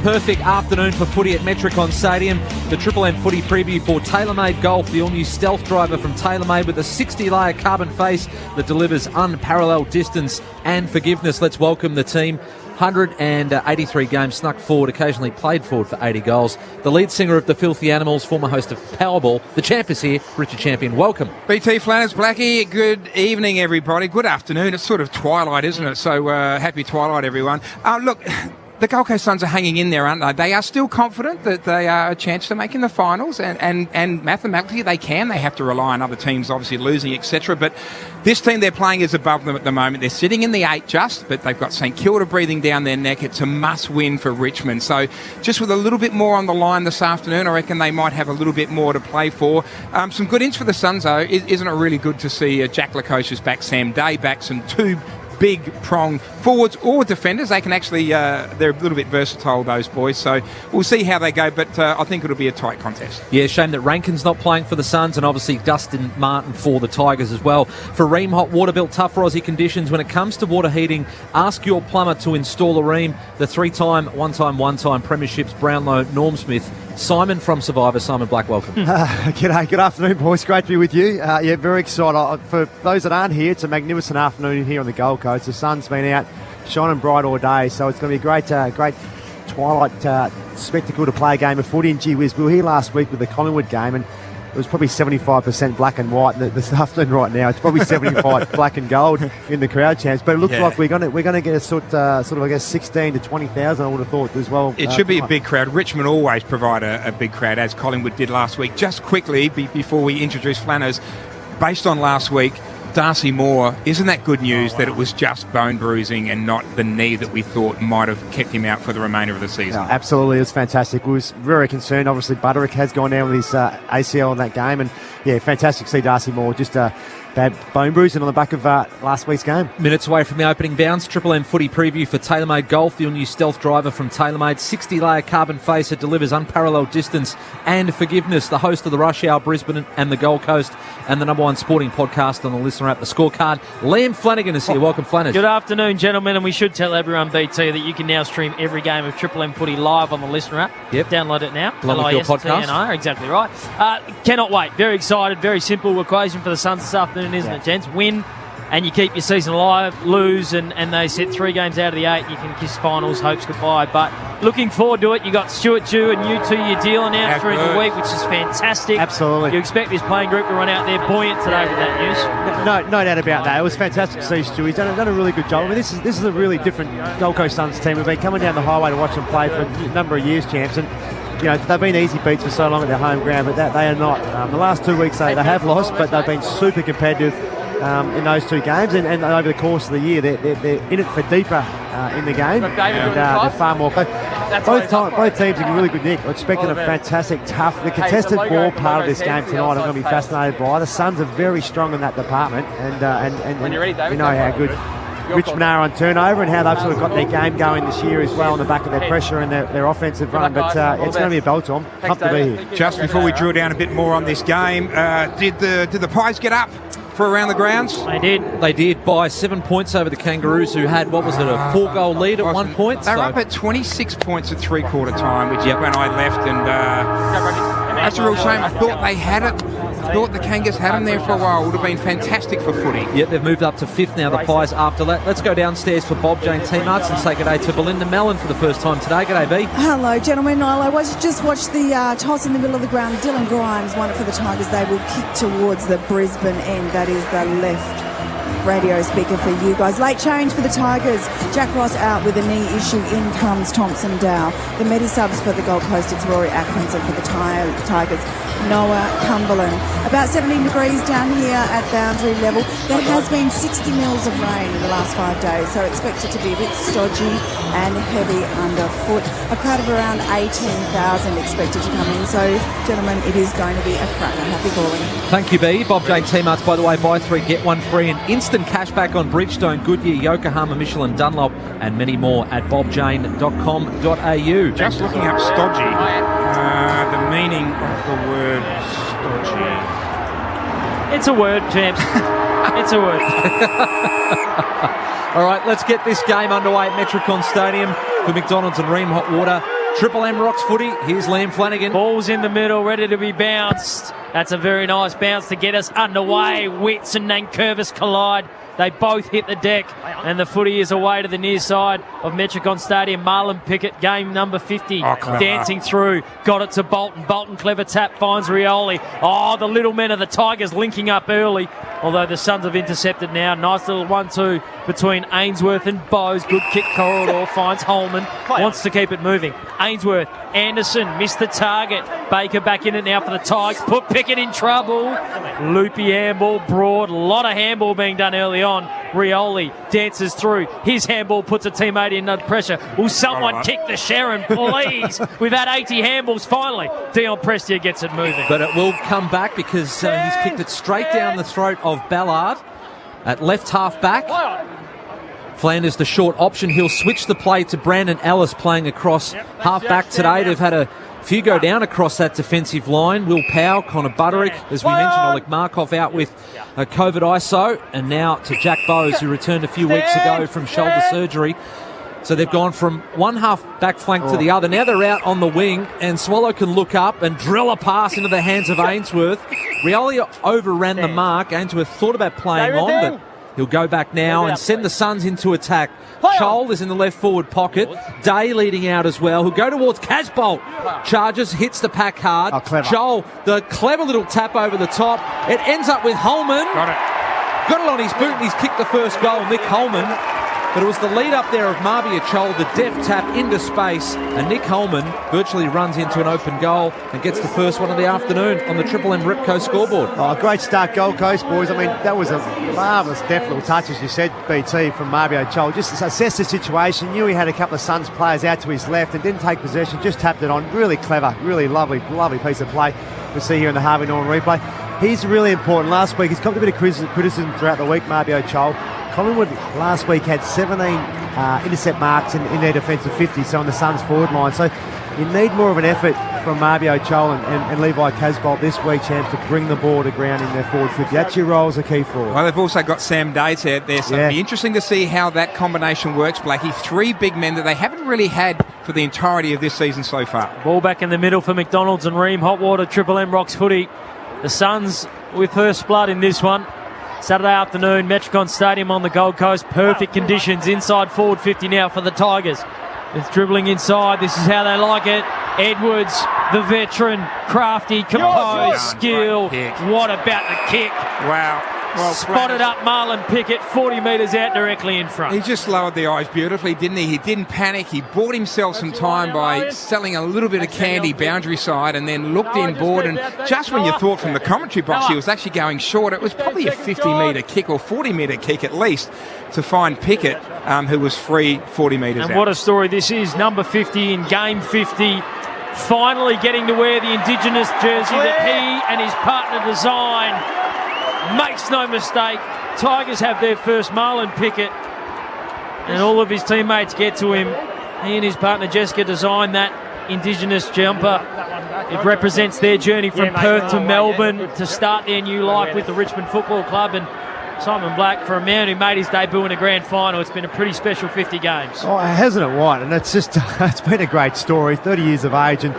Perfect afternoon for footy at Metricon Stadium. The Triple M footy preview for TaylorMade Golf, the all-new stealth driver from TaylorMade with a 60-layer carbon face that delivers unparalleled distance and forgiveness. Let's welcome the team. 183 games snuck forward, occasionally played forward for 80 goals. The lead singer of the Filthy Animals, former host of Powerball. The champ is here, Richard Champion. Welcome. BT Flanners, Blackie, good evening, everybody. Good afternoon. It's sort of twilight, isn't it? So happy twilight, everyone. Look, the Gold Coast Suns are hanging in there, aren't they? They are still confident that they are a chance to make in the finals, and mathematically they can. They have to rely on other teams, obviously losing, etc. But this team they're playing is above them at the moment. They're sitting in the 8 just, but they've got St Kilda breathing down their neck. It's a must-win for Richmond. So just with a little bit more on the line this afternoon, I reckon they might have a little bit more to play for. Some good ins for the Suns, though. Isn't it really good to see Jack Lukosius back, Sam Day back, some two big prong forwards or defenders. They can actually, they're a little bit versatile, those boys. So we'll see how they go, but I think it'll be a tight contest. Yeah, shame that Rankin's not playing for the Suns, and obviously Dustin Martin for the Tigers as well. For Ream Hot Water, built tough for Aussie conditions. When it comes to water heating, ask your plumber to install a Ream. The one-time premierships Brownlow Norm Smith. Simon from Survivor. Simon Black, welcome. G'day, good afternoon, boys. Great to be with you. Yeah, very excited. For those that aren't here, it's a magnificent afternoon here on the Gold Coast. The sun's been out shining bright all day, so it's going to be a great twilight spectacle to play a game of footy. And gee whiz, we were here last week with the Collingwood game, and it was probably 75% black and white. This afternoon right now, it's probably 75 black and gold in the crowd champs. But it looks like we're going to get a sort of I guess 16 to 20,000. I would have thought as well. It should be a big crowd. Richmond always provide a big crowd, as Collingwood did last week. Just quickly before we introduce Flanners, based on last week, Darcy Moore, isn't that good news that it was just bone bruising and not the knee that we thought might have kept him out for the remainder of the season? No, absolutely, it's fantastic. We was very concerned. Obviously, Butterick has gone down with his ACL in that game, and yeah, fantastic to see Darcy Moore just bad bone bruising on the back of last week's game. Minutes away from the opening bounce, Triple M footy preview for TaylorMade Golf, the all-new stealth driver from TaylorMade. 60-layer carbon face that delivers unparalleled distance and forgiveness. The host of the Rush Hour Brisbane and the Gold Coast, and the #1 sporting podcast on the listener app, The Scorecard. Liam Flanagan is here. Welcome, Flanners. Good afternoon, gentlemen, and we should tell everyone, BT, that you can now stream every game of Triple M footy live on the listener app. Yep. Download it now. Along with your podcast. Exactly right. Cannot wait. Very excited. Very simple equation for the Suns this afternoon, isn't it, gents? Win, and you keep your season alive. Lose, and they set 3 games out of the 8. You can kiss finals, hopes goodbye. But looking forward to it. You got Stuart Dew and you 2 your deal announced during the week, which is fantastic. Absolutely. You expect this playing group to run out there buoyant today with that news? No doubt about that. It was fantastic to see Stu. He's done a really good job. I mean, this is a really different Gold Coast Suns team. We've been coming down the highway to watch them play for a number of years, champs, and you know, they've been easy beats for so long at their home ground, but they are not. The last 2 weeks they have lost, but they've been super competitive in those 2 games, and over the course of the year they're in it for deeper in the game, and they're far more. Both teams are in really good nick. I'm expecting a fantastic, tough, the contested ball part of this game tonight. I'm going to be fascinated by. The Suns are very strong in that department, and When you're ready, David, we know how good Richmond are on turnover and how they've sort of got their game going this year as well on the back of their pressure and their offensive run. But it's going to be a belt on. Pumped to be here. Just before we drill down a bit more on this game, did the Pies get up for around the grounds? They did by 7 points over the Kangaroos, who had, what was it, a 4-goal lead at 1 point? They were up at 26 points at 3/4 time, which is when I left, and that's a real shame. I thought they had it. I thought the Kangas had them there for a while. It would have been fantastic for footy. Yeah, they've moved up to 5th now, the Pies, after that. Let's go downstairs for Bob Jane teammates and say good day to Belinda Mellon for the first time today. G'day, B. Hello, gentlemen. I just watched the toss in the middle of the ground. Dylan Grimes won it for the Tigers. They will kick towards the Brisbane end. That is the left radio speaker for you guys. Late change for the Tigers. Jack Ross out with a knee issue. In comes Thompson Dow. The medi-subs for the Gold Coast, it's Rory Atkinson. For the Tigers, Noah Cumberland. About 17 degrees down here at boundary level. There has been 60 mils of rain in the last 5 days, so expect it to be a bit stodgy and heavy underfoot. A crowd of around 18,000 expected to come in. So, gentlemen, it is going to be a cracker. Happy calling. Thank you, B. Bob Jane teammates, by the way, buy 3, get 1 free, and instant cashback on Bridgestone, Goodyear, Yokohama, Michelin, Dunlop, and many more at bobjane.com.au. Just looking up stodgy, the meaning of the word stodgy. It's a word, champs. It's a word. All right, let's get this game underway at Metricon Stadium for McDonald's and Ream Hot Water. Triple M rocks footy. Here's Liam Flanagan. Ball's in the middle, ready to be bounced. That's a very nice bounce to get us underway. Witts and Nankervis collide. They both hit the deck, and the footy is away to the near side of Metricon Stadium. Marlon Pickett, game number 50, dancing through. Got it to Bolton. Bolton, clever tap, finds Rioli. Oh, the little men of the Tigers linking up early, although the Suns have intercepted now. Nice little 1-2 between Ainsworth and Bowes. Good kick corridor, finds Holman. Wants to keep it moving. Ainsworth, Anderson, missed the target. Baker back in it now for the Tigers. Put Pickett in trouble. Loopy handball, broad. A lot of handball being done early on. Rioli dances through. His handball puts a teammate in under pressure. Will someone kick the Sharon, please? We've had 80 handballs finally. Dion Prestia gets it moving. But it will come back because he's kicked it straight down the throat of Ballard at left half back. Flanders the short option. He'll switch the play to Brandon Ellis playing across half back today. They've had a few go down across that defensive line. Will Powell, Connor Butterick, as we mentioned, Oleg Markov out with a COVID ISO, and now to Jack Bowes, who returned a few weeks ago from shoulder surgery. So they've gone from one half back flank to the other. Now they're out on the wing, and Swallow can look up and drill a pass into the hands of Ainsworth. Rioli overran the mark. Ainsworth thought about playing on, but he'll go back now and send the Suns into attack. Chol is in the left forward pocket. Day leading out as well. He'll go towards Casbolt. Charges, hits the pack hard. Chol, the clever little tap over the top. It ends up with Holman. Got it on his boot and he's kicked the first goal, Nick Holman. But it was the lead up there of Marbia Chol, the deft tap into space, and Nick Holman virtually runs into an open goal and gets the first one of the afternoon on the Triple M Ripco scoreboard. Oh, great start, Gold Coast boys. I mean, that was a marvellous deft little touch, as you said, BT, from Marbia Chol. Just assessed the situation, knew he had a couple of Suns players out to his left and didn't take possession, just tapped it on. Really clever, really lovely piece of play we see here in the Harvey Norman replay. He's really important. Last week, he's got a bit of criticism throughout the week, Marbia Chol. Collingwood last week had 17 intercept marks in their defensive 50, so on the Suns forward line. So you need more of an effort from Marbio Chol and Levi Casbolt this week, champs, to bring the ball to ground in their forward 50. That's your role as a key forward. Well, they've also got Sam Dates out there, so it'll be interesting to see how that combination works, Blackie. Three big men that they haven't really had for the entirety of this season so far. Ball back in the middle for McDonald's and Ream. Hotwater, Triple M rocks footy. The Suns with first blood in this one. Saturday afternoon, Metricon Stadium on the Gold Coast. Perfect conditions inside forward 50 now for the Tigers. It's dribbling inside. This is how they like it. Edwards, the veteran, crafty, composed, skill. What about the kick? Wow. Well, spotted up Marlon Pickett 40 metres out directly in front. He just lowered the eyes beautifully, didn't he? He didn't panic. He bought himself some time by selling a little bit of candy boundary side and then looked inboard. And just when you thought from the commentary box he was actually going short, it was probably a 50-metre kick or 40-metre kick at least to find Pickett, who was free 40 metres out. And what a story this is. Number 50 in game 50. Finally getting to wear the Indigenous jersey that he and his partner designed. Makes no mistake. Tigers have their first. Marlon Pickett and all of his teammates get to him. He and his partner Jessica designed that Indigenous jumper. It represents their journey from Perth to Melbourne to start their new life with the Richmond Football Club. And Simon Black, for a man who made his debut in a grand final, it's been a pretty special 50 games. Oh, hasn't it, White? And it's just, it's been a great story. 30 years of age, and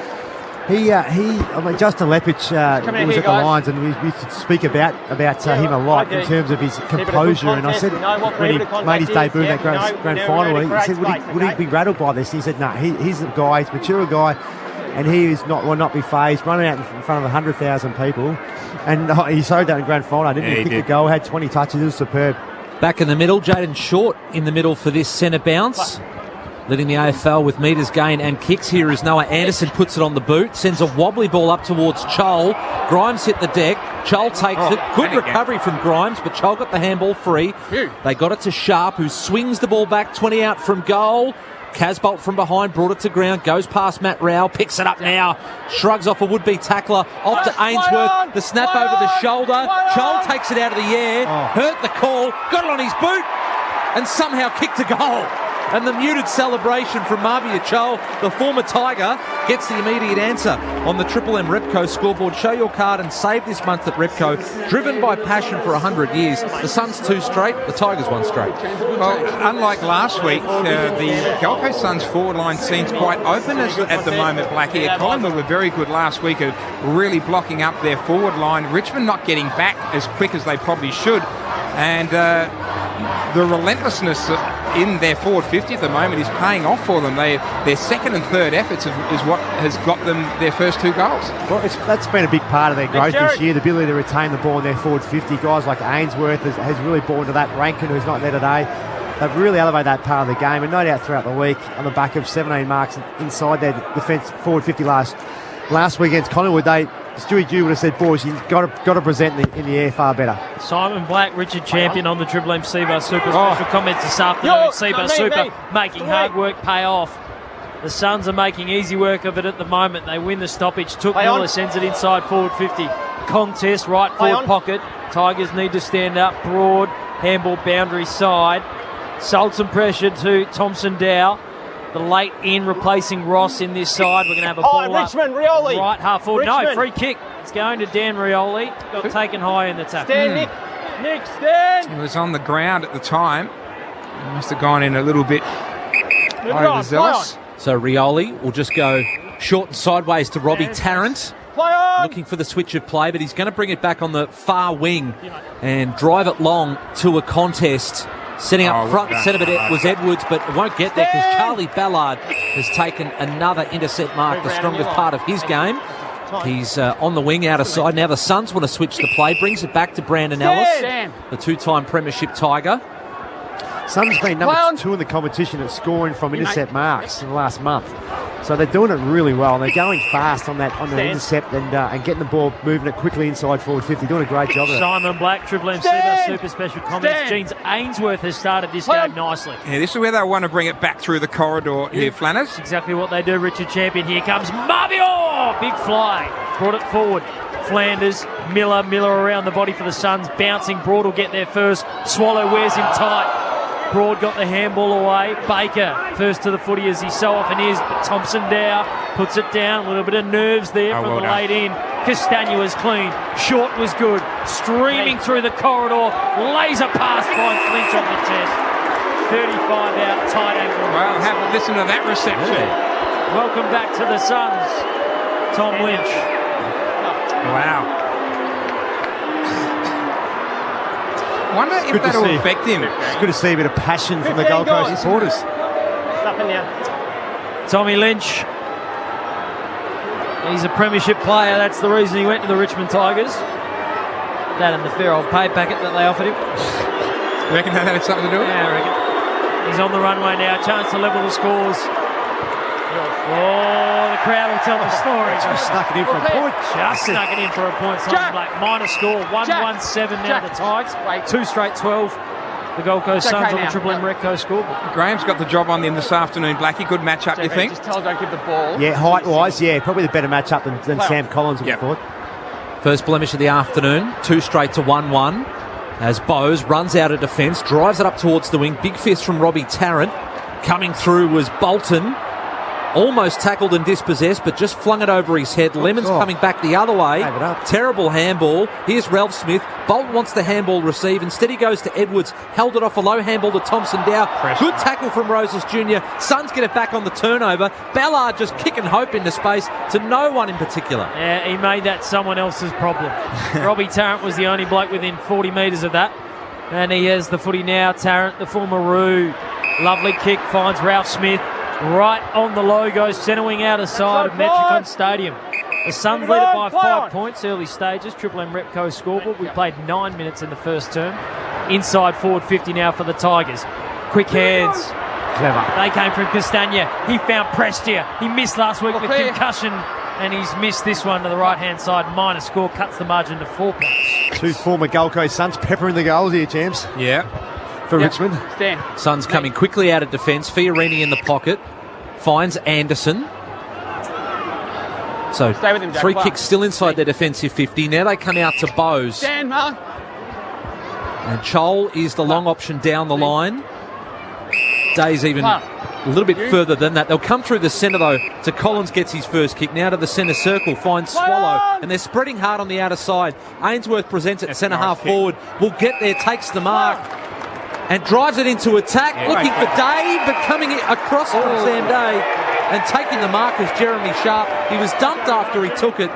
Justin Lepich was at the Lions, and we used to speak about him a lot in terms of his composure. And I said when he made his debut in that grand final, he said, would he be rattled by this? And he said, no, he's a guy, he's a mature guy, and he will not be phased. Running out in front of 100,000 people, and he showed that in grand final, didn't he? He kicked the goal, had 20 touches, it was superb. Back in the middle, Jaden Short in the middle for this centre bounce. Leading the AFL with metres gain and kicks here is Noah Anderson, puts it on the boot, sends a wobbly ball up towards Chol. Grimes hit the deck. Chol takes it. Good recovery from Grimes, but Chol got the handball free. They got it to Sharp, who swings the ball back 20 out from goal. Casbolt from behind brought it to ground, goes past Matt Rowell, picks it up now, shrugs off a would-be tackler, off to Ainsworth, the snap over the shoulder. Chol takes it out of the air, hurt the call, got it on his boot, and somehow kicked a goal. And the muted celebration from Marbia Chol, the former Tiger, gets the immediate answer on the Triple M Repco scoreboard. Show your card and save this month at Repco. Driven by passion for 100 years. The Suns 2 straight, the Tigers 1 straight. Well, unlike last week, the Gold Coast Suns forward line seems quite open at the moment, Blackie. Collingwood were very good last week of really blocking up their forward line. Richmond not getting back as quick as they probably should. And the relentlessness in their forward 50 at the moment is paying off for them. Their second and third efforts is what has got them their first 2 goals. Well, that's been a big part of their growth this year, the ability to retain the ball in their forward 50. Guys like Ainsworth has really bought into that. Rankin, who's not there today, they've really elevated that part of the game, and no doubt throughout the week on the back of 17 marks inside their defence forward 50 last week against Collingwood, Stewie Dew would have said, boys, you've got to present in the air far better. Simon Black, Richard Champion on the Triple M Seabar Super. Special comments this afternoon. Seabar Super making hard work pay off. The Suns are making easy work of it at the moment. They win the stoppage. Took Miller, sends it inside forward 50. Contest, right forward pocket. Tigers need to stand up. Broad, handball boundary side. Sold some pressure to Thompson Dow. The late in replacing Ross in this side. We're going to have a ball Richmond, up Rioli. right half forward. Richmond. No, free kick. It's going to Dan Rioli. Got taken high in the tackle. Stand, Nick, stand. He was on the ground at the time. He must have gone in a little bit overzealous. So Rioli will just go short and sideways to Robbie Tarrant. Play on. Looking for the switch of play, but he's going to bring it back on the far wing and drive it long to a contest. Setting up front and centre, but it was Edwards, but it won't get there because Charlie Ballard has taken another intercept mark, the strongest part of his game. He's on the wing out of side. Now the Suns want to switch the play, brings it back to Brandon Ellis, the 2-time premiership Tiger. Suns been number 2 in the competition at scoring from intercept marks in the last month. So they're doing it really well, and they're going fast on the intercept and getting the ball, moving it quickly inside forward 50. Doing a great job of it. Simon Black, Triple M Super Special comments. James Ainsworth has started this game nicely. Yeah, this is where they want to bring it back through the corridor here, Flanners. That's exactly what they do, Richard Champion. Here comes Mabio! Big fly. Brought it forward. Flanders, Miller around the body for the Suns. Bouncing. Broad will get there first. Swallow wears him tight. Broad got the handball away. Baker first to the footy as he so often is, but Thompson Dow puts it down. A little bit of nerves there from the late in. Castagna was clean. Short was good. Streaming through the corridor. Laser pass finds Lynch on the chest. 35 out, tight angle. Well, have a listen to that reception. Welcome back to the Suns, Tom Lynch. Wow. Wonder if that'll affect him. It's good to see a bit of passion from the Gold Coast supporters. Tommy Lynch. He's a premiership player. That's the reason he went to the Richmond Tigers. That and the fair old pay packet that they offered him. You reckon that had something to do with it? Yeah, I reckon. He's on the runway now. Chance to level the scores. Oh, the crowd will tell the story. Just snuck it in for a point. Just snuck it in for a point. Simon Black, minor score. 1-1-7 now the Tigers. 2 straight 12. The Gold Coast Suns on the Triple M Repco scoreboard. Graham's got the job on them this afternoon, Blackie. Good matchup, you think? Just tell him don't give the ball. Yeah, height-wise, probably the better matchup than Sam Collins would have thought. First blemish of the afternoon, 2 straight to 1-1. As Bowes runs out of defence, drives it up towards the wing. Big fist from Robbie Tarrant. Coming through was Bolton. Almost tackled and dispossessed, but just flung it over his head. Lemon's coming back the other way. Terrible handball. Here's Ralph Smith. Bolton wants the handball receive. Instead he goes to Edwards. Held it off a low handball to Thompson Dow. Good tackle from Roses Jr. Suns get it back on the turnover. Ballard just kicking hope into space to no one in particular. Yeah, he made that someone else's problem. Robbie Tarrant was the only bloke within 40 metres of that. And he has the footy now. Tarrant, the former Roo. Lovely kick, finds Ralph Smith. Right on the logo, centre wing out of side of Metricon Stadium. The Suns lead it by 5 points, early stages. Triple M Repco scoreboard. We played 9 minutes in the first term. Inside forward 50 now for the Tigers. Quick hands. Clever. They came from Castagna. He found Prestia. He missed last week with concussion, and he's missed this one to the right-hand side. Minor score cuts the margin to 4 points. 2 former Gold Coast Suns peppering the goals here, champs. Yeah. For Richmond. Suns coming quickly out of defence. Fiorini in the pocket. Finds Anderson. So Stay with him, Jack. free kick still inside their defensive 50. Now they come out to Bowes. Stand, Mark. And Chol is the long option down the line. Day's even a little bit further than that. They'll come through the centre, though, to Collins gets his first kick. Now to the centre circle, finds Swallow, and they're spreading hard on the outer side. Ainsworth presents it centre half forward. Will get there, takes the mark, and drives it into attack, looking for Day, but coming across from Sam Day and taking the mark is Jeremy Sharp. He was dumped after he took it.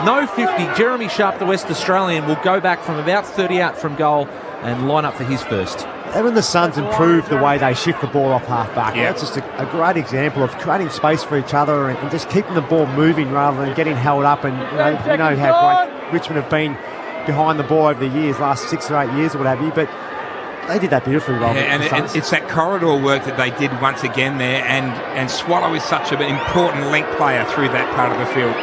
No 50. Jeremy Sharp, the West Australian, will go back from about 30 out from goal and line up for his first. Even the Suns improved the way they shift the ball off half-back. That's just a great example of creating space for each other and just keeping the ball moving rather than getting held up. And you know how great Richmond have been behind the ball over the years, last 6 or 8 years or what have you, but they did that beautifully well. And it's that corridor work that they did once again there, and Swallow is such an important link player through that part of the field.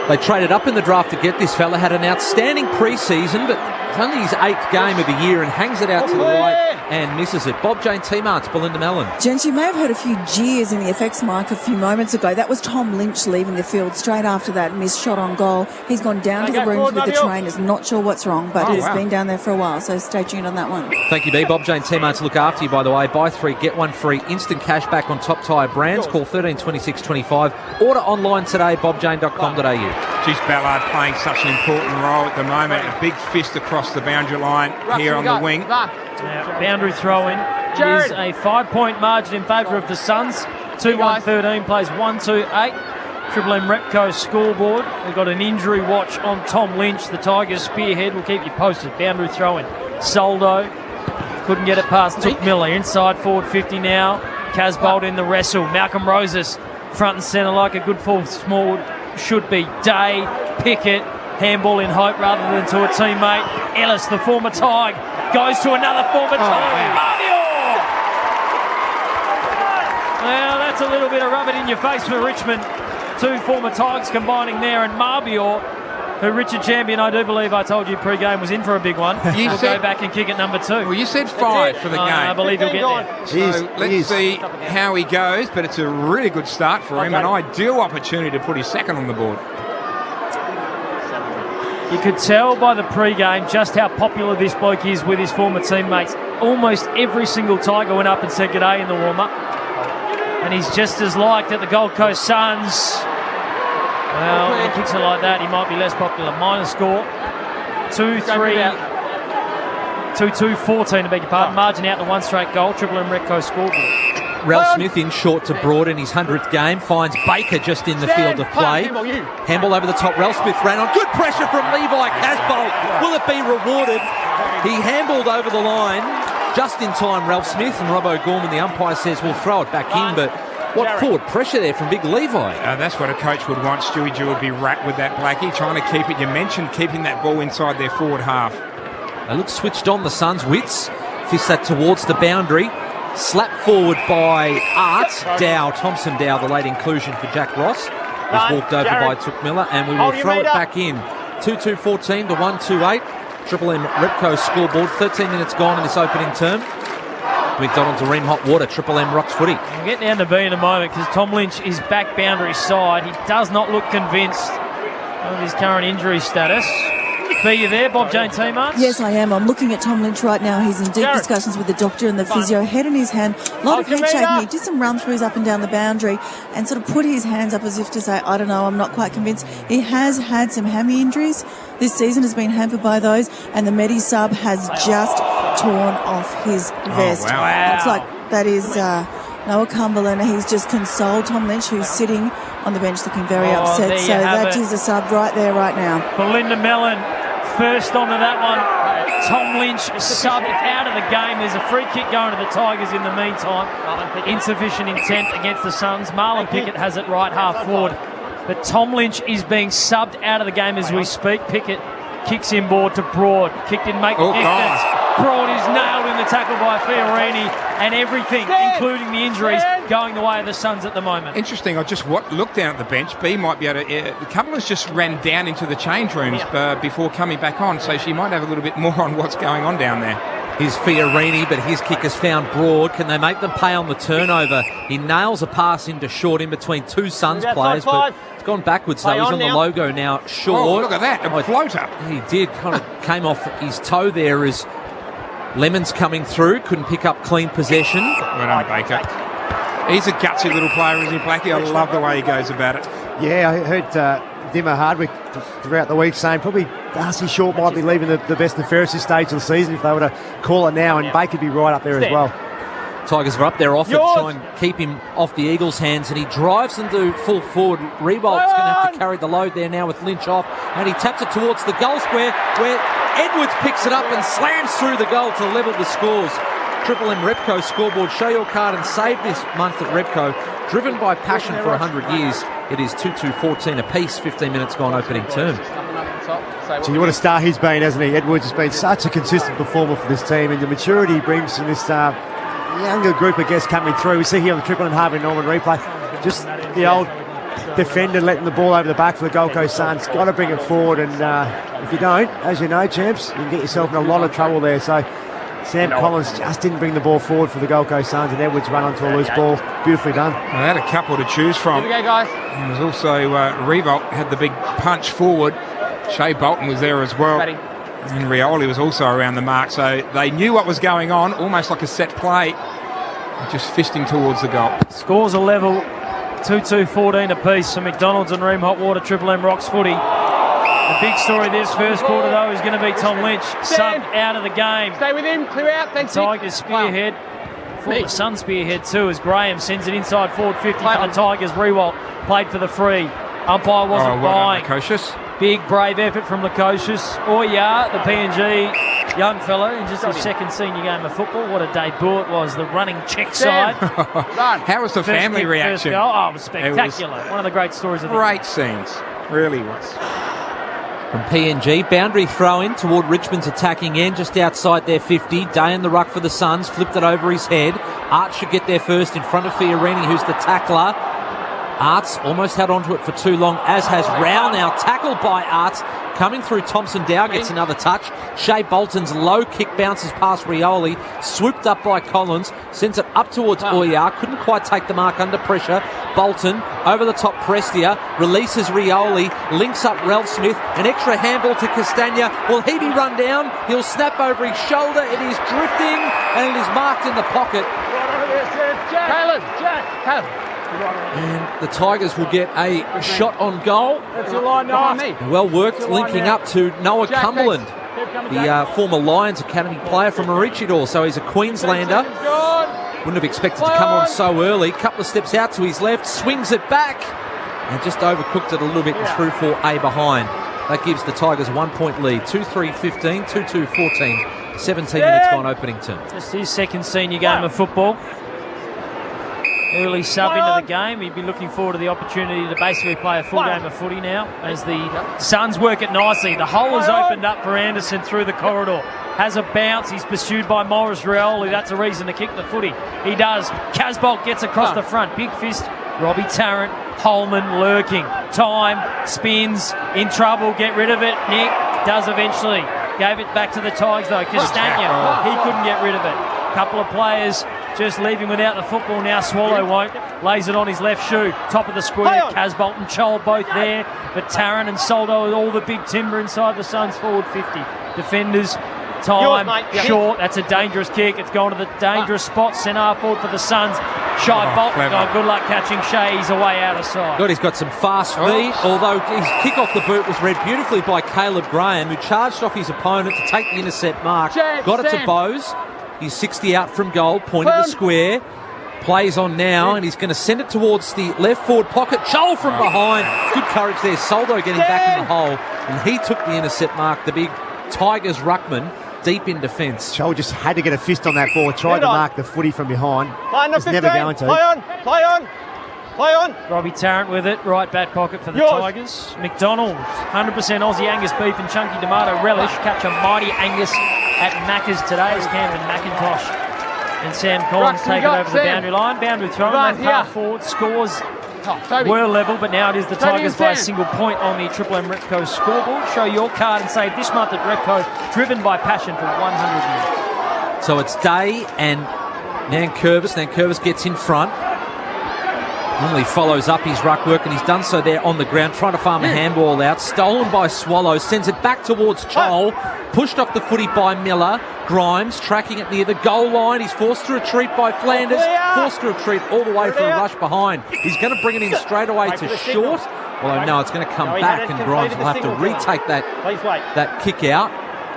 They traded up in the draft to get this fella, had an outstanding pre-season, but it's only his 8th game of the year and hangs it out to the right and misses it. Bob Jane T-Marts, Belinda Mellon. Gents, you may have heard a few jeers in the FX mic a few moments ago. That was Tom Lynch leaving the field straight after that missed shot on goal. He's gone down to the rooms with the trainers. Not sure what's wrong, but he's been down there for a while, so stay tuned on that one. Thank you, B. Bob Jane T-Marts look after you, by the way. Buy 3, get 1 free. Instant cash back on top tyre brands. Call 13 26 25. Order online today, bobjane.com.au. Geez, Ballard playing such an important role at the moment. A big fist across the boundary line here on the wing. Boundary throw-in is a 5-point margin in favour of the Suns. 2-1-13 plays 1-2-8. Triple M Repco scoreboard. We've got an injury watch on Tom Lynch. The Tigers spearhead. We'll keep you posted. Boundary throw-in. Soldo couldn't get it past Took Miller. Inside forward 50 now. Casbold in the wrestle. Malcolm Roses front and centre like a good full small should be. Day, Pickett, handball in hope rather than to a teammate. Ellis, the former Tig, goes to another former Tig. Marbior! Well, that's a little bit of rub it in your face for Richmond. 2 former Tigers combining there, and Marbior, who Richard Champion, I do believe I told you pre-game, was in for a big one. He'll go back and kick it number 2. Well, you said 5 for the game. I believe he'll get there. So let's see how he goes, but it's a really good start for him, an ideal opportunity to put his second on the board. You could tell by the pre-game just how popular this bloke is with his former teammates. Almost every single Tiger went up and said good day in the warm-up. And he's just as liked at the Gold Coast Suns. Well, when he kicks it like that, he might be less popular. Minor score, 2-3, 2-2-14, I beg your pardon. Margin out to 1 straight goal. Triple M Repco scoreboard. Ralph Smith in short to broad in his 100th game. Finds Baker just in the field of play. Handball over the top. Ralph Smith ran on. Good pressure from Levi Casbolt. Will it be rewarded? He handballed over the line just in time, Ralph Smith, and Robbo Gorman, the umpire, says we'll throw it back in, but what forward pressure there from big Levi. That's what a coach would want. Stewie Dew would be wrapped with that, Blackie, trying to keep it. You mentioned keeping that ball inside their forward half. They look switched on, the Suns. Witts fists that towards the boundary. Slapped forward by Art Dow, Thompson Dow, the late inclusion for Jack Ross. Was walked over by Took Miller, and we will throw it back in. 2-2-14 to 1-2-8. Triple M Repco scoreboard. 13 minutes gone in this opening term. McDonald's Areem Hot Water, Triple M Rocks Footy. We'll get down to B in a moment because Tom Lynch is back boundary side. He does not look convinced of his current injury status. B, you there, Bob Jane T-Marts? Yes, I am. I'm looking at Tom Lynch right now. He's in deep discussions with the doctor and the physio, head in his hand. A lot of head shaking. He did some run-throughs up and down the boundary and sort of put his hands up as if to say, I don't know, I'm not quite convinced. He has had some hammy injuries. This season has been hampered by those, and the Medi sub has just torn off his vest. Oh, wow. Looks like that is Noah Cumberland. He's just consoled Tom Lynch, who's sitting on the bench looking very upset. So that is a sub right there, right now. Belinda Mellon first onto that one. Tom Lynch subbed out of the game. There's a free kick going to the Tigers in the meantime. Insufficient intent against the Suns. Marlon Pickett has it right half forward. But Tom Lynch is being subbed out of the game as we speak. Pickett kicks inboard to Broad. Kick didn't make the distance. Broad is nailed in the tackle by Fiorini, and everything, including the injuries, going the way of the Suns at the moment. Interesting. I just looked down at the bench. B might be able to... The couplers just ran down into the change rooms before coming back on, so she might have a little bit more on what's going on down there. Here's Fiorini, but his kick has found Broad. Can they make them pay on the turnover? He nails a pass into short in between 2 Suns players, but it's gone backwards though. He's on the logo now, short. Oh, look at that, a floater. He did, kind of came off his toe there as Lemons coming through, couldn't pick up clean possession. Well done, Baker. He's a gutsy little player, isn't he, Blackie? I love the way he goes about it. Yeah, I heard Dimmer Hardwick throughout the week saying probably Darcy Short might be leaving the best and fairest stage of the season if they were to call it now, and Baker could be right up there as well. Tigers are up their offer to try and keep him off the Eagles' hands, and he drives them to full forward. Revolt's going to have to carry the load there now with Lynch off, and he taps it towards the goal square where Edwards picks it up and slams through the goal to level the scores. Triple M Repco scoreboard. Show your card and save this month at Repco. Driven by passion for 100 years. It is 2-2-14 apiece, 15 minutes gone opening term. So you want a star he's been, hasn't he? Edwards has been such a consistent performer for this team, and the maturity he brings from this younger group of guests coming through. We see here on the Triple M Harvey Norman replay, just the old defender letting the ball over the back for the Gold Coast Suns. Got to bring it forward, and if you don't, as you know, champs, you can get yourself in a lot of trouble there. So Sam Collins just didn't bring the ball forward for the Gold Coast Suns, and Edwards run onto a loose ball. Beautifully done. They had a couple to choose from. Here we go, guys. There was also Revolt had the big punch forward. Shea Bolton was there as well. And Rioli was also around the mark, so they knew what was going on, almost like a set play, just fisting towards the goal. Scores are level, 2-2-14 apiece for McDonald's and Ream Hot Water Triple M Rocks footy. The big story this first quarter, though, is going to be Tom Lynch subbed out of the game. Stay with him, clear out, thanks. Tigers spearhead, for the Sun spearhead too, as Graham sends it inside forward 50 for the Tigers. Rewalt played for the free. Umpire wasn't buying. Big brave effort from Lukosius. Oya, the PNG young fellow, in just his second senior game of football. What a debut it was. The running check side. How was the family reaction? Oh, it was spectacular. One of the great stories of the great scenes. Really was. From PNG, boundary throw in toward Richmond's attacking end, just outside their 50. Day in the ruck for the Suns, flipped it over his head. Arts should get there first in front of Fiorini, who's the tackler. Arts almost held onto it for too long, as has Rao now. Tackled by Arts. Coming through, Thompson Dow gets another touch. Shea Bolton's low kick bounces past Rioli. Swooped up by Collins. Sends it up towards Oya. Couldn't quite take the mark under pressure. Bolton over the top. Prestia releases Rioli. Links up Ralph Smith. An extra handball to Castagna. Will he be run down? He'll snap over his shoulder. It is drifting and it is marked in the pocket. Caleb. And the Tigers will get a shot on goal. That's your line, Noah. Well worked, linking up to Noah Cumberland, the former Lions Academy player from Maroochydore. So he's a Queenslander. Wouldn't have expected to come on so early. Couple of steps out to his left, swings it back, and just overcooked it a little bit and threw for a behind. That gives the Tigers a 1 point lead. 2-3-15, 2-2-14. 17 minutes gone opening term. Just his second senior game of football. Early sub into the game. He'd be looking forward to the opportunity to basically play a full game of footy now as the Suns work it nicely. The hole has opened up for Anderson through the corridor. Has a bounce. He's pursued by Morris Rioli. That's a reason to kick the footy. He does. Casbolt gets across the front. Big fist. Robbie Tarrant. Holman lurking. Time. Spins. In trouble. Get rid of it. Nick does eventually. Gave it back to the Tigers though. Castagna. He couldn't get rid of it. Couple of players just leaving without the football now. Swallow won't. Lays it on his left shoe. Top of the square. Casbolt and Chol both there. But Tarrant and Soldo with all the big timber inside the Suns forward 50. Defenders. Time. Short. That's a dangerous kick. It's going to the dangerous spot. Centre forward for the Suns. Shy Bolton. Oh, good luck catching Shea. He's away out of sight. God, he's got some fast feet. Although his kick off the boot was read beautifully by Caleb Graham, who charged off his opponent to take the intercept mark. Got it to Bowes. He's 60 out from goal, pointed the square. Plays on now, and he's going to send it towards the left forward pocket. Joel from behind. Good courage there. Soldo getting back in the hole, and he took the intercept mark. The big Tigers ruckman deep in defence. Joel just had to get a fist on that ball. Tried to mark the footy from behind. Was never going to. Play on. Robbie Tarrant with it. Right back pocket for the Tigers. McDonald's. 100% Aussie Angus beef and chunky tomato relish. Catch a mighty Angus at Macca's today as Camden McIntosh and Sam Collins take it over the boundary line. Boundary throw, left half forward, scores were level, but now it is the Tigers by a single point on the Triple M Repco scoreboard. Show your card and save this month at Repco, driven by passion for 100 years. So it's Day and Nankervis. Nankervis gets in front. Normally follows up his ruck work, and he's done so there on the ground, trying to farm a handball out. Stolen by Swallow, sends it back towards Chol. Pushed off the footy by Miller. Grimes tracking it near the goal line. He's forced to retreat by Flanders. Forced to retreat all the way for a rush behind. He's going to bring it in straight away to short. Although, no, it's going to come back, and Grimes will have to retake that kick out.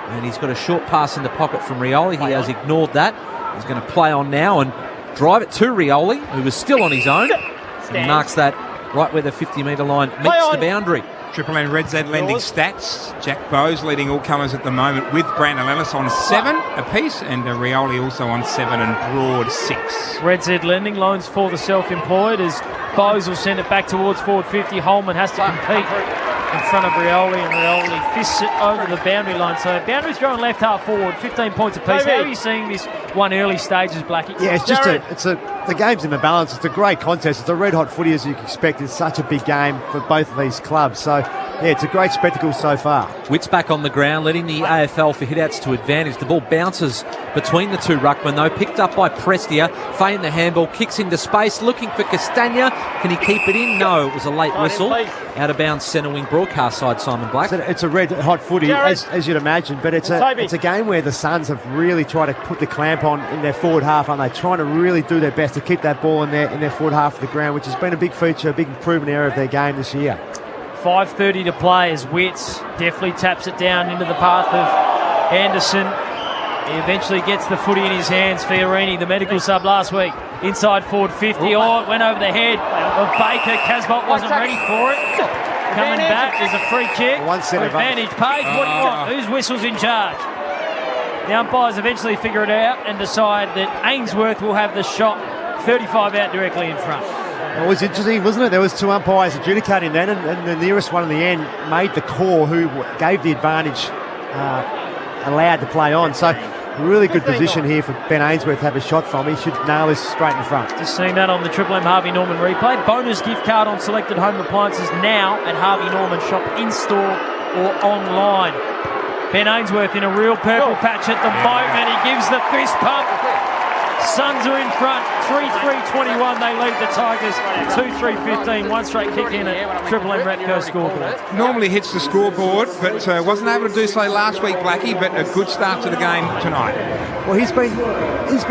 And he's got a short pass in the pocket from Rioli. He has ignored that. He's going to play on now and drive it to Rioli, who was still on his own. And he marks that right where the 50-metre line meets the boundary. Triple M Red Z lending stats. Jack Bowes leading all comers at the moment with Brandon Ellis on 7 apiece, and Rioli also on 7 and Broad 6. Red Z lending loans for the self-employed as Bowes will send it back towards forward 50. Holman has to compete in front of Rioli, and Rioli fists it over the boundary line. So boundary throw and left half forward, 15 points apiece. How are you seeing this one early stages, Blackie? Yeah, it's just the game's in the balance. It's a great contest. It's a red hot footy as you can expect. It's such a big game for both of these clubs. So yeah, it's a great spectacle so far. Witt's back on the ground, letting the AFL for hitouts to advantage. The ball bounces between the two ruckmen, though, picked up by Prestia. Feign the handball, kicks into space, looking for Castagna. Can he keep it in? No, it was a late whistle. Out of bounds, centre wing broadcast side, Simon Black. It's a red hot footy, as you'd imagine, but it's a game where the Suns have really tried to put the clamp on in their forward half, and they're trying to really do their best to keep that ball in their forward half of the ground, which has been a big feature, a big improvement area of their game this year. 5:30 to play as Witts definitely taps it down into the path of Anderson. He eventually gets the footy in his hands. Fiorini, the medical sub last week, inside forward 50. Oh, it went over the head of Baker. Casbolt wasn't ready for it. Coming back, there's a free kick. Advantage, Page. What do you want? Whose whistle's in charge? The umpires eventually figure it out and decide that Ainsworth will have the shot 35 out directly in front. It was interesting, wasn't it? There was 2 umpires adjudicating then, and the nearest one in the end made the call who gave the advantage allowed to play on. So really good position here for Ben Ainsworth to have a shot from. He should nail this straight in front. Just seeing that on the Triple M Harvey Norman replay. Bonus gift card on selected home appliances now at Harvey Norman. Shop in-store or online. Ben Ainsworth in a real purple patch at the moment. He gives the fist pump. Suns are in front, 3-3-21. They lead the Tigers 2-3-15. One straight kick in at Triple M Repco scoreboard. Normally hits the scoreboard, but wasn't able to do so last week, Blackie, but a good start to the game tonight. Well, he's been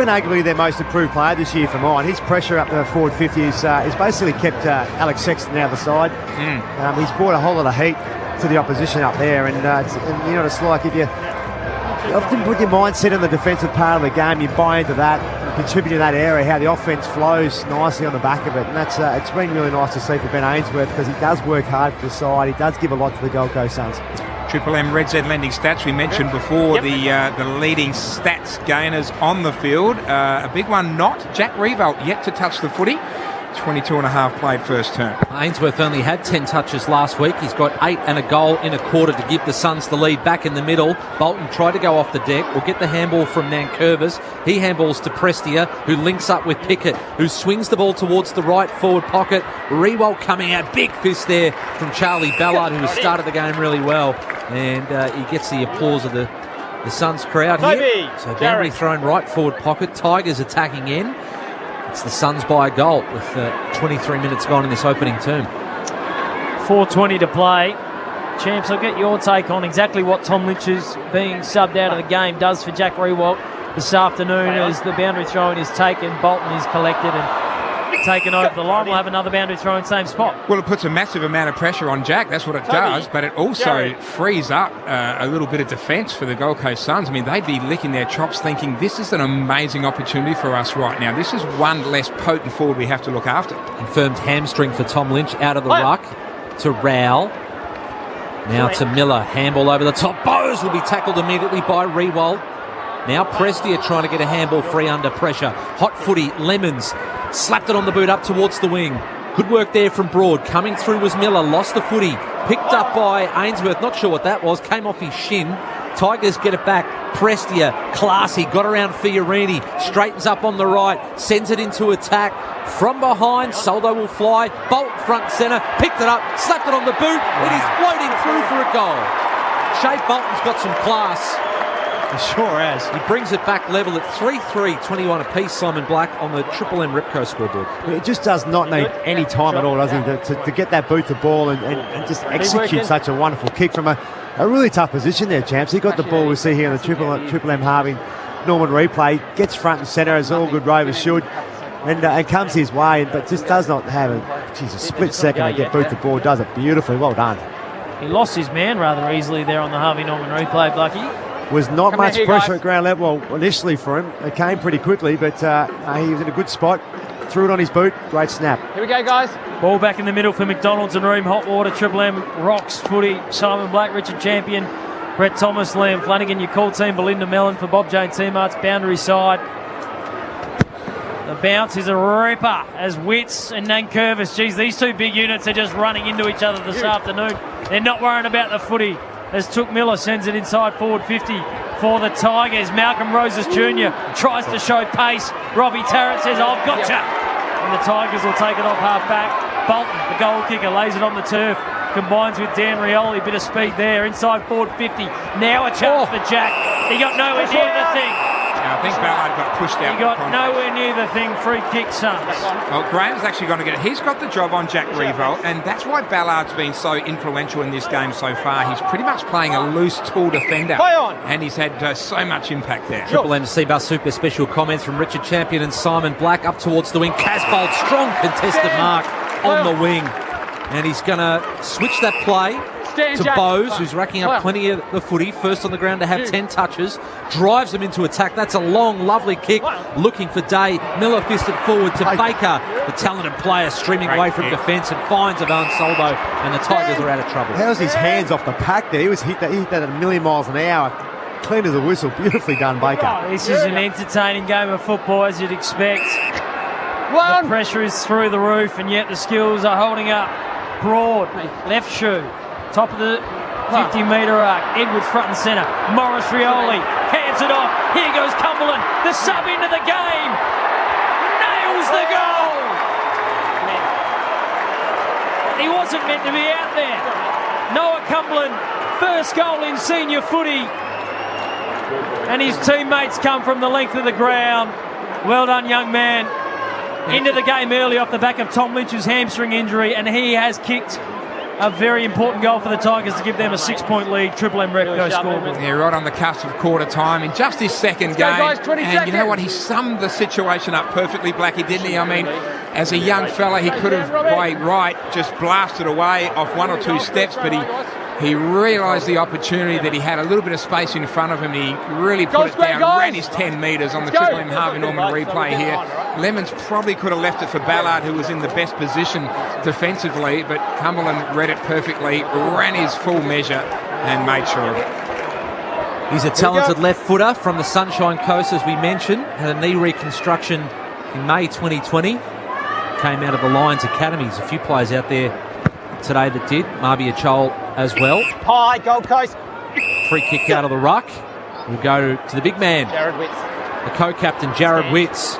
arguably their most improved player this year for mine. His pressure up the forward 50 is basically kept Alex Sexton out of the side. He's brought a whole lot of heat to the opposition up there, and you know, it's like if you often put your mindset on the defensive part of the game, you buy into that, and contribute in that area, how the offense flows nicely on the back of it. And that's it's been really nice to see for Ben Ainsworth, because he does work hard for the side. He does give a lot to the Gold Coast Suns. Triple M Red Z lending stats. We mentioned before the leading stats gainers on the field. A big one, not Jack Revolt, yet to touch the footy. 22 and a half played first term. Ainsworth only had 10 touches last week. He's got 8 and a goal in a quarter to give the Suns the lead back in the middle. Bolton tried to go off the deck. We'll get the handball from Nankervis. He handballs to Prestia, who links up with Pickett, who swings the ball towards the right forward pocket. Rewalt coming out. Big fist there from Charlie Ballard, who has started the game really well. And he gets the applause of the Suns crowd here. So boundary thrown right forward pocket. Tigers attacking in. It's the Suns by a goal with 23 minutes gone in this opening term. 4:20 to play. Champs, I'll get your take on exactly what Tom Lynch's being subbed out of the game does for Jack Riewoldt this afternoon as the boundary throw-in is taken. Bolton is collected and taken over the line. We'll have another boundary throw in same spot. Well, it puts a massive amount of pressure on Jack. That's what it does, but it also frees up a little bit of defence for the Gold Coast Suns. I mean, they'd be licking their chops thinking this is an amazing opportunity for us right now. This is one less potent forward we have to look after. Confirmed hamstring for Tom Lynch out of the ruck to Rowell. Now to Miller. Handball over the top. Bowes will be tackled immediately by Riewoldt. Now Prestia trying to get a handball free under pressure. Hot footy. Lemons slapped it on the boot up towards the wing. Good work there from Broad. Coming through was Miller. Lost the footy. Picked up by Ainsworth. Not sure what that was. Came off his shin. Tigers get it back. Prestia, classy. Got around Fiorini. Straightens up on the right. Sends it into attack. From behind, Soldo will fly. Bolt front centre. Picked it up. Slapped it on the boot. It is floating through for a goal. Shea Bolton's got some class. He sure has. He brings it back level at 3-3, 21 apiece, Simon Black, on the Triple M Ripco scoreboard. It just does not need any time at all, does he, to get that boot to ball and just execute such a wonderful kick from a really tough position there, champs. He got the ball, we see here on the Triple M Harvey Norman replay, gets front and centre as all good rovers should, and comes his way, but just does not have a split second to get boot to ball. Does it beautifully. Well done. He lost his man rather easily there on the Harvey Norman replay, Blackie. Was not much pressure at ground level initially for him. It came pretty quickly, but he was in a good spot. Threw it on his boot. Great snap. Here we go, guys. Ball back in the middle for McDonald's and Room Hot Water. Triple M rocks footy. Simon Black, Richard Champion, Brett Thomas, Liam Flanagan. Your call team, Belinda Mellon for Bob Jane Seamart's boundary side. The bounce is a ripper as Witts and Nankervis. Geez, these two big units are just running into each other this afternoon. They're not worrying about the footy. As Took Miller sends it inside forward 50 for the Tigers. Malcolm Roses Jr. tries to show pace. Robbie Tarrant says, I've got you. And the Tigers will take it off half back. Bolton, the goal kicker, lays it on the turf. Combines with Dan Rioli. Bit of speed there. Inside forward 50. Now a chance for Jack. He got nowhere near the thing. I think Ballard got pushed out. He got nowhere near the thing. Free kick, Suns. Well, Graham's actually going to get it. He's got the job on Jack Revolt, and that's why Ballard's been so influential in this game so far. He's pretty much playing a loose tall defender, and he's had so much impact there. Triple M Seabar Super special comments from Richard Champion and Simon Black up towards the wing. Casbold, strong contested mark on the wing. And he's going to switch that play to Bowes, who's racking up plenty of the footy. First on the ground to have 10 touches. Drives him into attack. That's a long, lovely kick. Looking for Day. Miller fisted forward to Baker, the talented player, streaming away from defence and finds Ivan Soldo, and the Tigers are out of trouble. How's his hands off the pack there? He hit that at a million miles an hour. Clean as a whistle. Beautifully done, Baker. This is an entertaining game of football, as you'd expect. The pressure is through the roof, and yet the skills are holding up. Broad, left shoe, top of the 50-metre arc. Edwards front and centre. Morris Rioli hands it off. Here goes Cumberland. The sub into the game. Nails the goal. He wasn't meant to be out there. Noah Cumberland, first goal in senior footy. And his teammates come from the length of the ground. Well done, young man. Into the game early off the back of Tom Lynch's hamstring injury, and he has kicked a very important goal for the Tigers to give them a 6-point lead. Triple M Repco scoreboard. Yeah, right on the cusp of quarter time in just his second game. And you know what? He summed the situation up perfectly, Blackie, didn't he? I mean, as a young fella, he could have, by right, just blasted away off one or two steps, but he realised the opportunity that he had a little bit of space in front of him. He really put it down, ran his 10 metres on the Triple M Harvey Norman replay here. Lemons probably could have left it for Ballard, who was in the best position defensively, but Cumberland read it perfectly, ran his full measure and made sure of it. He's a talented left footer from the Sunshine Coast, as we mentioned. Had a knee reconstruction in May 2020. Came out of the Lions Academies. A few players out there today that did. Marbia Chol as well. Hi, Gold Coast. Free kick out of the ruck. We'll go to the big man, Jared Witts. the co-captain, Jared Witts.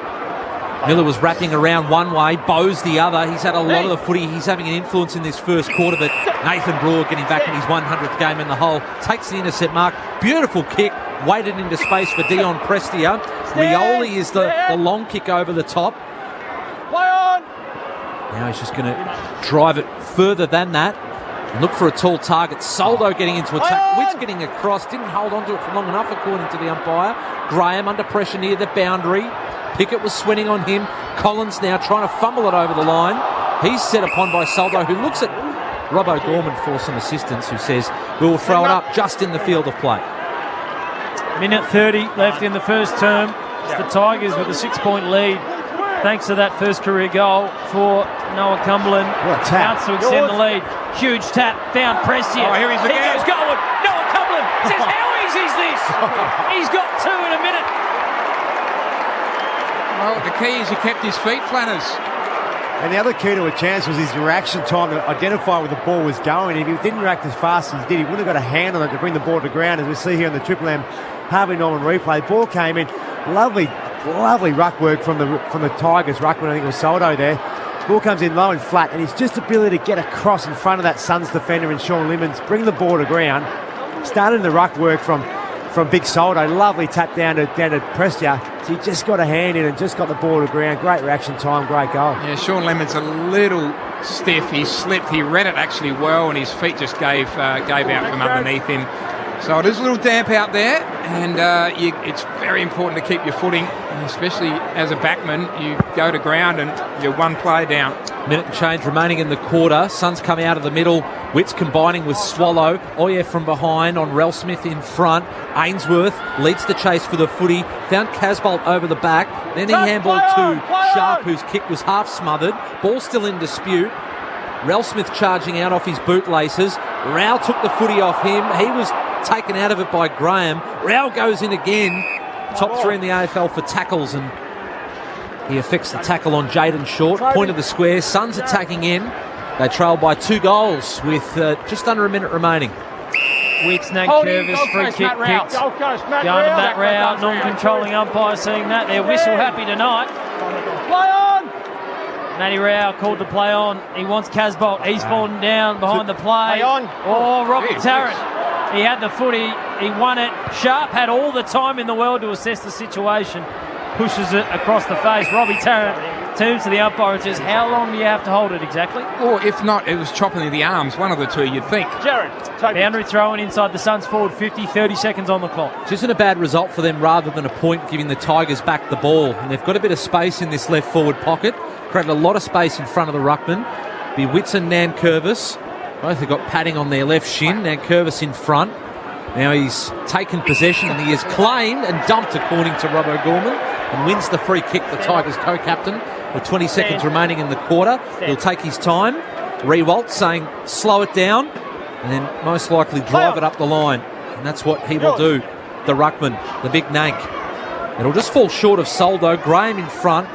Miller was wrapping around one way, Bowes the other. He's had a lot of the footy. He's having an influence in this first quarter, but Nathan Broad getting back in his 100th game in the hole. Takes the intercept mark. Beautiful kick. Waded into space for Dion Prestia. Rioli is the long kick over the top. Play on. Now he's just going to drive it further than that. Look for a tall target. Soldo getting into attack. Witts getting across. Didn't hold on to it for long enough, according to the umpire. Graham under pressure near the boundary. Pickett was swinging on him. Collins now trying to fumble it over the line. He's set upon by Soldo, who looks at Robbo Gorman for some assistance, who says, we'll throw it up just in the field of play. Minute 30 left in the first term. It's the Tigers with a 6-point lead, thanks to that first career goal for Noah Cumberland. What a tap. Counts to extend the lead. Huge tap. Found Prestia. Oh, here he is again. Goes Goldwood. Noah Cumberland says, how easy is this? He's got two in a minute. Well, the key is he kept his feet, Flanners. And the other key to a chance was his reaction time to identify where the ball was going. If he didn't react as fast as he did, he wouldn't have got a hand on it to bring the ball to ground, as we see here on the Triple M Harvey Norman replay. Ball came in. Lovely ruck work from the Tigers ruckman. I think it was Soldo there. Ball comes in low and flat, and his just ability to get across in front of that Suns defender and Sean Lemons, bring the ball to ground. Started the ruck work from from Big Soldo. Lovely tap down to Prestia. So he just got a hand in and just got the ball to ground. Great reaction time, great goal. Yeah, Sean Lemon's a little stiff. He slipped. He read it actually well, and his feet just gave out from underneath him. So it is a little damp out there, and it's very important to keep your footing, especially as a backman. You go to ground and you're one player down. Minute and change remaining in the quarter. Suns come out of the middle. Witts combining with Swallow. Oye from behind on Relsmith in front. Ainsworth leads the chase for the footy. Found Casbolt over the back. Then he handballed to Sharp, whose kick was half smothered. Ball still in dispute. Relsmith charging out off his bootlaces. Rao took the footy off him. He was taken out of it by Graham. Rao goes in again. Top three in the AFL for tackles, and he affects the tackle on Jaden Short. Point of the square. Suns attacking in. They trail by 2 goals with just under a minute remaining. Witts, Nankervis, free kick picked. Going to Matt Rao, non-controlling umpire seeing that. They're whistle happy tonight. Play on! Matty Rao called to play on. He wants Casbolt. He's fallen down behind the play. Play on. Oh, Robbie Tarrant. He had the footy. He won it. Sharp had all the time in the world to assess the situation. Pushes it across the face. Robbie Tarrant turns to the umpire and says, how long do you have to hold it exactly? Or if not, it was chopping the arms. One of the two, you'd think. Jared, Boundary throwing inside the Suns forward 50, 30 seconds on the clock. Which isn't a bad result for them rather than a point, giving the Tigers back the ball. And they've got a bit of space in this left forward pocket. Created a lot of space in front of the ruckman. Be Witts and Nankervis. Both have got padding on their left shin. Nankervis in front. Now he's taken possession and he is claimed and dumped according to Robbo Gorman and wins the free kick, the Tigers co-captain, with 20 seconds remaining in the quarter. He'll take his time. Rewalt saying slow it down and then most likely drive it up the line. And that's what he will do, the ruckman, the big nank. It'll just fall short of Soldo. Graham in front.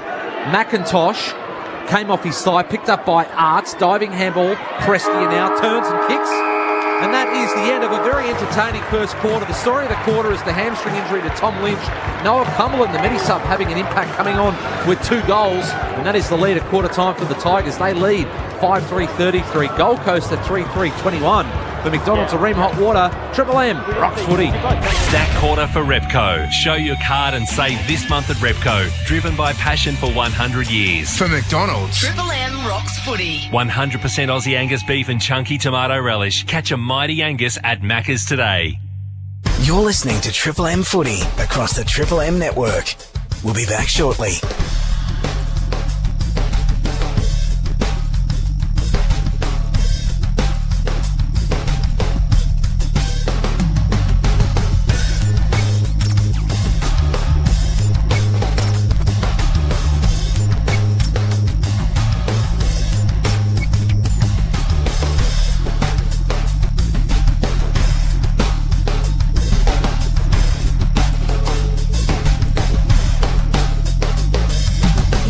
McIntosh came off his thigh, picked up by Arts. Diving handball. Prestia now turns and kicks. And that is the end of a very entertaining first quarter. The story of the quarter is the hamstring injury to Tom Lynch. Noah Cumberland, the mini-sub, having an impact, coming on with 2 goals. And that is the lead at quarter time for the Tigers. They lead 5-3-33. Gold Coast at 3-3-21. For McDonald's Areem Hot Water, Triple M rocks footy. Stack quarter for Repco. Show your card and save this month at Repco. Driven by passion for 100 years. For McDonald's, Triple M rocks footy. 100% Aussie Angus beef and chunky tomato relish. Catch a mighty Angus at Macca's today. you're listening to Triple M Footy across the Triple M network. We'll be back shortly.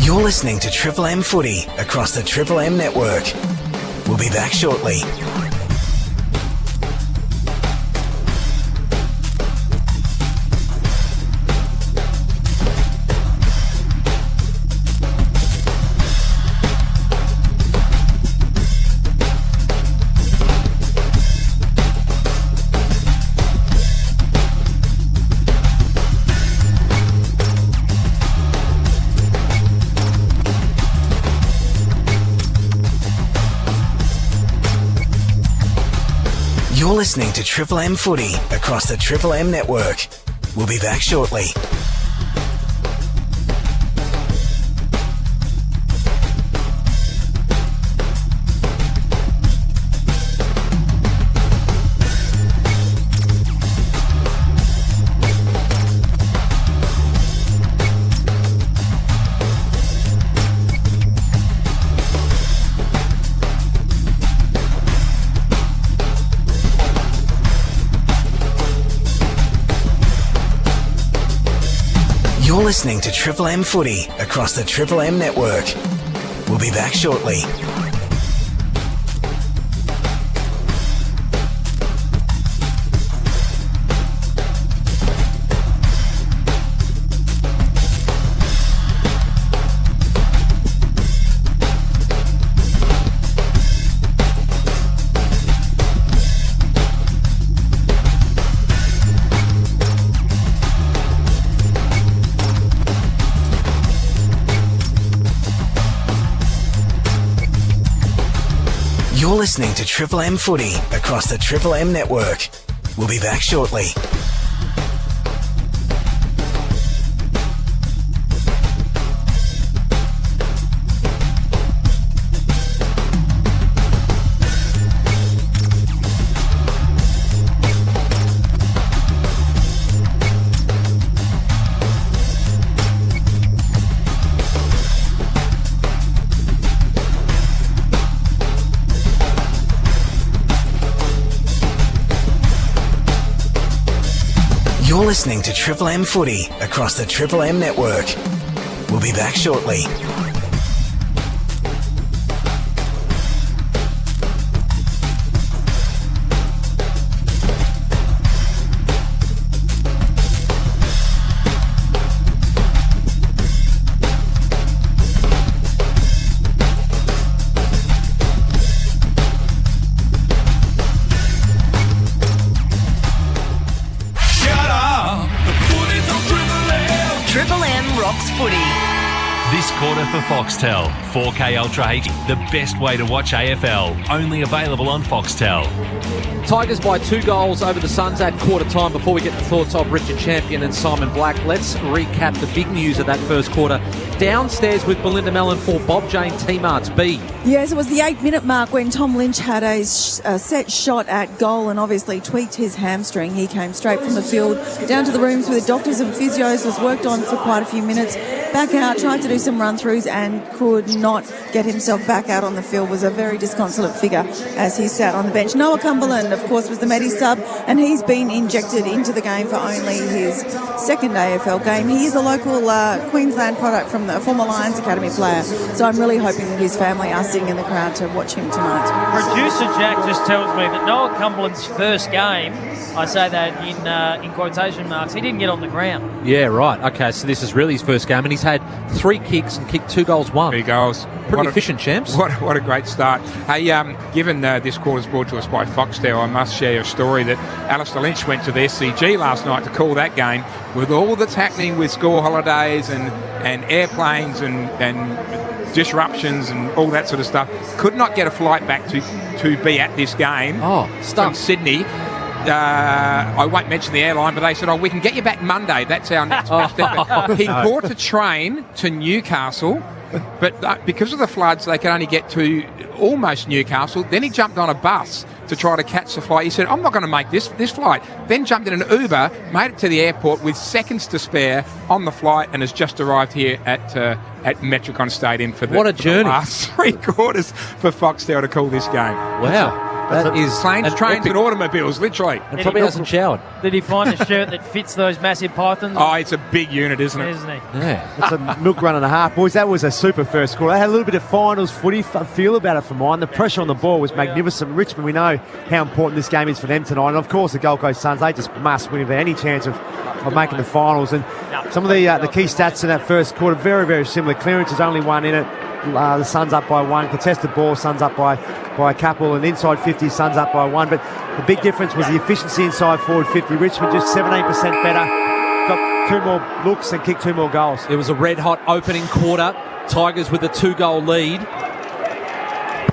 You're listening to Triple M Footy across the Triple M network. We'll be back shortly. You're listening to Triple M Footy across the Triple M network. We'll be back shortly. You're listening to Triple M Footy across the Triple M network. We'll be back shortly. listening to Triple M Footy across the Triple M network. We'll be back shortly. You're listening to Triple M Footy across the Triple M network. We'll be back shortly. This quarter for Foxtel. 4K Ultra HD, the best way to watch AFL. Only available on Foxtel. Tigers by 2 goals over the Suns at quarter time. Before we get the thoughts of Richard Champion and Simon Black, let's recap the big news of that first quarter. Downstairs with Belinda Mellon for Bob Jane T-Mart's B. Yes, it was the 8-minute mark when Tom Lynch had a set shot at goal and obviously tweaked his hamstring. He came straight from the field down to the rooms with the doctors and physios, was worked on for quite a few minutes. Back out, tried to do some run-throughs and could not get himself back out on the field. Was a very disconsolate figure as he sat on the bench. Noah Cumberland, of course, was the Medi sub, and he's been injected into the game for only his second AFL game. He is a local Queensland product from the former Lions Academy player, so I'm really hoping that his family are sitting in the crowd to watch him tonight. Producer Jack just tells me that Noah Cumberland's first game, I say that in quotation marks, he didn't get on the ground. Yeah, right. Okay, so this is really his first game, and he's had 3 kicks and kicked 2 goals, 1. 3 goals. Pretty efficient, champs. What a great start. Hey, given this quarter's brought to us by Foxtel, I must share a story that Alistair Lynch went to the SCG last night to call that game with all that's happening with school holidays and airplanes and disruptions and all that sort of stuff. Could not get a flight back to be at this game. Oh, stuck. From Sydney. I won't mention the airline, but they said, we can get you back Monday. That's our next best step. He bought a train to Newcastle, but because of the floods, they could only get to almost Newcastle. Then he jumped on a bus to try to catch the flight. He said, I'm not going to make this flight. Then jumped in an Uber, made it to the airport with seconds to spare on the flight, and has just arrived here at Metricon Stadium for the last 3 quarters for Foxtel to call this game. Wow. That is planes, trains and automobiles, literally. And probably hasn't showered. Did he find a shirt that fits those massive pythons? Oh, it's a big unit, isn't it? Isn't he? Yeah. It's a milk run and a half, boys. That was a super first quarter. They had a little bit of finals footy feel about it for mine. The pressure on the ball was magnificent. Richmond, we know how important this game is for them tonight. And, of course, the Gold Coast Suns, they just must win if they have any chance of making the finals. And some of the key stats in that first quarter, very, very similar. Clearance is only 1 in it. The Suns up by 1. Contested ball, Suns up by a couple. And inside 50, Suns up by 1. But the big difference was the efficiency inside forward 50. Richmond just 17% better. Got 2 more looks and kicked 2 more goals. It was a red-hot opening quarter. Tigers with a 2-goal lead.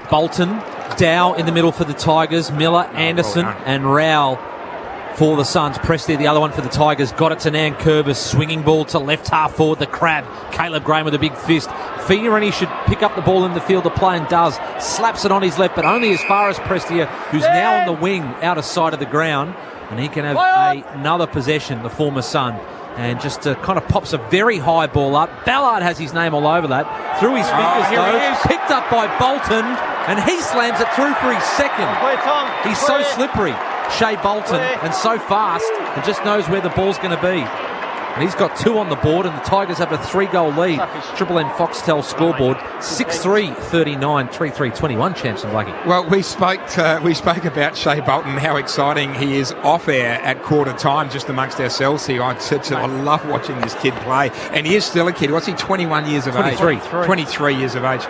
Bolton, Dow in the middle for the Tigers. Miller, Anderson and Rowell for the Suns. Presti, the other one for the Tigers. Got it to Nan Curvis. Swinging ball to left half forward. The Crab. Caleb Graham with a big fist. Fiorani should pick up the ball in the field of play and does. Slaps it on his left, but only as far as Prestia, who's now on the wing out of sight of the ground. And he can have another possession, the former Sun. And just kind of pops a very high ball up. Ballard has his name all over that. Through his fingers, though. Picked up by Bolton. And he slams it through for his second. He's so slippery, Shea Bolton, and so fast, and just knows where the ball's going to be. And he's got 2 on the board, and the Tigers have a 3-goal lead. Triple M Foxtel scoreboard, 6-3, 39, 3-3, 21, champs and Blackie. Well, we spoke about Shea Bolton, how exciting he is off air at quarter time, just amongst ourselves here. I said to him, I love watching this kid play. And he is still a kid. What's he, 21 years of age? 23 years of age.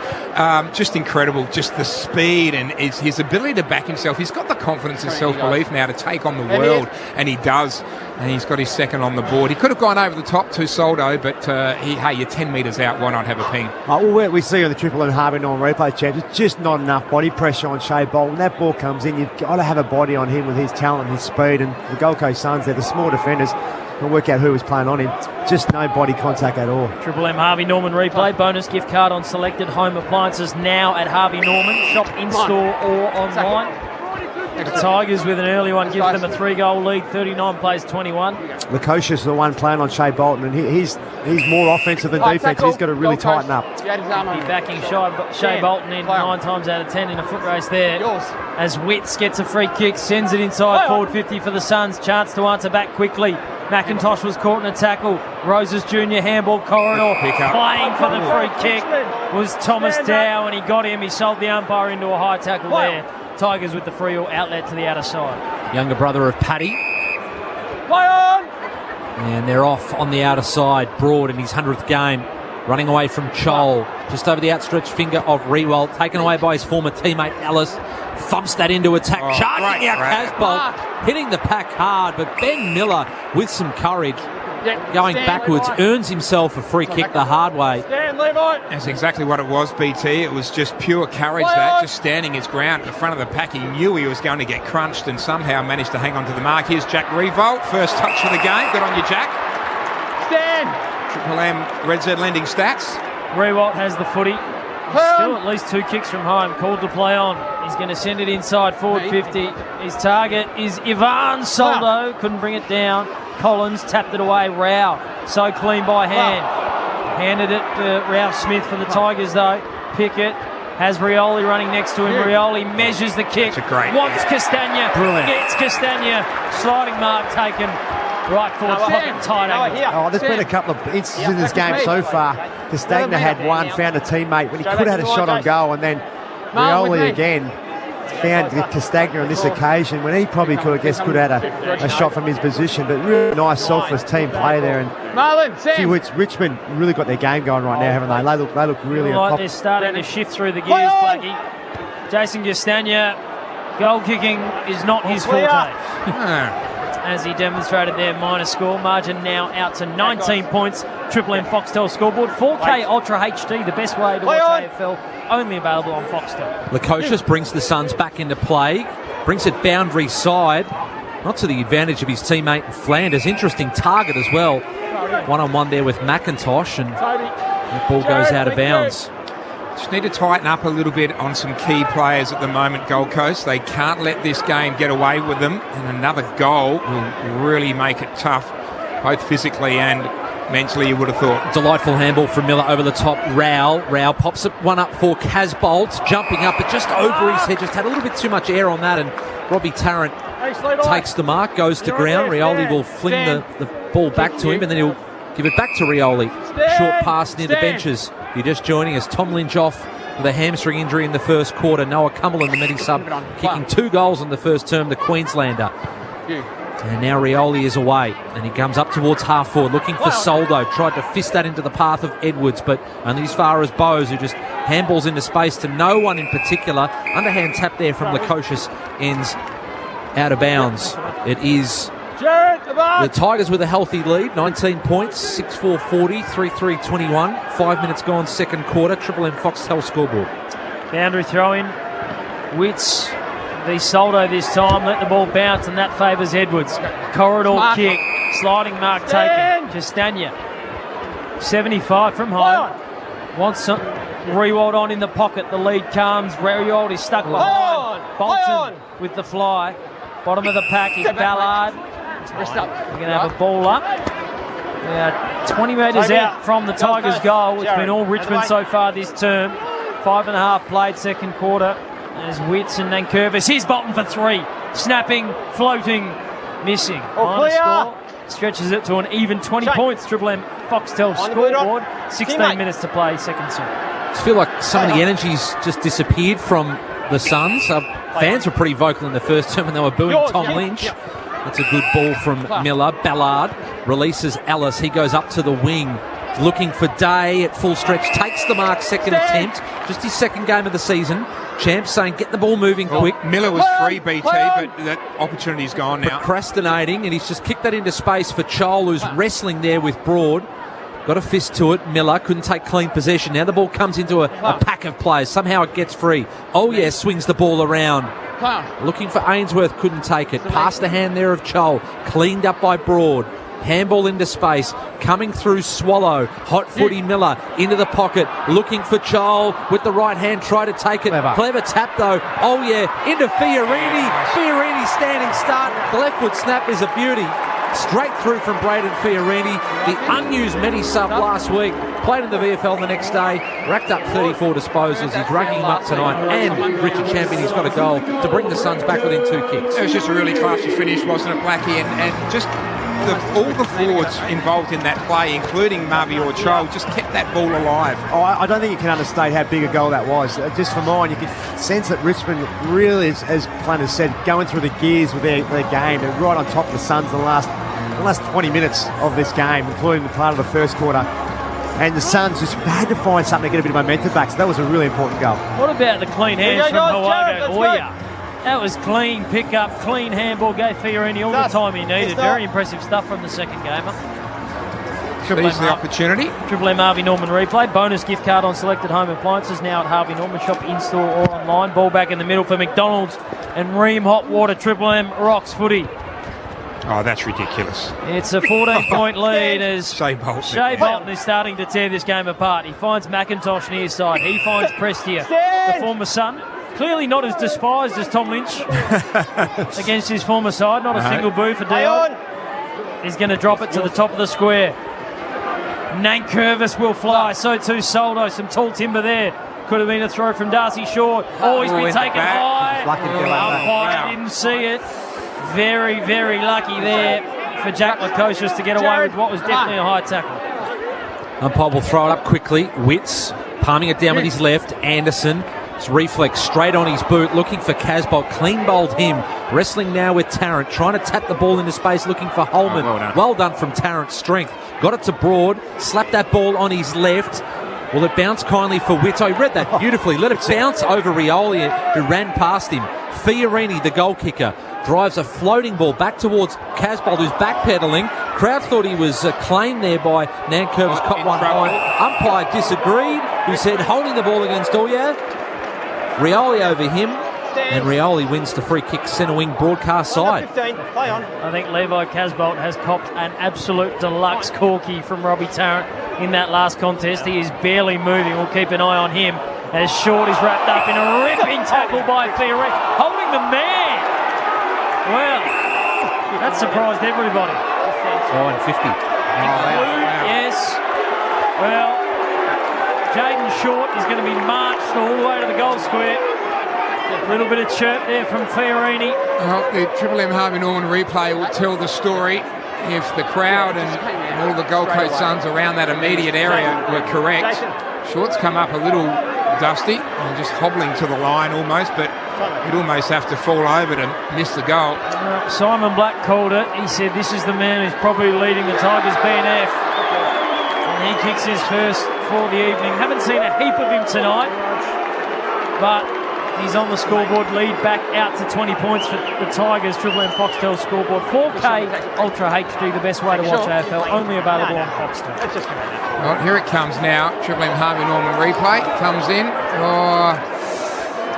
Just incredible. Just the speed and his ability to back himself. He's got the confidence and self-belief now to take on the world, and he does. And he's got his second on the board. He could have gone line over the top to Soldo, but hey, you're 10 metres out. Why not have a ping? Well, we see on the Triple M Harvey Norman replay, champs, it's just not enough body pressure on Shea Bolton. When that ball comes in, you've got to have a body on him with his talent and his speed. And the Gold Coast Suns, they're the small defenders. We'll work out who was playing on him. Just no body contact at all. Triple M Harvey Norman replay. Bonus gift card on selected home appliances now at Harvey Norman. Shop in-store or online. The Tigers with an early one gives them a 3-goal lead. 39 plays 21. Lukosius is the one playing on Shea Bolton, and he's more offensive than defense. He's got to really tighten up. Be backing Shea Bolton in 9 times out of 10 in a foot race there. As Witts gets a free kick, sends it inside forward 50 for the Suns. Chance to answer back quickly. McIntosh was caught in a tackle. Roses Jr. handball corridor. Playing for the free kick was Thomas Dow, and he got him. He sold the umpire into a high tackle there. Tigers with the free outlet to the outer side. Younger brother of Paddy. Play on! And they're off on the outer side. Broad in his 100th game. Running away from Chol. Just over the outstretched finger of Rewald. Taken away by his former teammate Ellis. Thumps that into attack. Charging out Casbolt. Hitting the pack hard. But Ben Miller with some courage. Going backwards. Earns himself a free kick the hard way. That's exactly what it was, BT. It was just pure courage, that. Just standing his ground at the front of the pack. He knew he was going to get crunched and somehow managed to hang on to the mark. Here's Jack Revolt. First touch of the game. Good on you, Jack. Stand! Triple M Red Z lending stats. Rewalt has the footy. Still at least 2 kicks from home. Called to play on. He's going to send it inside forward 50. His target is Ivan Soldo. Couldn't bring it down. Collins tapped it away. Rao so clean by hand. Handed it to Ralph Smith for the Tigers though. Pickett has Rioli running next to him. Rioli measures the kick. Wants Castagna. Brilliant. Gets Castagna. Sliding mark taken. Right forward pocket tight angle. There's been a couple of instances in this game so far. Castagna had one, found a teammate when he could have had a shot on goal, and then Rioli again found Castagna on this occasion when he probably could have had a shot from his position. But really nice, selfless team play there. And Richmond really got their game going right now, haven't they? They look really on top. They're starting to shift through the gears, Blackie. Jason Castagna, goal kicking is not his forte. As he demonstrated their minor score. Margin now out to 19 points. Triple M Foxtel scoreboard. 4K Ultra HD, the best way to watch AFL. Only available on Foxtel. Lukosius brings the Suns back into play. Brings it boundary side. Not to the advantage of his teammate Flanders. Interesting target as well. One-on-one there with McIntosh. And the ball goes out of bounds. Just need to tighten up a little bit on some key players at the moment, Gold Coast. They can't let this game get away with them, and another goal will really make it tough, both physically and mentally, you would have thought. Delightful handball from Miller over the top. Rao pops it one up for Casbolt, jumping up, but just over his head. Just had a little bit too much air on that, and Robbie Tarrant takes the mark, goes to ground. Rioli will fling the ball back to him, and then he'll give it back to Rioli. Short pass near the benches. If you're just joining us, Tom Lynch off with a hamstring injury in the first quarter. Noah Cumberland, the medi-sub, kicking 2 goals in the first term, the Queenslander. And now Rioli is away, and he comes up towards half forward, looking for Soldo. Tried to fist that into the path of Edwards, but only as far as Bowes, who just handballs into space to no one in particular. Underhand tap there from Lukosius ends out of bounds. It is the Tigers with a healthy lead, 19 points, 6-4-40, 3-3-21. 5 minutes gone, second quarter. Triple M Foxtel scoreboard. Boundary throw-in. Witts v Soldo this time. Let the ball bounce, and that favours Edwards. Corridor kick. Sliding mark taken. Castagna. 75 from home. Wants some Rewald on in the pocket. The lead comes. Rewald is stuck behind. Bolton with the fly. Bottom of the pack is Ballard. We're going to have a ball up. 20 metres out from the Tigers' goal. It's been all Richmond so far this term. 5.5 played second quarter. There's Witts and Nankervis. Here's Bolton for 3. Snapping, floating, missing. Minor score. Stretches it to an even 20 points. Triple M Foxtel scoreboard. 16 minutes to play, second term. I just feel like some of the energy's just disappeared from the Suns. Fans were pretty vocal in the first term when they were booing Tom Lynch. That's a good ball from Miller. Ballard releases Ellis. He goes up to the wing, looking for Day at full stretch. Takes the mark, second attempt. Just his second game of the season. Champs saying, get the ball moving quick. Miller was free, BT, but that opportunity's gone now. Procrastinating, and he's just kicked that into space for Chol, who's wrestling there with Broad. Got a fist to it. Miller couldn't take clean possession. Now the ball comes into a pack of players. Somehow it gets free. Oh, yeah, swings the ball around. Looking for Ainsworth, couldn't take it. Past the hand there of Chol. Cleaned up by Broad. Handball into space. Coming through Swallow. Hot footy Miller into the pocket. Looking for Chol with the right hand. Try to take it. Clever tap though. Oh, yeah, into Fiorini. Fiorini standing start. The left foot snap is a beauty. Straight through from Braden Fiorini, the unused Medi sub last week, played in the VFL the next day, racked up 34 disposals. He's racking him up tonight, and Richard Champion, he's got a goal to bring the Suns back within 2 kicks. It was just a really classy finish, wasn't it, Blackie? And just all the forwards involved in that play, including Marvy or Cho, just kept that ball alive. Oh, I don't think you can understate how big a goal that was. Just for mine, you can sense that Richmond really, as Glenn has said, going through the gears with their game. They're right on top of the Suns in the last 20 minutes of this game, including the part of the first quarter. And the Suns just had to find something to get a bit of momentum back. So that was a really important goal. What about the clean hands from Hawago Oya? That was clean pick-up, clean handball, gave Fiorini all the time he needed. Very impressive stuff from the second gamer. Here's the opportunity. Triple M Harvey Norman replay. Bonus gift card on selected home appliances now at Harvey Norman shop, in-store or online. Ball back in the middle for McDonald's and Ream Hot Water. Triple M rocks footy. Oh, that's ridiculous. It's a 14-point lead as Shea Bolton. Shea Bolton is starting to tear this game apart. He finds McIntosh near side. He finds Prestia, the former Sun. Clearly not as despised as Tom Lynch against his former side. Not a single boo for Dion. He's going to drop it to the top of the square. Nankervis will fly. So too Soldo. Some tall timber there. Could have been a throw from Darcy Short. Oh, he's been taken high. Umpire didn't see it. Very, very lucky there for Jack Lukosius to get away with what was definitely a high tackle. Umpire will throw it up quickly. Witts palming it down with his left. Anderson, his reflex straight on his boot, looking for Casbolt. Clean bowled him. Wrestling now with Tarrant, trying to tap the ball into space, looking for Holman. Well done from Tarrant's strength. Got it to Broad. Slapped that ball on his left. Will it bounce kindly for Witts? Oh, he read that beautifully. Let it bounce over Rioli, who ran past him. Fiorini, the goal kicker, drives a floating ball back towards Casbolt, who's backpedaling. Crowd thought he was claimed there by Nankervis. Caught one high. Umpire disagreed, who said holding the ball against Oya. Rioli over him, and Rioli wins the free kick centre wing broadcast side. I think Levi Casbolt has copped an absolute deluxe corky from Robbie Tarrant in that last contest. He is barely moving. We'll keep an eye on him as Short is wrapped up in a ripping tackle by Fiorini, holding the man. Well, that surprised everybody. 9.50. Yes. Well, Jaden Short is going to be marched all the way to the goal square. A little bit of chirp there from Fiorini. Well, the Triple M Harvey Norman replay will tell the story. If the crowd and all the Gold Coast Suns around that immediate area were correct, Short's come up a little dusty and just hobbling to the line almost, but he'd almost have to fall over to miss the goal. Simon Black called it. He said this is the man who's probably leading the Tigers BNF. And he kicks his first for the evening. Haven't seen a heap of him tonight, but he's on the scoreboard. Lead back out to 20 points for the Tigers. Triple M Foxtel scoreboard. 4K Ultra HD, the best way to watch AFL. Only available on Foxtel. Well, here it comes now. Triple M Harvey Norman replay. Comes in.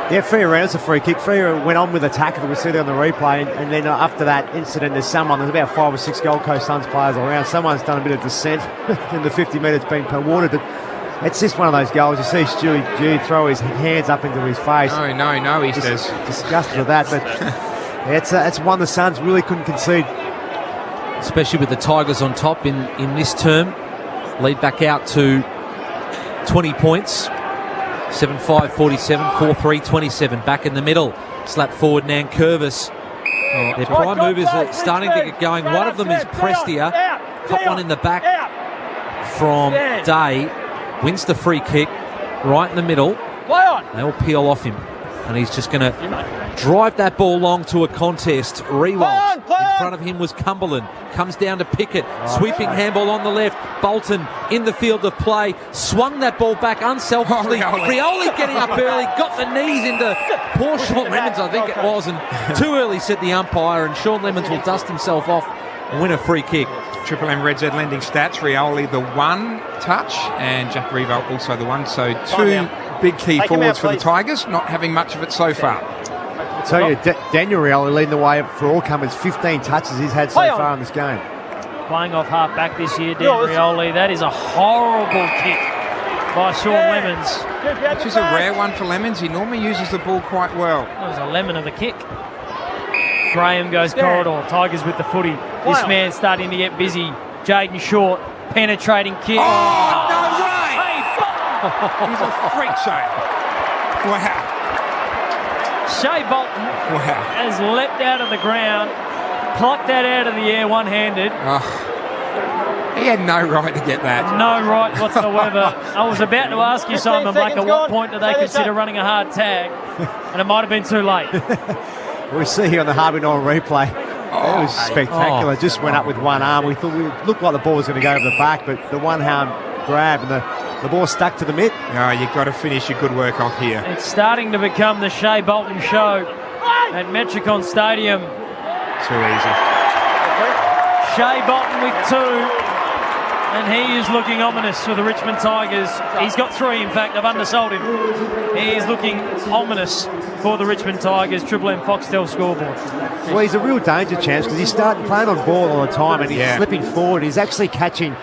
Yeah, Fiorini, it's a free kick. Fiorini went on with the tackle that we see there on the replay, and then after that incident, there's about 5 or 6 Gold Coast Suns players around. Someone's done a bit of descent in the 50 metres being awarded, but it's just one of those goals. You see Stewie G throw his hands up into his face. No, he says. Disgusted with that, but it's one the Suns really couldn't concede. Especially with the Tigers on top in this term. Lead back out to 20 points. 7-5, 47, 4-3, 27. Back in the middle. Slap forward Nankervis. Their prime movers are starting to get going. One of them is Prestia. Caught one in the back from Day. Wins the free kick right in the middle. They will peel off him. And he's just going to drive that ball long to a contest. Rewalt. In front of him was Cumberland. Comes down to Pickett. Sweeping handball on the left. Bolton in the field of play. Swung that ball back unselfishly. Rioli getting up early. Got the knees into poor Sean Lemons, I think it was. And too early, said the umpire. And Sean Lemons will dust himself off and win a free kick. Triple M Red Z lending stats. Rioli the 1 touch and Jack Rewalt also the 1. So 2 big key forwards for the Tigers, not having much of it so far. I tell you, Daniel Rioli leading the way for all comers. 15 touches he's had so far in this game. Playing off half back this year, Dan Rioli. That is a horrible kick by Sean Lemons. Which is a rare one for Lemons. He normally uses the ball quite well. That was a lemon of a kick. Graham goes corridor. Tigers with the footy. This man's starting to get busy. Jaden Short, penetrating kick. Oh, no way! He's a freak show. Wow. Shea Bolton has leapt out of the ground, plucked that out of the air one-handed. He had no right to get that. No right whatsoever. I was about to ask you, Simon Black, at what point do they consider running a hard tag? And it might have been too late. We see here on the Harvey Norman replay. It was spectacular. Just went up with one arm. We thought it looked like the ball was going to go over the back, but the one arm grab and the ball stuck to the mitt. No, you've got to finish your good work off here. It's starting to become the Shea Bolton show at Metricon Stadium. Too easy. Shea Bolton with 2. And he is looking ominous for the Richmond Tigers. He's got 3, in fact. I've undersold him. He is looking ominous for the Richmond Tigers. Triple M Foxtel scoreboard. Well, he's a real danger chance because he's starting playing on ball all the time and he's slipping forward. He's actually catching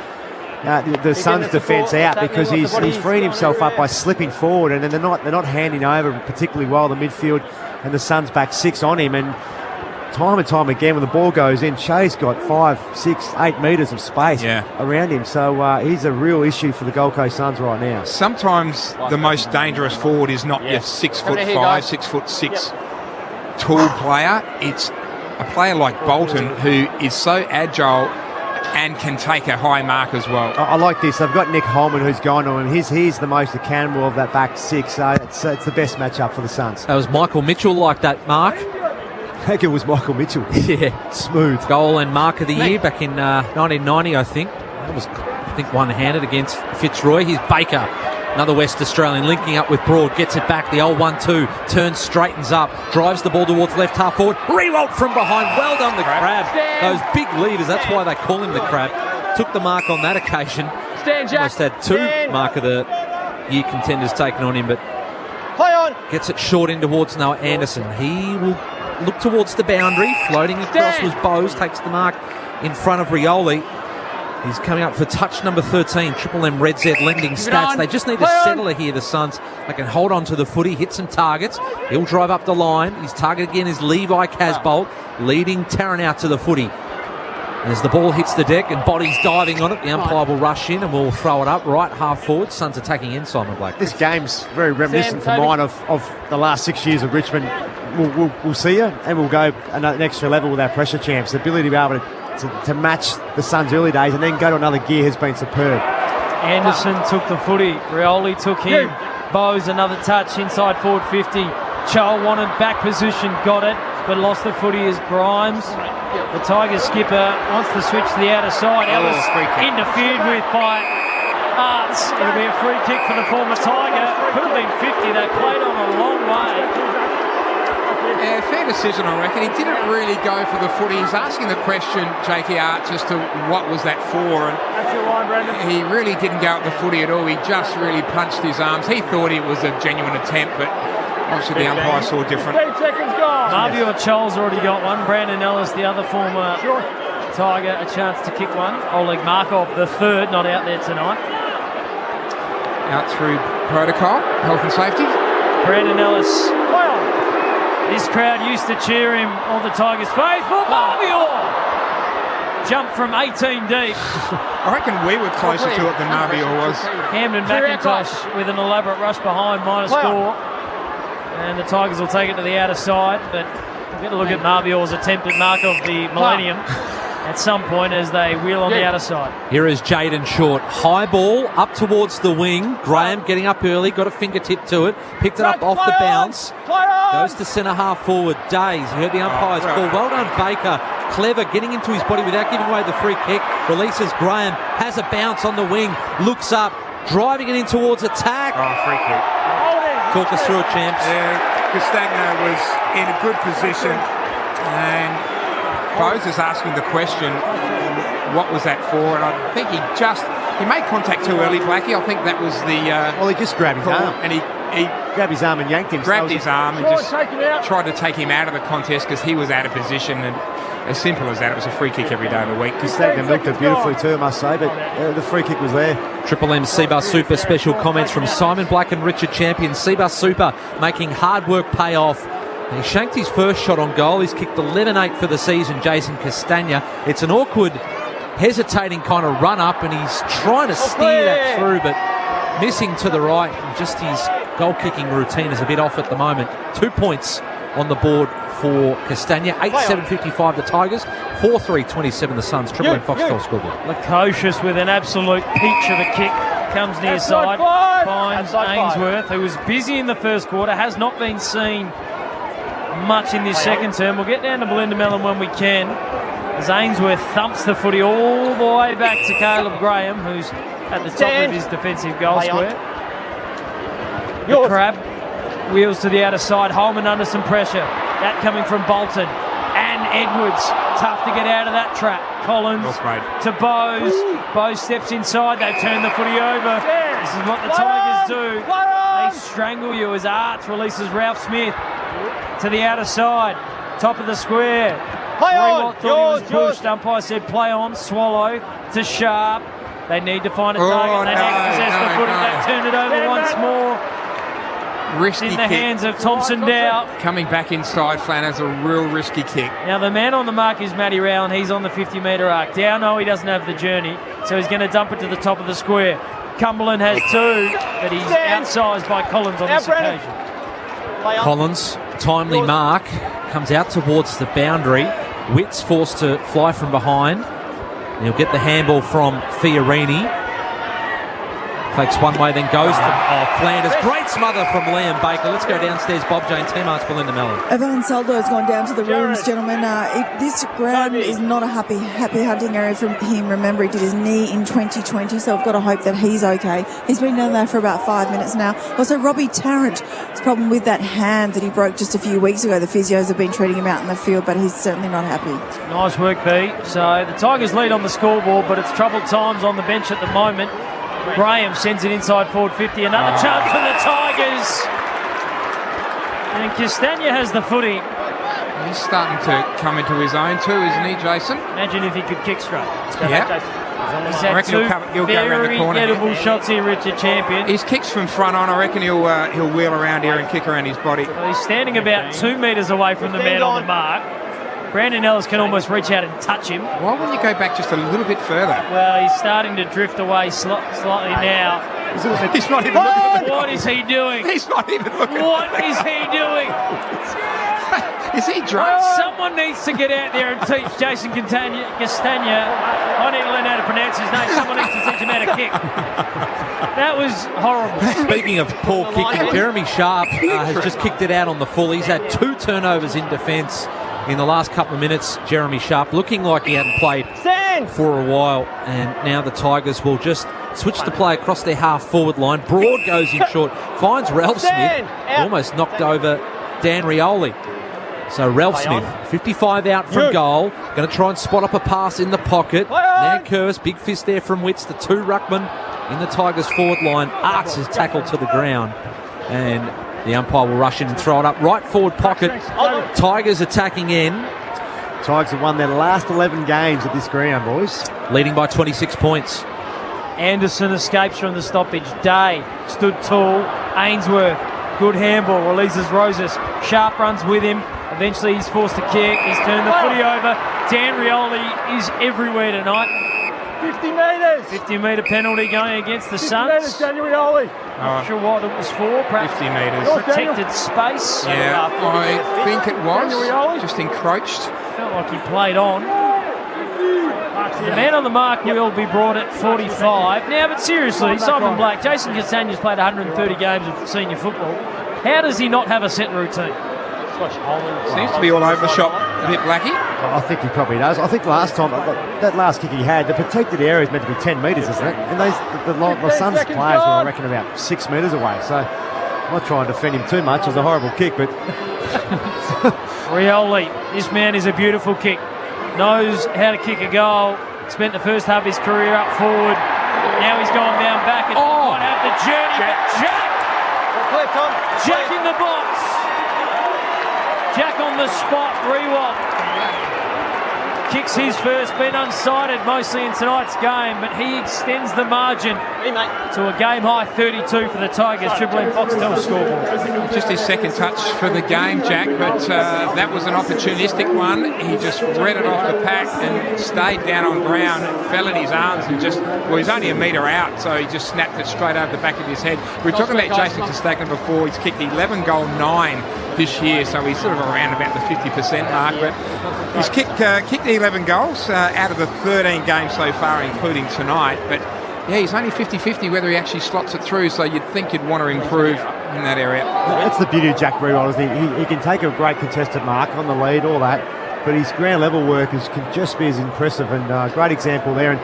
the Suns' defence out because he's freeing himself up by slipping forward, and then they're not handing over particularly well the midfield and the Suns back 6 on him. And time again, when the ball goes in, Shea's got 5, 6, 8 metres of space around him. So he's a real issue for the Gold Coast Suns right now. Sometimes the most dangerous forward is not your 6'5", 6'6" tall player. It's a player like Bolton who is so agile and can take a high mark as well. I like this. They've got Nick Holman who's gone on, and he's the most accountable of that back 6. So it's the best matchup for the Suns. That was Michael Mitchell like that, Mark. I think it was Michael Mitchell. Yeah. Smooth. Goal and mark of the year back in 1990, I think. That was, I think, one-handed against Fitzroy. Here's Baker. Another West Australian linking up with Broad. Gets it back. The old 1-2. Turns, straightens up. Drives the ball towards left half forward. Rewalt from behind. Well done, the Crab. Those big leaders. That's why they call him the Crab. Took the mark on that occasion. Almost had 2 mark of the year contenders taken on him, but gets it short in towards Noah Anderson. He will look towards the boundary. Floating across was Bowes. Takes the mark in front of Rioli. He's coming up for touch number 13. Triple M Red Z lending stats. They just need a settler here, the Suns. They can hold on to the footy, hit some targets. He'll drive up the line. His target again is Levi Casbolt, leading Tarrant out to the footy. As the ball hits the deck and bodies diving on it, the umpire will rush in and will throw it up right half forward. Suns attacking in, Simon Black. This game's very reminiscent for mine of the last 6 years of Richmond. We'll see you, and we'll go an extra level with our pressure champs. The ability to be able to match the Suns' early days and then go to another gear has been superb. Anderson took the footy. Rioli took him. Bowes another touch inside forward 50. Chol wanted back position, got it, but lost the footy as Grimes. The Tigers skipper wants to switch to the outer side. Ellis interfered with by Arts. It'll be a free kick for the former Tiger. Could have been 50. They played on a long way. Yeah, fair decision, I reckon. He didn't really go for the footy. He's asking the question, J.K. Arts, as to what was that for, and he really didn't go at the footy at all. He just really punched his arms. He thought it was a genuine attempt, but obviously the umpire saw different. Marvio Chol's already got one. Brandon Ellis, the other former Tiger, a chance to kick one. Oleg Markov, the third, not out there tonight. Out through protocol, health and safety. Brandon Ellis. This crowd used to cheer him on the Tigers' faithful. Marvio jumped from 18 deep. I reckon we were closer to it than Marvio was. Camden McIntosh with an elaborate rush behind, -4. And the Tigers will take it to the outer side, but we'll get a look at Marvio's attempted mark of the millennium at some point as they wheel on the outer side. Here is Jaden Short. High ball up towards the wing. Graham getting up early, got a fingertip to it, picked it up off the bounce. Goes to centre half forward. Days. You heard the umpire's call. Well done, Baker. Clever, getting into his body without giving away the free kick. Releases Graham. Has a bounce on the wing. Looks up. Driving it in towards attack. Free kick. Talk us through it, champs. Yeah, Castagna was in a good position, and Bose is asking the question, what was that for? And I think he made contact too early, Blackie. I think that was the... Well, he just grabbed his arm. And he grabbed his arm and yanked him. Grabbed his arm and just tried to take him out of the contest because he was out of position. And as simple as that, it was a free kick every day of the week. Castagna milked it beautifully too, I must say, but the free kick was there. Triple M Seabus Super special comments from Simon Black and Richard Champion. Seabus Super making hard work pay off. And he shanked his first shot on goal. He's kicked 11-8 for the season, Jason Castagna. It's an awkward, hesitating kind of run-up, and he's trying to steer that through, but missing to the right. And just his goal-kicking routine is a bit off at the moment. 2 points on the board for Castagna. 8-7-55 the Tigers. 4-3-27 the Suns. Triple M Foxtel scoreboard. Lukosius with an absolute peach of a kick. Comes near side. Finds Ainsworth, who was busy in the first quarter. Has not been seen much in this second term. We'll get down to Belinda Mellon when we can. As Ainsworth thumps the footy all the way back to Caleb Graham, who's at the top of his defensive goal square. The Crab wheels to the outer side. Holman under some pressure. That coming from Bolton. And Edwards. Tough to get out of that trap. Collins to Bose. Bose steps inside. They turn the footy over. This is what the Tigers do. They strangle you as Arts releases Ralph Smith to the outer side. Top of the square. Thought he was pushed. Umpire said play on. Swallow to Sharp. They need to find a target. They need to possess the footy. They turn it over once more. Risky in the hands of Thompson Dow. Coming back inside, Flanners, a real risky kick. Now the man on the mark is Matty Rowell, and he's on the 50-metre arc. Dow, no, he doesn't have the journey, so he's going to dump it to the top of the square. Cumberland has two, but he's outsized by Collins on this occasion. Collins, timely mark, comes out towards the boundary. Witt's forced to fly from behind. And he'll get the handball from Fiorini. Takes one way, then goes to Flanders. Great smother from Liam Baker. Let's go downstairs. Bob Jane, T-Marks, Belinda Mellon. Evan Soldo has gone down to the rooms, gentlemen. This ground is not a happy hunting area for him. Remember, he did his knee in 2020, so I've got to hope that he's okay. He's been down there for about 5 minutes now. Also, Robbie Tarrant, his problem with that hand that he broke just a few weeks ago. The physios have been treating him out in the field, but he's certainly not happy. Nice work, B. So the Tigers lead on the scoreboard, but it's troubled times on the bench at the moment. Graham sends it inside forward 50. Another chance for the Tigers. And Castagna has the footy. He's starting to come into his own too, isn't he, Jason? Imagine if he could kick straight. Yeah. He's had two very gettable shots here, Richard Champion. His kicks from front on. I reckon he'll wheel around here and kick around his body. Well, he's standing about 2 metres away from the man on the mark. Brandon Ellis can almost reach out and touch him. Why wouldn't you go back just a little bit further? Well, he's starting to drift away slightly now. He's not even looking at the What is he doing? He's not even looking. What is he doing? Is he drunk? Someone needs to get out there and teach Jason Castagna. I need to learn how to pronounce his name. Someone needs to teach him how to kick. That was horrible. Speaking of poor kicking, Jeremy Sharp has just kicked it out on the full. He's had 2 turnovers in defence in the last couple of minutes. Jeremy Sharp looking like he hadn't played for a while, and now the Tigers will just switch to play across their half-forward line. Broad goes in short, finds Ralph Smith, almost knocked over Dan Rioli. So Ralph Smith, 55 out from goal, going to try and spot up a pass in the pocket. Nankervis, big fist there from Witts, the 2 ruckman in the Tigers forward line. Arts is tackled to the ground, and the umpire will rush in and throw it up. Right forward pocket. Tigers attacking in. Tigers have won their last 11 games at this ground, boys. Leading by 26 points. Anderson escapes from the stoppage. Day stood tall. Ainsworth, good handball, releases Roses. Sharp runs with him. Eventually he's forced to kick. He's turned the footy over. Dan Rioli is everywhere tonight. 50 metres. 50-metre penalty going against the Suns. 50 metres, Daniel Rioli. Not sure what it was for. Perhaps 50 metres. Protected space. Yeah, I think it was. Just encroached. Felt like he played on. The man on the mark will be brought at 45. Now, but seriously, Simon Black, Jason Castagna's played 130 games of senior football. How does he not have a set routine? Seems to be all over the shop a bit, Blackie. I think he probably does. I think last time, that last kick he had, the protected area is meant to be 10 metres, isn't it? And the Suns players were, I reckon, about 6 metres away. So I'm not trying to defend him too much. It was a horrible kick, but... Rioli, this man is a beautiful kick. Knows how to kick a goal. Spent the first half of his career up forward. Now he's gone down back and might have the journey. But Jack in the box. Jack on the spot. Rewalt kicks his first, been unsighted mostly in tonight's game, but he extends the margin to a game-high 32 for the Tigers. Triple M Foxtel scoreboard. Just his second touch for the game, Jack, but that was an opportunistic one. He just read it off the pack and stayed down on ground, fell in his arms and he's only a metre out, so he just snapped it straight over the back of his head. We were talking about Jason Costagno before. He's kicked 11 goal 9 this year, so he's sort of around about the 50% mark, but he's kicked 11 goals out of the 13 games so far, including tonight, but yeah, he's only 50-50 whether he actually slots it through, so you'd think you'd want to improve in that area. That's the beauty of Jack Rewalt. He can take a great contested mark on the lead, all that, but his ground level work can just be as impressive, and great example there. And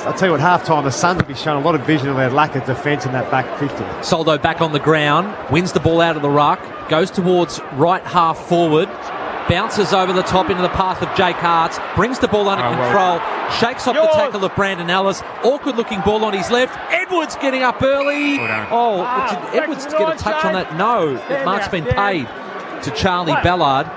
I'll tell you what, half-time, the Suns will be showing a lot of vision of their lack of defence in that back 50. Soldo back on the ground, wins the ball out of the ruck, goes towards right half forward, bounces over the top into the path of Jake Hartz, brings the ball under control, shakes off the tackle of Brandon Ellis, awkward-looking ball on his left, Edwards getting up early. Did Edwards get a touch on that? No, that mark's been paid to Charlie Ballard.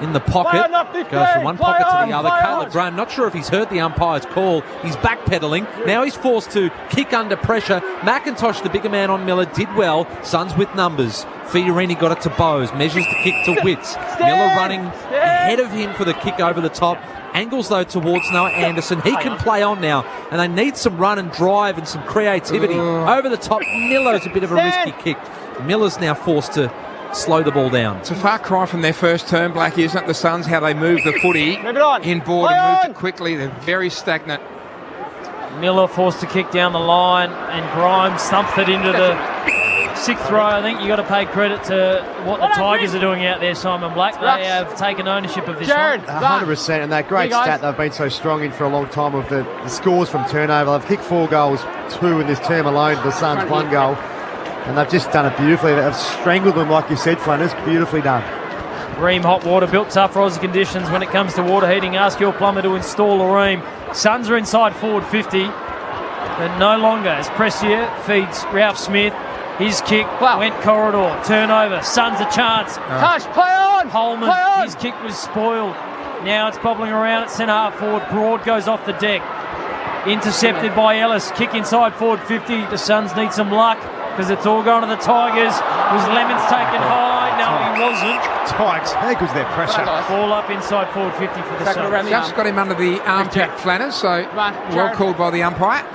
In the pocket, goes from one pocket to the other. Caleb Graham, not sure if he's heard the umpire's call. He's backpedaling. Now he's forced to kick under pressure. McIntosh, the bigger man on Miller, did well. Suns with numbers. Fiorini got it to Bowes. Measures the kick to Witts. Miller running ahead of him for the kick over the top. Angles, though, towards Noah Anderson. He can play on now, and they need some run and drive and some creativity. Over the top, Miller's a bit of a risky kick. Miller's now forced to slow the ball down. It's a far cry from their first term, Blackie, isn't it? The Suns, how they move the footy inboard and moved it quickly. They're very stagnant. Miller forced to kick down the line, and Grimes thumped it into the 6th row. I think you got to pay credit to what the Tigers are doing out there, Simon Black. They have taken ownership of this one. 100%, and that great stat they've been so strong in for a long time of the scores from turnover. They've kicked 4 goals, 2 in this term alone. The Suns 1 goal. And they've just done it beautifully. They've strangled them, like you said, Flanders. Beautifully done. Ream Hot Water, built tough for Aussie conditions when it comes to water heating. Ask your plumber to install a Ream. Suns are inside forward 50, but no longer as Pressier feeds Ralph Smith. His kick went corridor. Turnover. Suns a chance. Touch, play on! Holman, play on. His kick was spoiled. Now it's bobbling around at centre half forward. Broad goes off the deck. Intercepted by Ellis. Kick inside forward 50. The Suns need some luck, because it's all gone to the Tigers. Was Lemons taken high? No, he wasn't. Tigers, how good's their pressure? Ball up inside forward 50 for the Suns. Just got him under the armpit, Flanners, so well called by the umpire.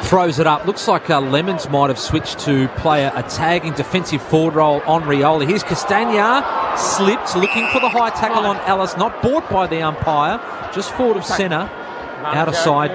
Throws it up. Looks like Lemons might have switched to play a tagging defensive forward role on Rioli. Here's Castagna, slipped, looking for the high tackle on Ellis. Not bought by the umpire, just forward of centre. Out of side,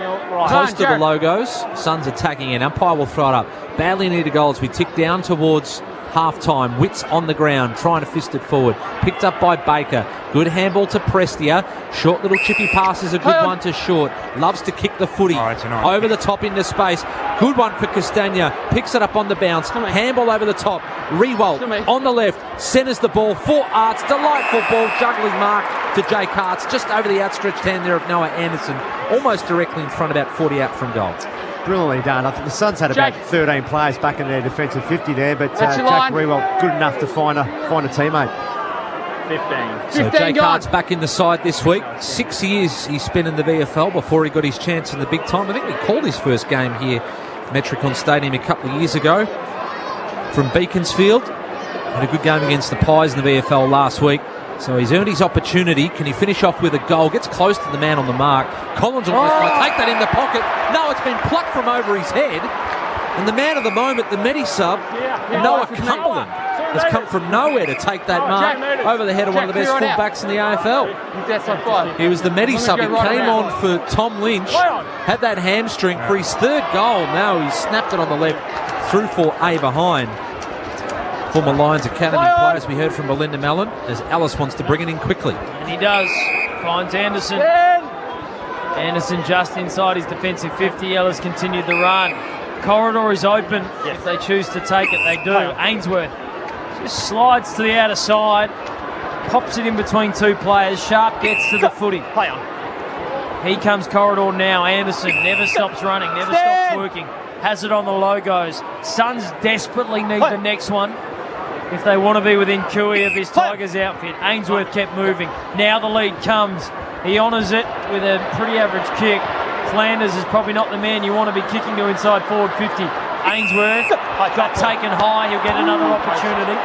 close to the logos. Suns attacking in. Umpire will throw it up. Badly needed goals. We tick down towards half-time. Witts on the ground, trying to fist it forward. Picked up by Baker. Good handball to Prestia. Short little chippy pass is a good one to Short. Loves to kick the footy. Over the top into space. Good one for Castagna. Picks it up on the bounce. Handball over the top. Rewalt on the left. Centres the ball for Arts. Delightful ball. Juggling mark to Jake Arts. Just over the outstretched hand there of Noah Anderson. Almost directly in front, about 40 out from goal. Brilliantly done. I think the Suns had about 13 players back in their defensive 50 there, but Jack Rewalt good enough to find a teammate. 15. So Jake Hart's back in the side this week. 6 years he spent in the VFL before he got his chance in the big time. I think we called his first game here, Metricon Stadium, a couple of years ago from Beaconsfield. Had a good game against the Pies in the VFL last week. So he's earned his opportunity. Can he finish off with a goal? Gets close to the man on the mark. Collins almost might take that in the pocket. No, it's been plucked from over his head. And the man of the moment, the Medi-sub, Noah Cumberland, has come from nowhere to take that mark over the head of one of the best fullbacks in the AFL. He was the Medi-sub. He came on for Tom Lynch, had that hamstring for his 3rd goal. Now he's snapped it on the left, through for a behind. Former Lions Academy players we heard from Belinda Mellon as Ellis wants to bring it in quickly. And he does. Finds Anderson. Anderson just inside his defensive 50. Ellis continued the run. Corridor is open. If they choose to take it, they do. Ainsworth just slides to the outer side. Pops it in between two players. Sharp gets to the footy. Play on. He comes corridor now. Anderson never stops running, never stops working. Has it on the logos. Suns desperately need the next one if they want to be within cooey of his Tigers outfit. Ainsworth kept moving. Now the lead comes. He honours it with a pretty average kick. Flanders is probably not the man you want to be kicking to inside forward 50. Ainsworth got taken high. He'll get another opportunity.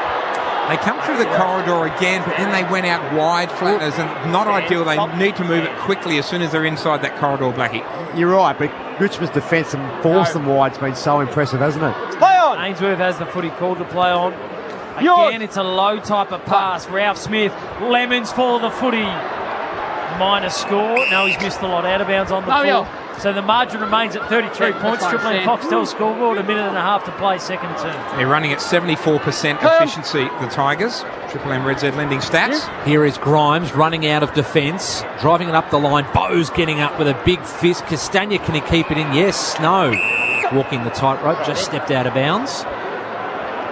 They come through the corridor again, but then they went out wide, Flanders, and not ideal. They need to move it quickly as soon as they're inside that corridor, Blackie. You're right, but Richmond's defence and force them wide's been so impressive, hasn't it? Play on. Ainsworth has the footy called to play on. Again, it's a low type of pass. Ralph Smith, Lemons for the footy. Minus score. No, he's missed a lot out of bounds on the floor. So the margin remains at 33 points. Triple M Foxtel scoreboard, a minute and a half to play, second term. They're running at 74% efficiency, the Tigers. Triple M Red Z lending stats. Here is Grimes running out of defence, driving it up the line. Bo's getting up with a big fist. Castagna, can he keep it in? Yes, no. Walking the tightrope, just stepped out of bounds.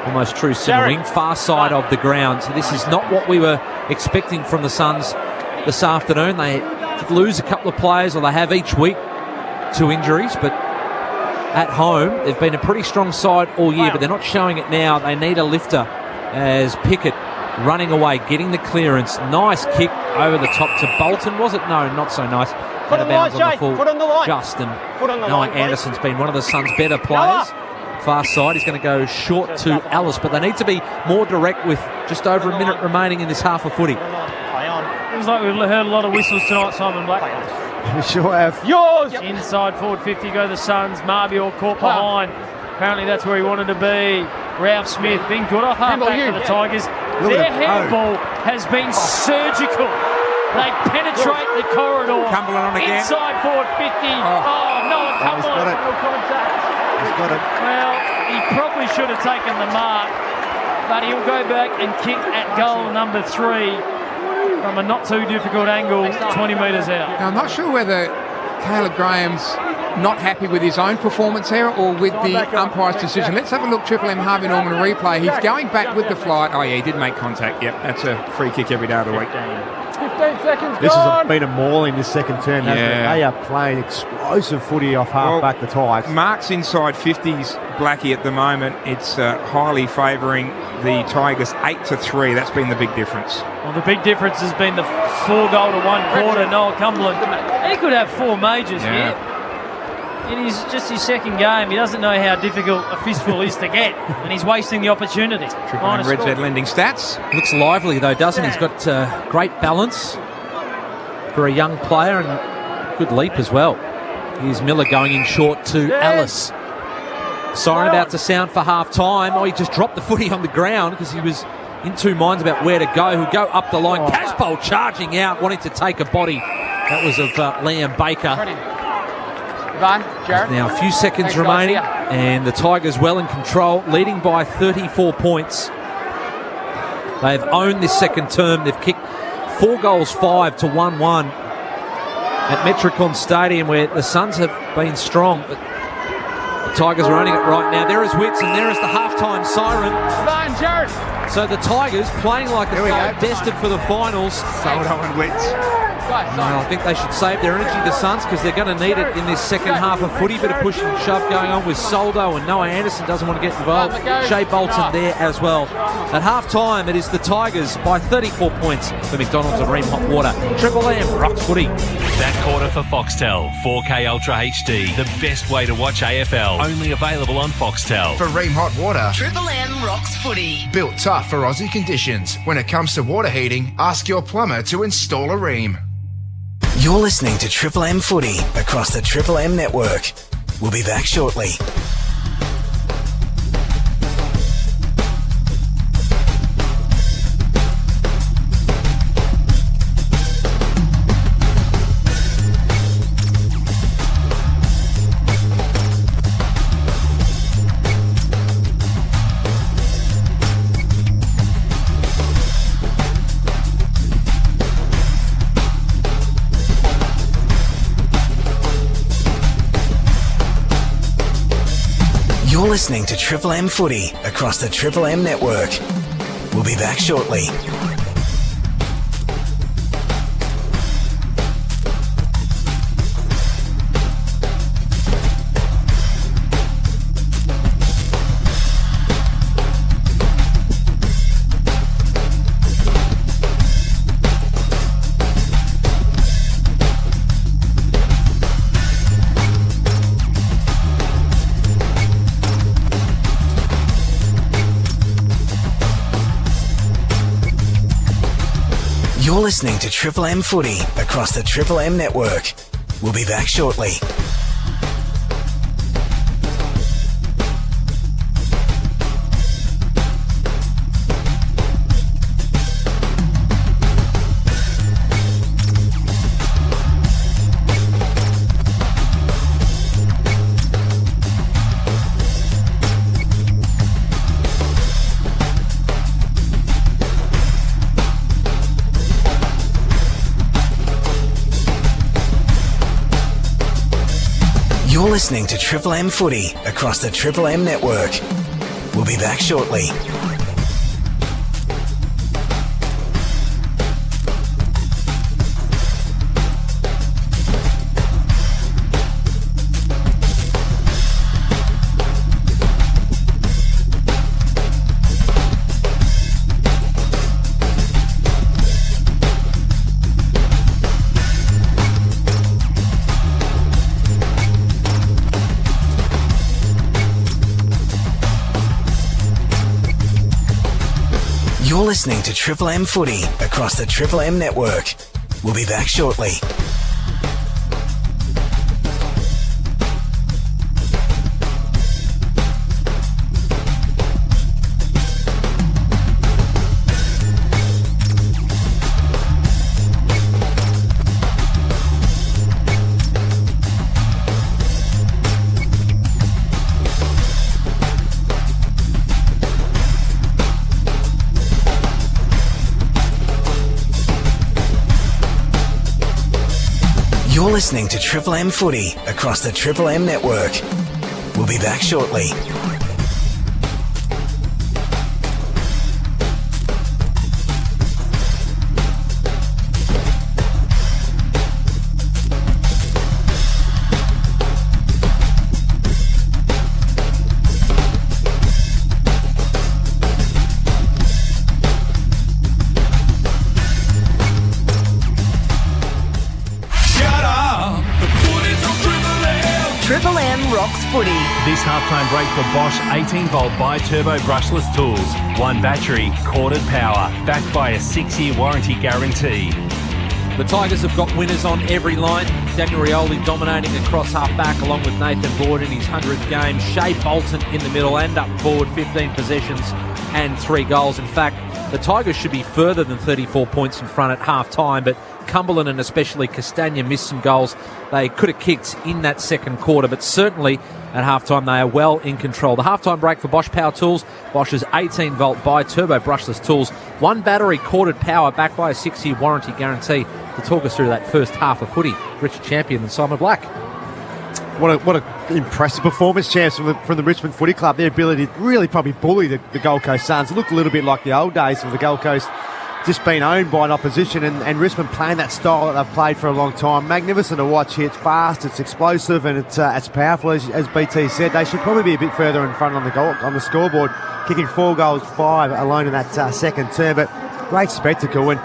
Almost true centre wing, far side of the ground. So this is not what we were expecting from the Suns this afternoon. They lose a couple of players, or they have each week, 2 injuries, but at home they've been a pretty strong side all year, but they're not showing it now. They need a lifter as Pickett running away, getting the clearance. Nice kick over the top to Bolton, was it? No, not so nice. Out of bounds on the full. Justin. Noah Anderson's been one of the Suns' better players. Far side, he's going to go short to Ellis, but they need to be more direct with just over a minute remaining in this half of footy. Feels like we've heard a lot of whistles tonight, Simon Black. We sure have. Yours! Inside forward 50 go the Suns. Marbior caught behind. Apparently that's where he wanted to be. Ralph Smith been good off half-back for the Tigers. Their handball has been surgical. They penetrate the corridor. Cumberland on again. Inside forward 50. Noah Cumberland. He's got it. Well, he probably should have taken the mark, but he'll go back and kick at goal number 3. From a not too difficult angle, 20 metres out. Now, I'm not sure whether Caleb Graham's not happy with his own performance here or with the umpire's decision. Let's have a look, Triple M Harvey Norman replay. He's going back with the flight. Oh, yeah, he did make contact. Yep, that's a free kick every day of the week. 15 seconds This has been a mauling this second term, hasn't it? Yeah. They are playing explosive footy off half-back, the Tigers. Marks inside 50s, Blackie, at the moment. It's highly favouring the Tigers 8-3. That's been the big difference. Well, the big difference has been the 4-goal to 1 quarter. Noah Cumberland, he could have 4 majors here. It is just his second game. He doesn't know how difficult a fistful is to get, and he's wasting the opportunity. Triple M Red Z lending stats. Looks lively though, doesn't he? He's got great balance for a young player and good leap as well. Here's Miller going in short to Ellis. Siren about to sound for half-time. Oh, he just dropped the footy on the ground because he was in two minds about where to go. He'll go up the line. Casbolt charging out, wanting to take a body. That was of Liam Baker. Now a few seconds remaining, and the Tigers well in control, leading by 34 points. They've owned this second term. They've kicked 4 goals, 5 to 1-1 at Metricon Stadium, where the Suns have been strong. But the Tigers are owning it right now. There is Witts, and there is the halftime siren. So the Tigers playing like a side destined for the finals. Soldo and Witts. No, I think they should save their energy, the Suns, because they're going to need it in this second half of footy. Bit of push and shove going on with Soldo, and Noah Anderson doesn't want to get involved. Shea Bolton there as well. At half-time, it is the Tigers by 34 points for McDonald's and Ream Hot Water. Triple M rocks footy. That quarter for Foxtel. 4K Ultra HD. The best way to watch AFL. Only available on Foxtel. For Ream Hot Water, Triple M rocks footy. built tough for Aussie conditions. When it comes to water heating, ask your plumber to install a Ream. You're listening to Triple M Footy across the Triple M network. We'll be back shortly. listening to Triple M Footy across the Triple M network. We'll be back shortly. You're listening to Triple M Footy across the Triple M network. We'll be back shortly. You're listening to Triple M Footy across the Triple M network. We'll be back shortly. You're listening to Triple M Footy across the Triple M network. We'll be back shortly. You're listening to Triple M Footy across the Triple M network. We'll be back shortly. Triple M rocks footy. This halftime break for Bosch 18-volt bi-turbo brushless tools. One battery, corded power, backed by a 6-year warranty guarantee. The Tigers have got winners on every line. Daniel Rioli dominating across half-back along with Nathan Boyd in his 100th game. Shea Bolton in the middle and up forward, 15 possessions and 3 goals. In fact, the Tigers should be further than 34 points in front at half-time, but Cumberland and especially Castagna missed some goals they could have kicked in that second quarter, but certainly at halftime they are well in control. The halftime break for Bosch Power Tools. Bosch's 18-volt bi-turbo brushless tools. One battery, corded power, backed by a 6-year warranty guarantee. To talk us through that first half of footy, Richard Champion and Simon Black. What an impressive performance, champs, from the Richmond Footy Club. Their ability to really probably bully the Gold Coast Suns. It looked a little bit like the old days of the Gold Coast just being owned by an opposition, and Richmond playing that style that they've played for a long time. Magnificent to watch here. It's fast, it's explosive, and it's powerful. As BT said, they should probably be a bit further in front on the scoreboard, kicking 4 goals, 5 alone in that second term. But great spectacle, and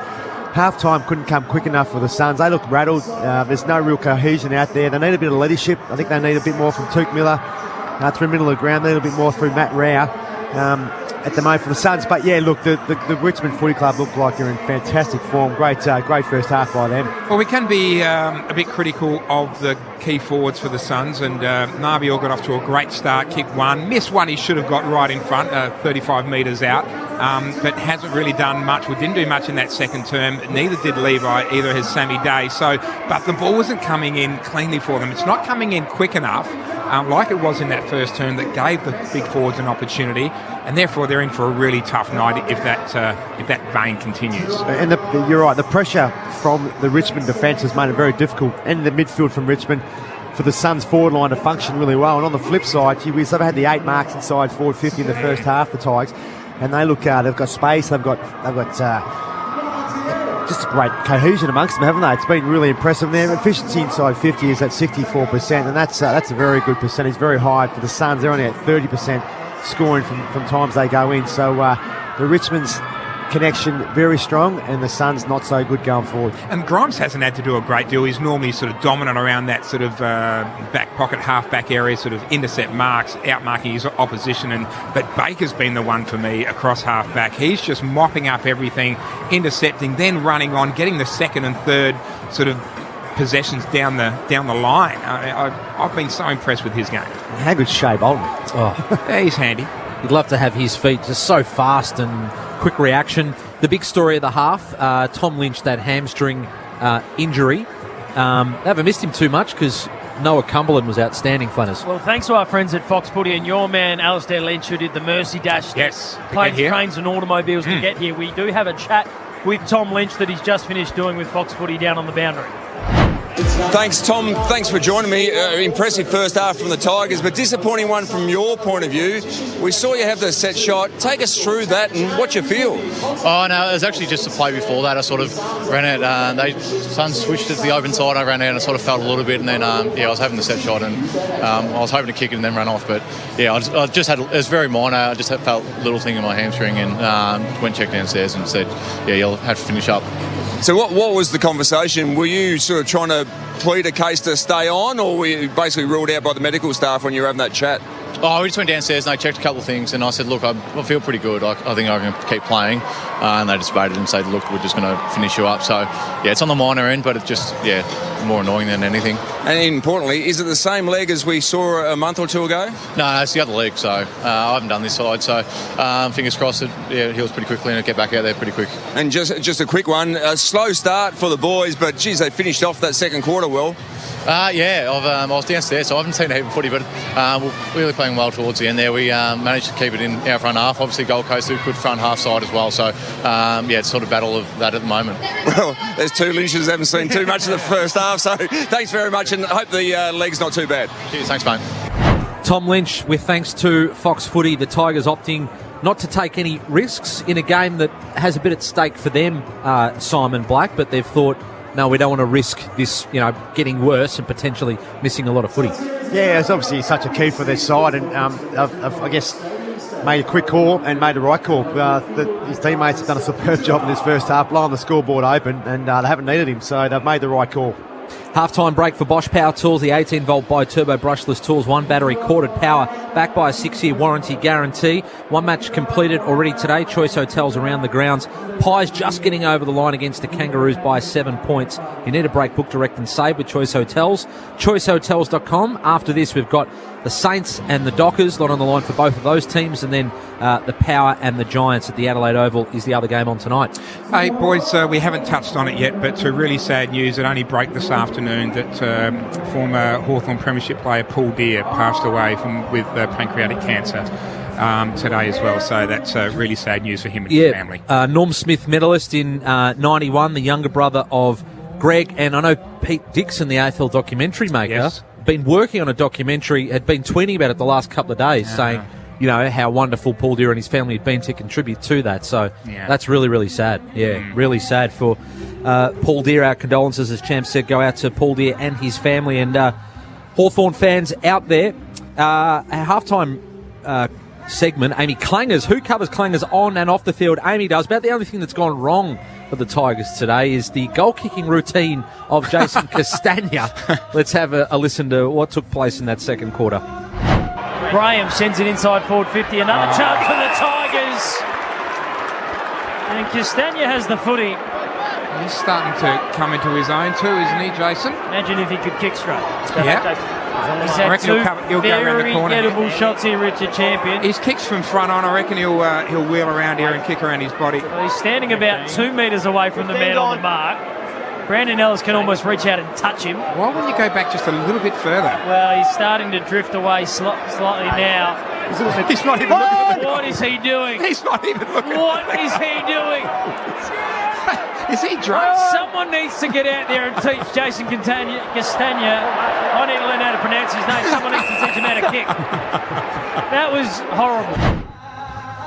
half-time couldn't come quick enough for the Suns. They look rattled. There's no real cohesion out there. They need a bit of leadership. I think they need a bit more from Touk Miller through middle of the ground. They need a bit more through Matt Rao at the moment for the Suns. But yeah, look, the Richmond Footy Club look like they're in fantastic form. Great first half by them. Well, we can be a bit critical of the key forwards for the Suns, and Nabiel got off to a great start, kicked one, missed one he should have got right in front, 35 metres out, but hasn't really done much. We didn't do much in that second term, neither did Levi, either has Sammy Day. But the ball wasn't coming in cleanly for them. It's not coming in quick enough, like it was in that first term, that gave the big forwards an opportunity, and therefore they're in for a really tough night if that vein continues. And you're right, the pressure from the Richmond defence has made it very difficult, and the midfield from Richmond for the Suns forward line to function really well. And on the flip side, gee whiz, they've had the 8 marks inside forward 50 in the first half, the Tigers, and they look, they've got space, they've got just a great cohesion amongst them, haven't they? It's been really impressive. Their efficiency inside 50 is at 64%, and that's a very good percentage, very high for the Suns. They're only at 30% scoring from times they go in. So the Richmond's connection very strong, and the Suns not so good going forward. And Grimes hasn't had to do a great deal. He's normally sort of dominant around that sort of back pocket, half-back area, sort of intercept marks, out-marking his opposition. But Baker's been the one for me across half-back. He's just mopping up everything, intercepting, then running on, getting the second and third sort of possessions down the line. I've been so impressed with his game. How good shape, Bolton. Yeah, he's handy. You'd love to have his feet just so fast and quick reaction. The big story of the half, Tom Lynch, that hamstring injury. They haven't missed him too much because Noah Cumberland was outstanding, Flanners. Well, thanks to our friends at Fox Footy and your man, Alistair Lynch, who did the Mercy Dash. Yes. Planes, trains and automobiles to get here. We do have a chat with Tom Lynch that he's just finished doing with Fox Footy down on the boundary. Thanks, Tom. Thanks for joining me. Impressive first half from the Tigers, but disappointing one from your point of view. We saw you have the set shot. Take us through that and what you feel. Oh, no, it was actually just a play before that. I sort of ran out. Suns switched it to the open side. I ran out and I sort of felt a little bit, and then, I was having the set shot, and I was hoping to kick it and then run off. But, yeah, I just had, it was very minor. I just felt a little thing in my hamstring, and went checked downstairs and said, yeah, you'll have to finish up. So what was the conversation? Were you sort of trying to plead a case to stay on, or were you basically ruled out by the medical staff when you were having that chat? Oh, we just went downstairs and I checked a couple of things, and I said, look, I feel pretty good. I think I can keep playing. And they just debated and said, look, we're just going to finish you up. So, yeah, it's on the minor end, but it's just, more annoying than anything. And importantly, is it the same leg as we saw a month or two ago? No, it's the other leg, so I haven't done this side. So, fingers crossed it heals pretty quickly and it'll get back out there pretty quick. And just a quick one, a slow start for the boys, but, geez, they finished off that second quarter well. I was downstairs, so I haven't seen a heap of footy, but we're really playing well towards the end there. We managed to keep it in our front half. Obviously, Gold Coast do good front half side as well, so it's sort of battle of that at the moment. Well, there's two Lynches, haven't seen too much of the first half, so thanks very much, and I hope the leg's not too bad. Cheers, thanks, mate. Tom Lynch, with thanks to Fox Footy, the Tigers opting not to take any risks in a game that has a bit at stake for them, Simon Black, but they've thought, no, we don't want to risk this, getting worse and potentially missing a lot of footy. Yeah, it's obviously such a key for their side, and I've, I guess, made a quick call and made the right call. His teammates have done a superb job in this first half, blowing the scoreboard open, and they haven't needed him, so they've made the right call. Half-time break for Bosch Power Tools, the 18-volt bi-turbo brushless tools, one battery, corded power, backed by a 6-year warranty guarantee. One match completed already today. Choice Hotels around the grounds. Pies just getting over the line against the Kangaroos by 7 points. You need a break, book direct and save with Choice Hotels. ChoiceHotels.com. After this, we've got the Saints and the Dockers, lot on the line for both of those teams, and then the Power and the Giants at the Adelaide Oval is the other game on tonight. Hey, boys, we haven't touched on it yet, but really sad news. It only broke this afternoon that former Hawthorn Premiership player Paul Deere passed away with pancreatic cancer today as well. So that's really sad news for him and his family. Norm Smith medalist in 91, the younger brother of Greg, and I know Pete Dixon, the AFL documentary maker, been working on a documentary, had been tweeting about it the last couple of days, saying, how wonderful Paul Deere and his family had been to contribute to that. So that's really, really sad. Really sad for Paul Deere. Our condolences, as Champ said, go out to Paul Deere and his family. And Hawthorn fans out there, our halftime segment, Amy Clangers, who covers Clangers on and off the field, Amy does. About the only thing that's gone wrong for the Tigers today is the goal-kicking routine of Jason Castagna. Let's have a listen to what took place in that second quarter. Graham sends it inside forward 50. Another chance for the Tigers. And Castagna has the footy. He's starting to come into his own too, isn't he, Jason? Imagine if he could kick straight. He's I had reckon he'll go around the corner. Very gettable shots here, Richard Champion. His kicks from front on, I reckon he'll wheel around here and kick around his body. Well, he's standing about 2 metres away from the man on the mark. Brandon Ellis can almost reach out and touch him. Why wouldn't you go back just a little bit further? Well, he's starting to drift away slightly now. He's not even looking at the goal. What is he doing? He's not even looking. What is he doing? Is he drunk? Someone needs to get out there and teach Jason Castagna. I need to learn how to pronounce his name. Someone needs to teach him how to kick. That was horrible.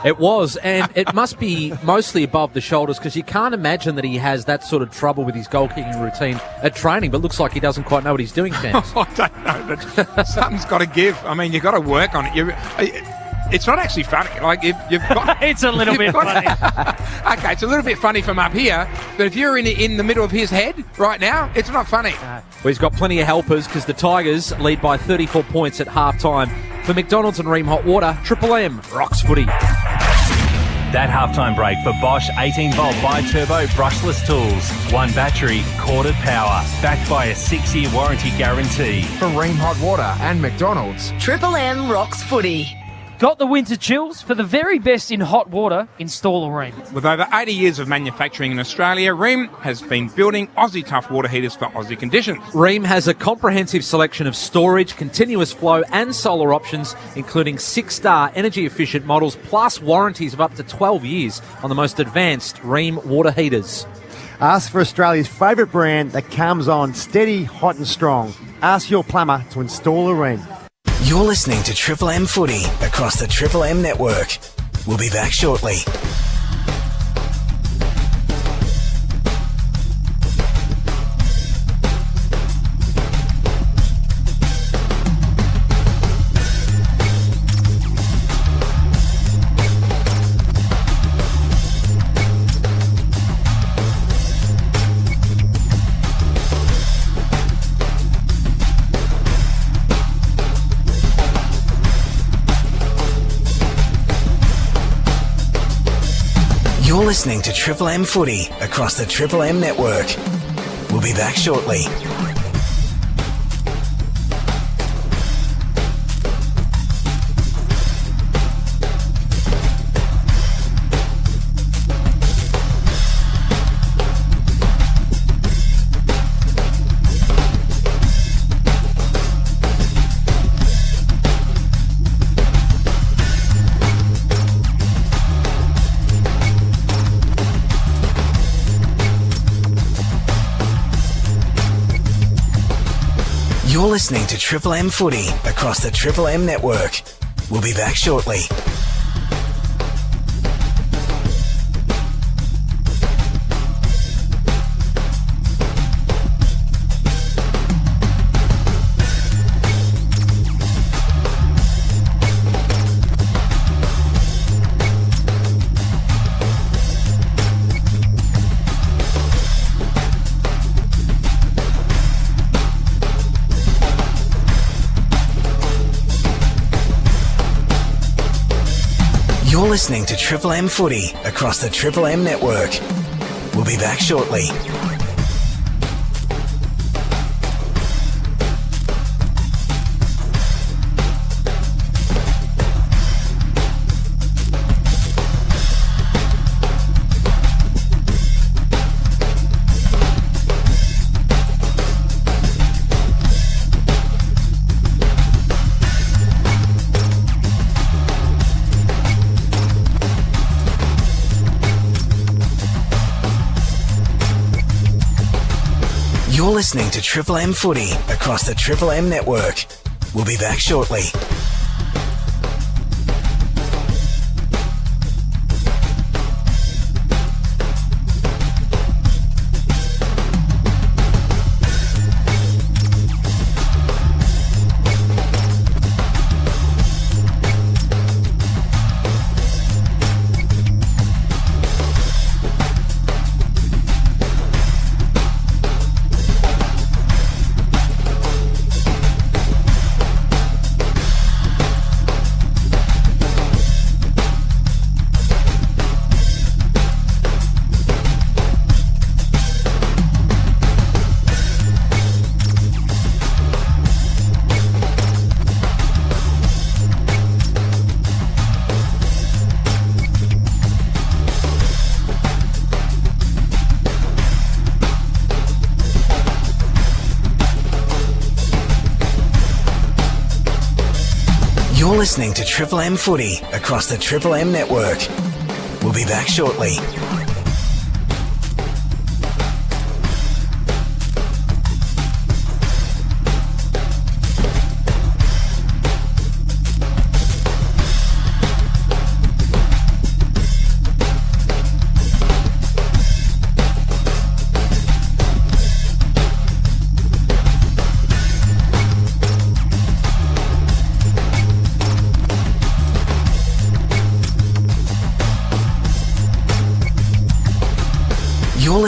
It was, and it must be mostly above the shoulders because you can't imagine that he has that sort of trouble with his goal-kicking routine at training, but looks like he doesn't quite know what he's doing, Chance. I don't know, but something's got to give. I mean, you've got to work on it. It's not actually funny. Like you've got. It's a little bit funny. Okay, it's a little bit funny from up here, but if you're in the middle of his head right now, it's not funny. Well, he's got plenty of helpers because the Tigers lead by 34 points at half-time. For McDonald's and Ream Hot Water, Triple M rocks footy. That halftime break for Bosch 18-volt bi-turbo brushless tools. One battery, corded power. Backed by a 6-year warranty guarantee. For Ream Hot Water and McDonald's, Triple M rocks footy. Got the winter chills? For the very best in hot water, install a Ream. With over 80 years of manufacturing in Australia, Ream has been building Aussie tough water heaters for Aussie conditions. Ream has a comprehensive selection of storage, continuous flow and solar options, including 6-star energy-efficient models, plus warranties of up to 12 years on the most advanced Ream water heaters. Ask for Australia's favourite brand that comes on steady, hot and strong. Ask your plumber to install a Ream. You're listening to Triple M Footy across the Triple M network. We'll be back shortly. You're listening to Triple M Footy across the Triple M network. We'll be back shortly. You're listening to Triple M Footy across the Triple M network. We'll be back shortly. You're listening to Triple M Footy across the Triple M network. We'll be back shortly. You're listening to Triple M Footy across the Triple M network. We'll be back shortly. You're listening to Triple M Footy across the Triple M network. We'll be back shortly.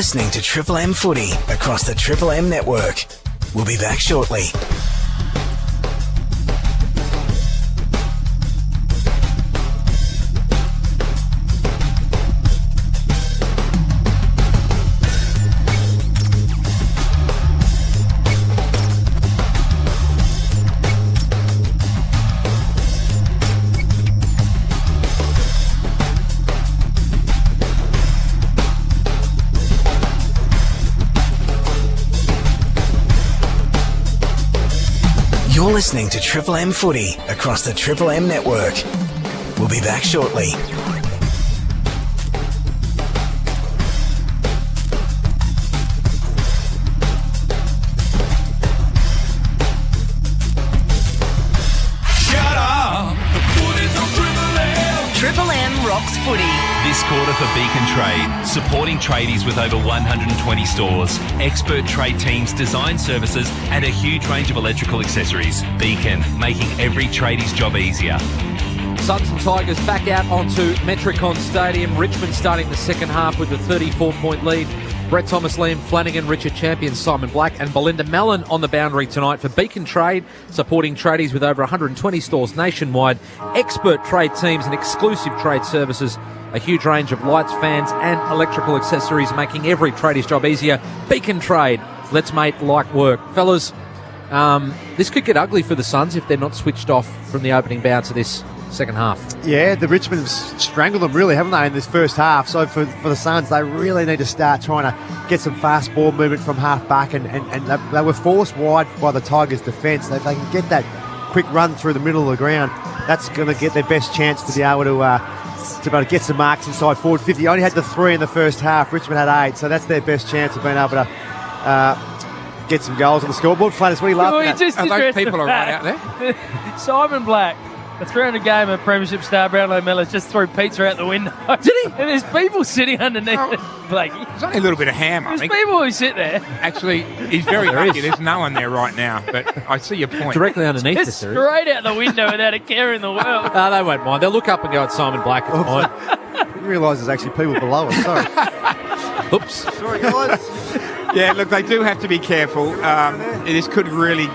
listening to Triple M Footy across the Triple M network. We'll be back shortly. You're listening to Triple M Footy across the Triple M network. We'll be back shortly. Shut up! The footy's on Triple M! Triple M rocks footy. This quarter for Beacon Trade, supporting tradies with over 120 stores, expert trade teams, design services and a huge range of electrical accessories. Beacon, making every tradie's job easier. Suns and Tigers back out onto Metricon Stadium. Richmond starting the second half with a 34-point lead. Brett Thomas, Liam Flanagan, Richard Champion, Simon Black and Belinda Mellon on the boundary tonight for Beacon Trade, supporting tradies with over 120 stores nationwide, expert trade teams and exclusive trade services, a huge range of lights, fans and electrical accessories, making every tradie's job easier. Beacon Trade, let's make like work. Fellas, this could get ugly for the Suns if they're not switched off from the opening bounce of this second half. Yeah, the Richmond have strangled them really, haven't they, in this first half? So for the Suns, they really need to start trying to get some fast ball movement from half back, and they were forced wide by the Tigers' defence. If they can get that quick run through the middle of the ground, that's going to get their best chance to be able to get some marks inside forward 50. Only had the 3 in the first half. Richmond had 8, so that's their best chance of being able to get some goals on the scoreboard. Flatters, what are you laughing at? Are those people are right out there? Simon Black, a 300 game of Premiership star Brownlow medalist, just threw pizza out the window. Did he? And there's people sitting underneath it, Blakey. There's only a little bit of ham, I There's think. people who sit there. Actually, he's very lucky. There's no one there right now, but I see your point. Directly underneath us, Just there is. straight out the window without a care in the world. No, they won't mind. They'll look up and go at Simon Black. It's fine. You realise there's actually people below us, sorry. Oops. Sorry, guys. Yeah, look, they do have to be careful. This could really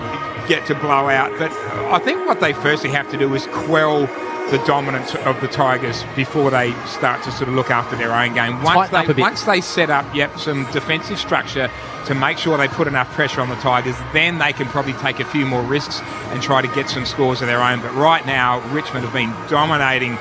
get to blow out. But I think what they firstly have to do is quell the dominance of the Tigers before they start to sort of look after their own game. Once they set up, some defensive structure to make sure they put enough pressure on the Tigers, then they can probably take a few more risks and try to get some scores of their own. But right now, Richmond have been dominating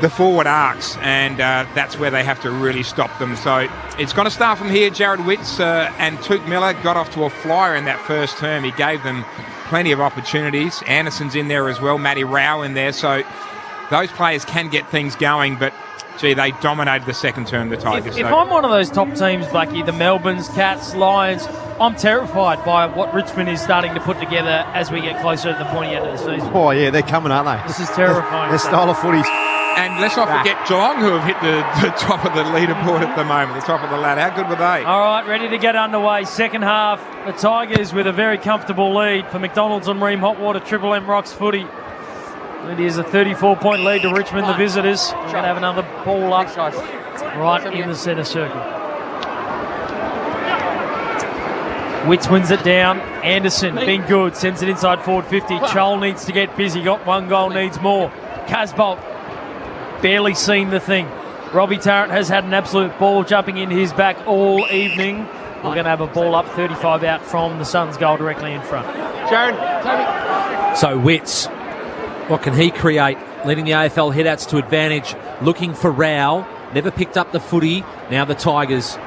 the forward arcs, and that's where they have to really stop them. So it's going to start from here. Jared Witts and Touk Miller got off to a flyer in that first term. He gave them plenty of opportunities. Anderson's in there as well, Matty Rao in there. So those players can get things going, but gee, they dominated the second term, the Tigers. If I'm one of those top teams, Blackie, the Melbournes, Cats, Lions, I'm terrified by what Richmond is starting to put together as we get closer to the pointy end of the season. Oh, yeah, they're coming, aren't they? This is terrifying. Their style of footy. And let's not forget Geelong, who have hit the top of the leaderboard at the moment, the top of the ladder. How good were they? All right, ready to get underway. Second half, the Tigers with a very comfortable lead for McDonald's and Ream Hot Water, Triple M Rocks footy. It is a 34-point lead to Richmond, the visitors. We're going to have another ball up right in the centre circle. Witts wins it down. Anderson, been good, sends it inside forward 50. Chol needs to get busy, got one goal, needs more. Casbolt barely seen the thing. Robbie Tarrant has had an absolute ball jumping into his back all evening. We're going to have a ball up 35 out from the Suns' goal directly in front. Jared, So Witts, what can he create? Leading the AFL headouts to advantage, looking for Rao. Never picked up the footy. Now the Tigers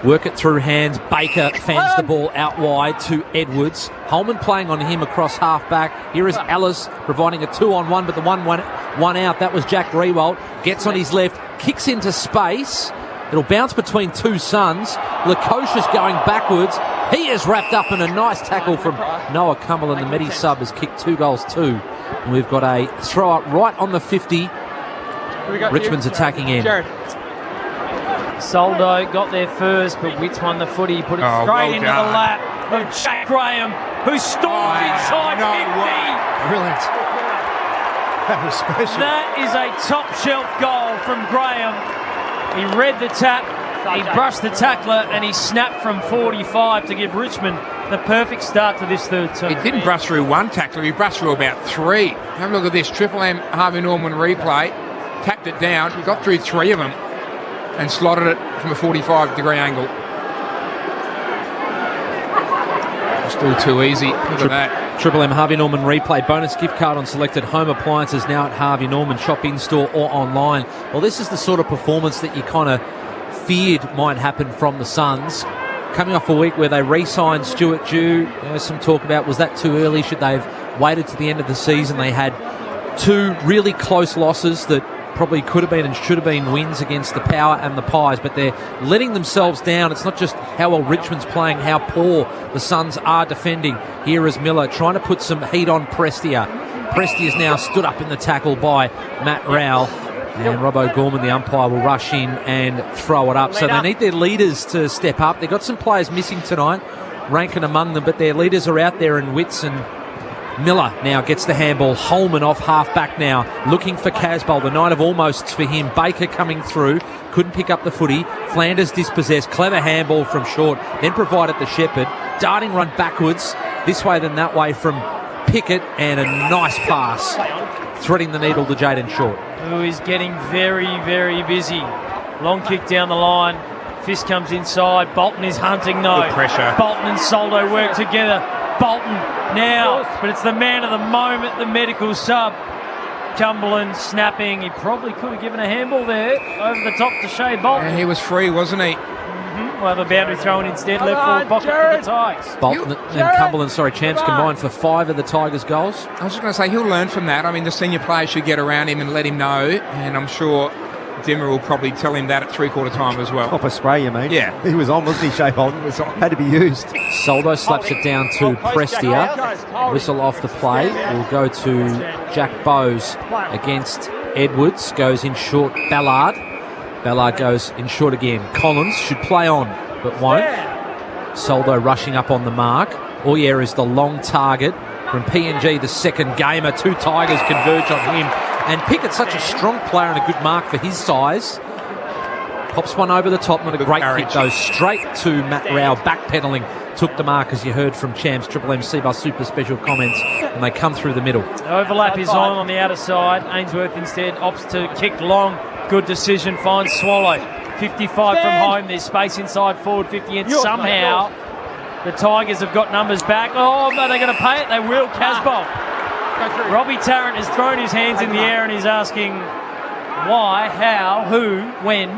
work it through hands. Baker fans the ball out wide to Edwards. Holman playing on him across half-back. Here is Ellis providing a 2-on-1, but the one out. That was Jack Rewalt. Gets on his left, kicks into space. It'll bounce between two Suns. Lukosius going backwards. He is wrapped up in a nice tackle from Noah Cumberland. The Medi sub has kicked 2 goals too. And we've got a throw up right on the 50. Richmond's attacking end. Soldo got there first, but Witts won the footy. Put it straight into the lap of Jack Graham, who storms inside 50. Brilliant. That was special. That is a top-shelf goal from Graham. He read the tap, He brushed the tackler and he snapped from 45 to give Richmond the perfect start to this third term. He didn't brush through one tackler, he brushed through about 3. Have a look at this. Triple M Harvey Norman replay. Tapped it down. He got through 3 of them and slotted it from a 45-degree angle. Still too easy. Look at that. Triple M Harvey Norman replay. Bonus gift card on selected home appliances now at Harvey Norman. Shop in-store or online. Well, this is the sort of performance that you kind of feared might happen from the Suns. Coming off a week where they re-signed Stuart Dew. There's some talk about, was that too early? Should they have waited to the end of the season? They had 2 really close losses that probably could have been and should have been wins against the Power and the Pies, but they're letting themselves down. It's not just how well Richmond's playing, how poor the Suns are defending. Here is Miller trying to put some heat on Prestia. Prestia's now stood up in the tackle by Matt Rowell, and Robbo Gorman, the umpire, will rush in and throw it up. So they need their leaders to step up. They've got some players missing tonight, Rankin among them, but their leaders are out there in Witts, and Miller now gets the handball. Holman off half-back now, looking for Casboll. The night of almosts for him. Baker coming through, couldn't pick up the footy. Flanders dispossessed. Clever handball from short, then provided the Shepherd. Darting run backwards, this way then that way from Pickett, and a nice pass, threading the needle to Jaden Short. Who is getting very, very busy. Long kick down the line. Fist comes inside. Bolton is hunting though. Good pressure. Bolton and Soldo work together. Bolton now, but it's the man of the moment, the medical sub. Cumberland snapping. He probably could have given a handball there over the top to Shea Bolton. And he was free, wasn't he? We'll have a boundary thrown instead. Left forward pocket for the Tigers. Bolton and Cumberland, champs combined for 5 of the Tigers' goals. I was just going to say, he'll learn from that. I mean, the senior players should get around him and let him know, and I'm sure Dimmer will probably tell him that at three-quarter time as well. Copper spray, you mean? Yeah. He was on, wasn't he, Shea Bolton? Had to be used. Soldo slaps it down to Prestia. Whistle off the play. Will go to Jack Bowes against Edwards. Goes in short, Ballard. Ballard goes in short again. Collins should play on, but won't. Soldo rushing up on the mark. Oyer is the long target. From PNG, the second gamer. 2 Tigers converge on him. And Pickett's such a strong player and a good mark for his size. Pops one over the top. Not a great kick, though. Straight to Matt Rowell, backpedaling. Took the mark, as you heard from Champs. Triple M C-Bus Super Special comments. And they come through the middle. The overlap is on the outer side. Ainsworth instead opts to kick long. Good decision. Finds Swallow. 55 from home. There's space inside forward 50. And somehow the Tigers have got numbers back. Oh, no, they're going to pay it. They will. Casboll. Robbie Tarrant has thrown his hands in the air and he's asking why, how, who, when.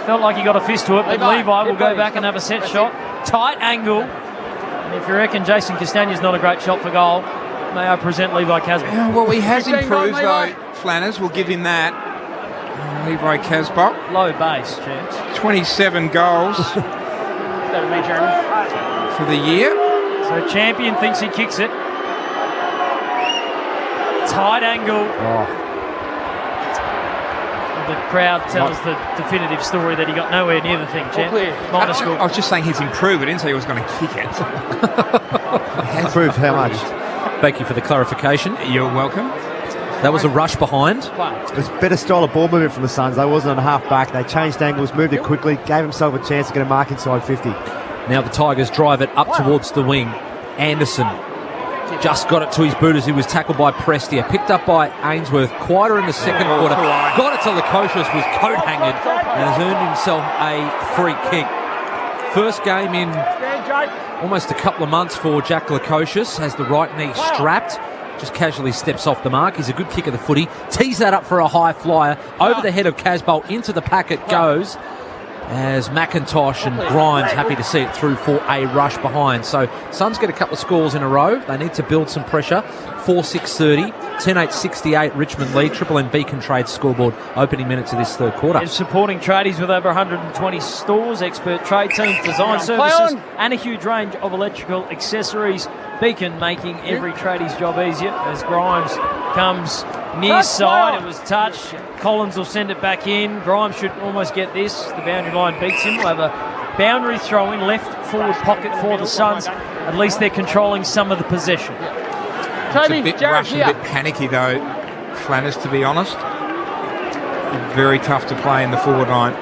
Felt like he got a fist to it, but Levi will go back and have a set shot. Tight angle. And if you reckon Jason Castagne's not a great shot for goal, may I present Levi Casboll. Yeah, well, he has improved, though, Flanners. We'll give him that. Levi Casboll. Low base, James. 27 goals for the year. So Champion thinks he kicks it. Tight angle. The crowd tells the definitive story that he got nowhere near the thing, Champ. Minor score. I was just saying he's improved. I didn't say he was going to kick it. Improved how much? Thank you for the clarification. You're welcome. That was a rush behind. It was better style of ball movement from the Suns. They wasn't on a half back. They changed angles, moved it quickly, gave himself a chance to get a mark inside 50. Now the Tigers drive it up towards the wing. Anderson just got it to his boot as he was tackled by Prestia. Picked up by Ainsworth. Quieter in the second quarter. Got it to Lukosius, was coat-hanged and has earned himself a free kick. First game in almost a couple of months for Jack Lukosius. Has the right knee strapped. Just casually steps off the mark. He's a good kick of the footy. Tees that up for a high flyer. Over the head of Casboll. Into the packet goes. As McIntosh and Grimes happy to see it through for a rush behind. So Suns get a couple of scores in a row. They need to build some pressure. 4-6-30, 10-8-68 Richmond lead. Triple M Beacon Trade scoreboard opening minutes of this third quarter. And supporting tradies with over 120 stores, expert trade teams, design services and a huge range of electrical accessories. Beacon making every tradie's job easier as Grimes comes near side. It was touched. Collins will send it back in. Grimes should almost get this. The boundary line beats him. We'll have a boundary throw in left forward pocket for the Suns. At least they're controlling some of the possession. It's a bit rushed, a bit panicky though, Flanners, to be honest. Very tough to play in the forward line.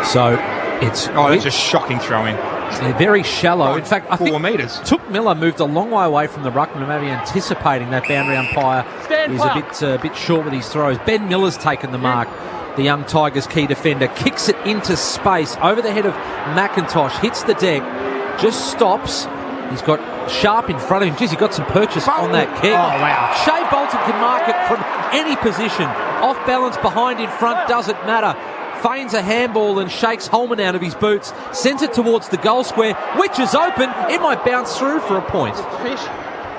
So it's that's a shocking throw in. They're very shallow. In fact, I 4 think metres. Took Miller moved a long way away from the ruckman, maybe anticipating that boundary umpire is a bit short with his throws. Ben Miller's taken the mark. The young Tigers key defender kicks it into space over the head of McIntosh, hits the deck, just stops. He's got Sharp in front of him. Jeez, he got some purchase on that kick. Oh, wow. Shea Bolton can mark it from any position. Off balance, behind, in front, doesn't matter. Feigns a handball and shakes Holman out of his boots. Sends it towards the goal square, which is open. It might bounce through for a point.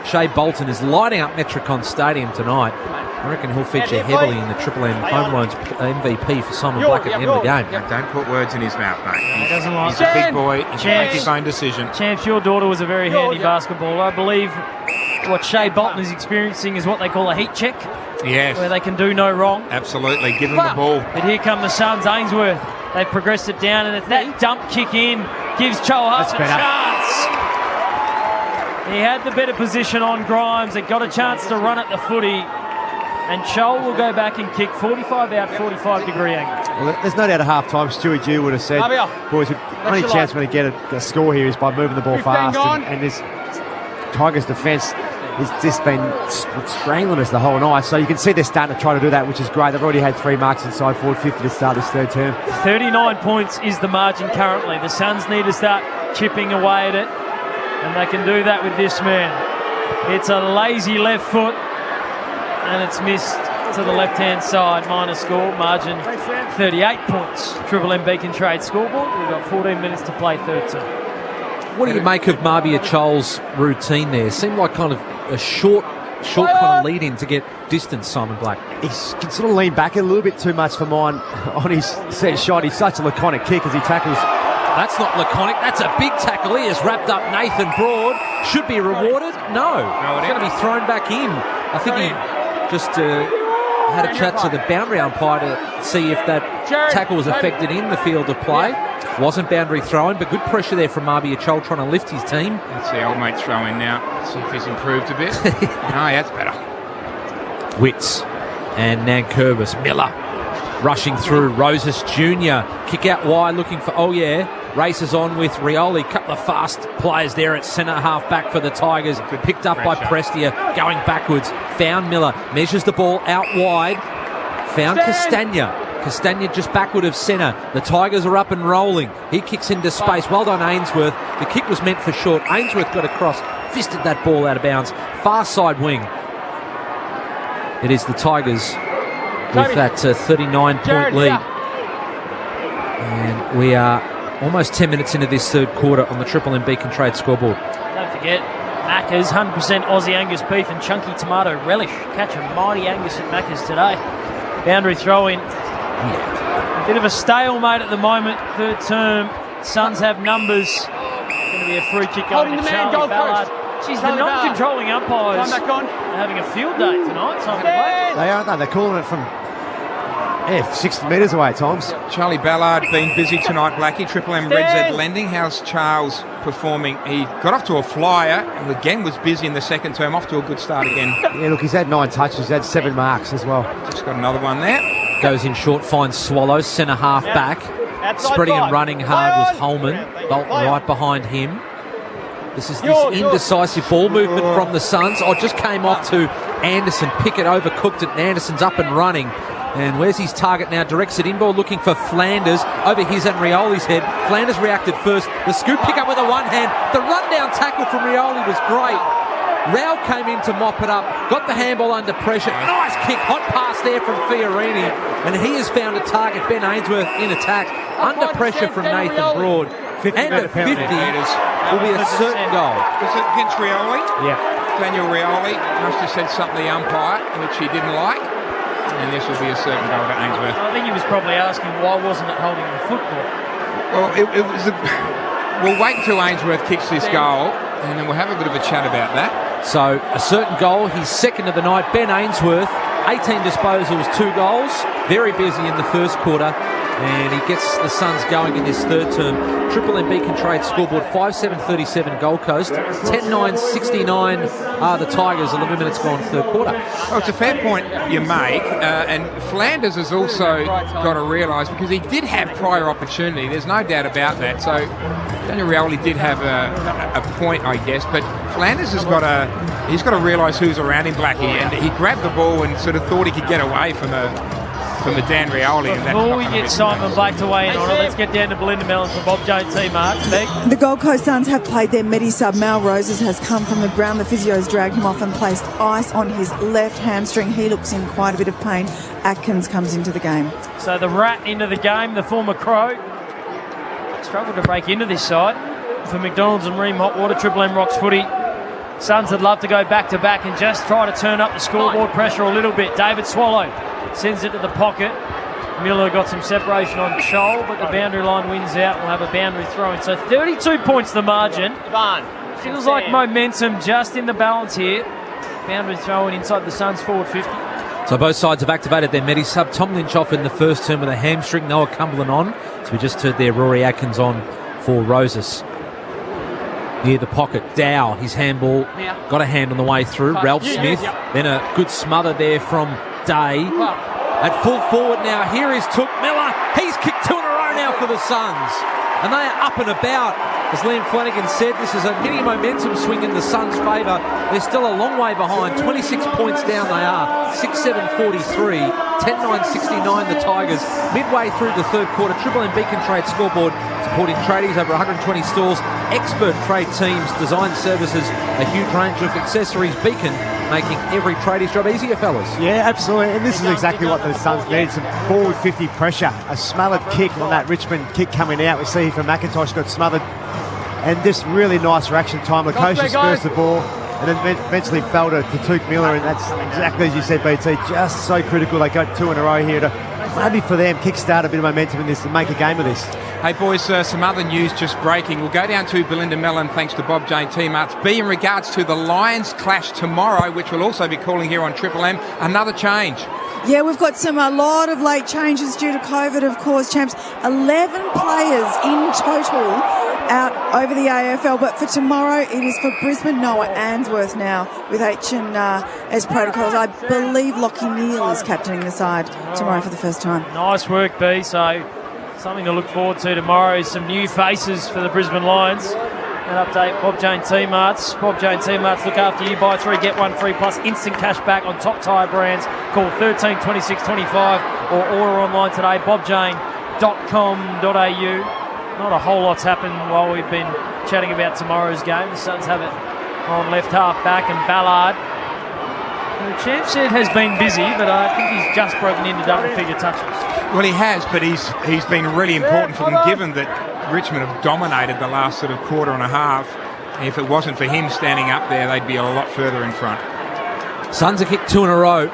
Shea Bolton is lighting up Metricon Stadium tonight. I reckon he'll feature heavily in the Triple M Home Loans MVP for Simon Black at the end of the game. Don't put words in his mouth, mate. He doesn't like He's a big boy. He can make his own decision. Champs, your daughter was a very handy basketballer. I believe what Shea Bolton is experiencing is what they call a heat check. Yes. Where they can do no wrong. Absolutely. Give him the ball. But here come the Suns, Ainsworth. They've progressed it down, and it's that dump kick in gives Joel Hart a chance. He had the better position on Grimes. They got a chance to run at the footy. And Chol will go back and kick 45 out, 45-degree angle. Well, there's no doubt at half-time, Stewie Dew would have said, boys, the only chance we're going to get a score here is by moving the ball fast. And this Tigers' defence has just been strangling us the whole night. So you can see they're starting to try to do that, which is great. They've already had 3 marks inside forward 50 to start this third term. 39 points is the margin currently. The Suns need to start chipping away at it. And they can do that with this man. It's a lazy left foot. And it's missed to the left-hand side. Minor score, margin 38 points. Triple M Beacon Trade scoreboard. We've got 14 minutes to play third term. What do you make of Marbia Chol's routine there? Seemed like kind of a short kind of lead-in to get distance, Simon Black. He can sort of lean back a little bit too much for mine on his set shot. He's such a laconic kick as he tackles. That's not laconic. That's a big tackle. He has wrapped up Nathan Broad. Should be rewarded? No. He's going to be thrown back in. I think he just had a chat to the boundary umpire to see if that tackle was affected in the field of play. Wasn't boundary thrown, but good pressure there from Marbia Chol trying to lift his team. Let's see old mate throw in now. Let's see if he's improved a bit. No, that's better. Witts and Nankervis. Miller rushing through. Roses Jr. Kick out wide looking for, races on with Rioli. Couple of fast players there at centre half back for the Tigers. Picked up by Prestia, going backwards. Found Miller, measures the ball out wide. Found Castagna. Castagna just backward of centre. The Tigers are up and rolling. He kicks into space. Well done, Ainsworth. The kick was meant for short. Ainsworth got across, fisted that ball out of bounds. Far side wing. It is the Tigers with that 39-point lead. And we are almost 10 minutes into this third quarter on the Triple M Beacon Trade scoreboard. Don't forget, Macca's 100% Aussie Angus beef and chunky tomato relish. Catch a mighty Angus at Macca's today. Boundary throw in. A bit of a stalemate at the moment. Third term. Suns have numbers. Going to be a free kick going to Charlie Ballard. Geez, the non-controlling umpires are having a field day tonight. They are, no, they're calling it from 60 metres away at times. Charlie Ballard been busy tonight, Blackie. Triple M Red Z lending. How's Charles performing? He got off to a flyer and again was busy in the second term. Off to a good start again. Yeah, look, he's had 9 touches. He's had 7 marks as well. Just got another one there. Goes in short, finds Swallows, centre half back. Spreading and running hard was Holman. Bolton right behind him. This is this indecisive ball movement from the Suns. Just came off to Anderson. Pickett overcooked it, and Anderson's up and running. And where's his target now? Directs it inboard, looking for Flanders over his and Rioli's head. Flanders reacted first. The scoop pick up with a one hand. The rundown tackle from Rioli was great. Rao came in to mop it up, got the handball under pressure. Nice kick, hot pass there from Fiorini. And he has found a target, Ben Ainsworth, in attack. Under pressure from Nathan Broad. And at 50 will be a certain goal. Was it against Rioli? Yeah. Daniel Rioli must have said something to the umpire, which he didn't like. And this will be a certain goal to Ainsworth. I think he was probably asking why wasn't it holding the football. Well, it was we'll wait until Ainsworth kicks this goal, and then we'll have a bit of a chat about that. So, a certain goal. He's second of the night. Ben Ainsworth, 18 disposals, 2 goals. Very busy in the first quarter. And he gets the Suns going in this third term. Triple M Beacon Trade scoreboard 5-7-37 Gold Coast. 10-9-69 are the Tigers. 11 minutes gone third quarter. Well, it's a fair point you make. And Flanders has also got to realise, because he did have prior opportunity, there's no doubt about that. So Daniel Rioli did have a point, I guess. But Flanders has got to realise who's around him, Blackie. And he grabbed the ball and sort of thought he could get away from the Dan Rioli. Before we get Simon Blake to weigh in on it, let's get down to Belinda Mellon for Bob Jones team, Mark. The Gold Coast Suns have played their medi-sub. Mal Roses has come from the ground. The physio's dragged him off and placed ice on his left hamstring. He looks in quite a bit of pain. Atkins comes into the game. So the Rat into the game, the former Crow. Struggled to break into this side. For McDonald's and Ream Hotwater, Triple M Rocks footy. Suns would love to go back-to-back and just try to turn up the scoreboard pressure a little bit. David Swallow sends it to the pocket. Miller got some separation on Scholl, but the boundary line wins out. We'll have a boundary throw-in. So 32 points the margin. Feels like momentum just in the balance here. Boundary throw-in inside the Suns forward 50. So both sides have activated their medi-sub. Tom Lynch off in the first term with a hamstring. Noah Cumberland on. So we just heard there Rory Atkins on for Roses. Near the pocket, Dow, his handball, got a hand on the way through. Ralph Smith, then a good smother there from Day. At full forward now, here is Took Miller. He's kicked 2 in a row now for the Suns. And they are up and about. As Liam Flanagan said, this is a mini momentum swing in the Suns' favour. They're still a long way behind. 26 points down they are. 6-7-43. 10-9-69 the Tigers. Midway through the third quarter, Triple M Beacon Trade scoreboard supporting tradies over 120 stores. Expert trade teams, design services, a huge range of accessories. Beacon making every tradies job easier, fellas. Yeah, absolutely. And this is exactly what the Suns need. Some forward 50 pressure. A smothered kick on that Richmond kick coming out. We see from McIntosh got smothered. And just really nice reaction time. Lukosius first the ball and then eventually fell to Took Miller. And that's exactly as you said, BT. Just so critical. They got 2 in a row here to maybe for them kickstart a bit of momentum in this and make a game of this. Hey boys, some other news just breaking. We'll go down to Belinda Mellon thanks to Bob Jane Team Arts. B in regards to the Lions clash tomorrow, which we'll also be calling here on Triple M. Another change. Yeah, we've got a lot of late changes due to COVID, of course, champs. 11 players in total out over the AFL, but for tomorrow it is for Brisbane, Noah Answorth now with H&S protocols. I believe Lockie Neal is captaining the side tomorrow for the first time. Nice work, B. So something to look forward to tomorrow is some new faces for the Brisbane Lions. An update, Bob Jane Team Arts. Bob Jane Team Arts look after you. Buy 3, get 1 free plus instant cash back on top tyre brands. Call 13 26 25 or order online today, bobjane.com.au. Not a whole lot's happened while we've been chatting about tomorrow's game. The Suns have it on left half back and Ballard. The champ said has been busy, but I think he's just broken into double-figure touches. Well, he has, but he's been really important for them, given that Richmond have dominated the last sort of quarter and a half. If it wasn't for him standing up there, they'd be a lot further in front. Suns have kicked 2 in a row.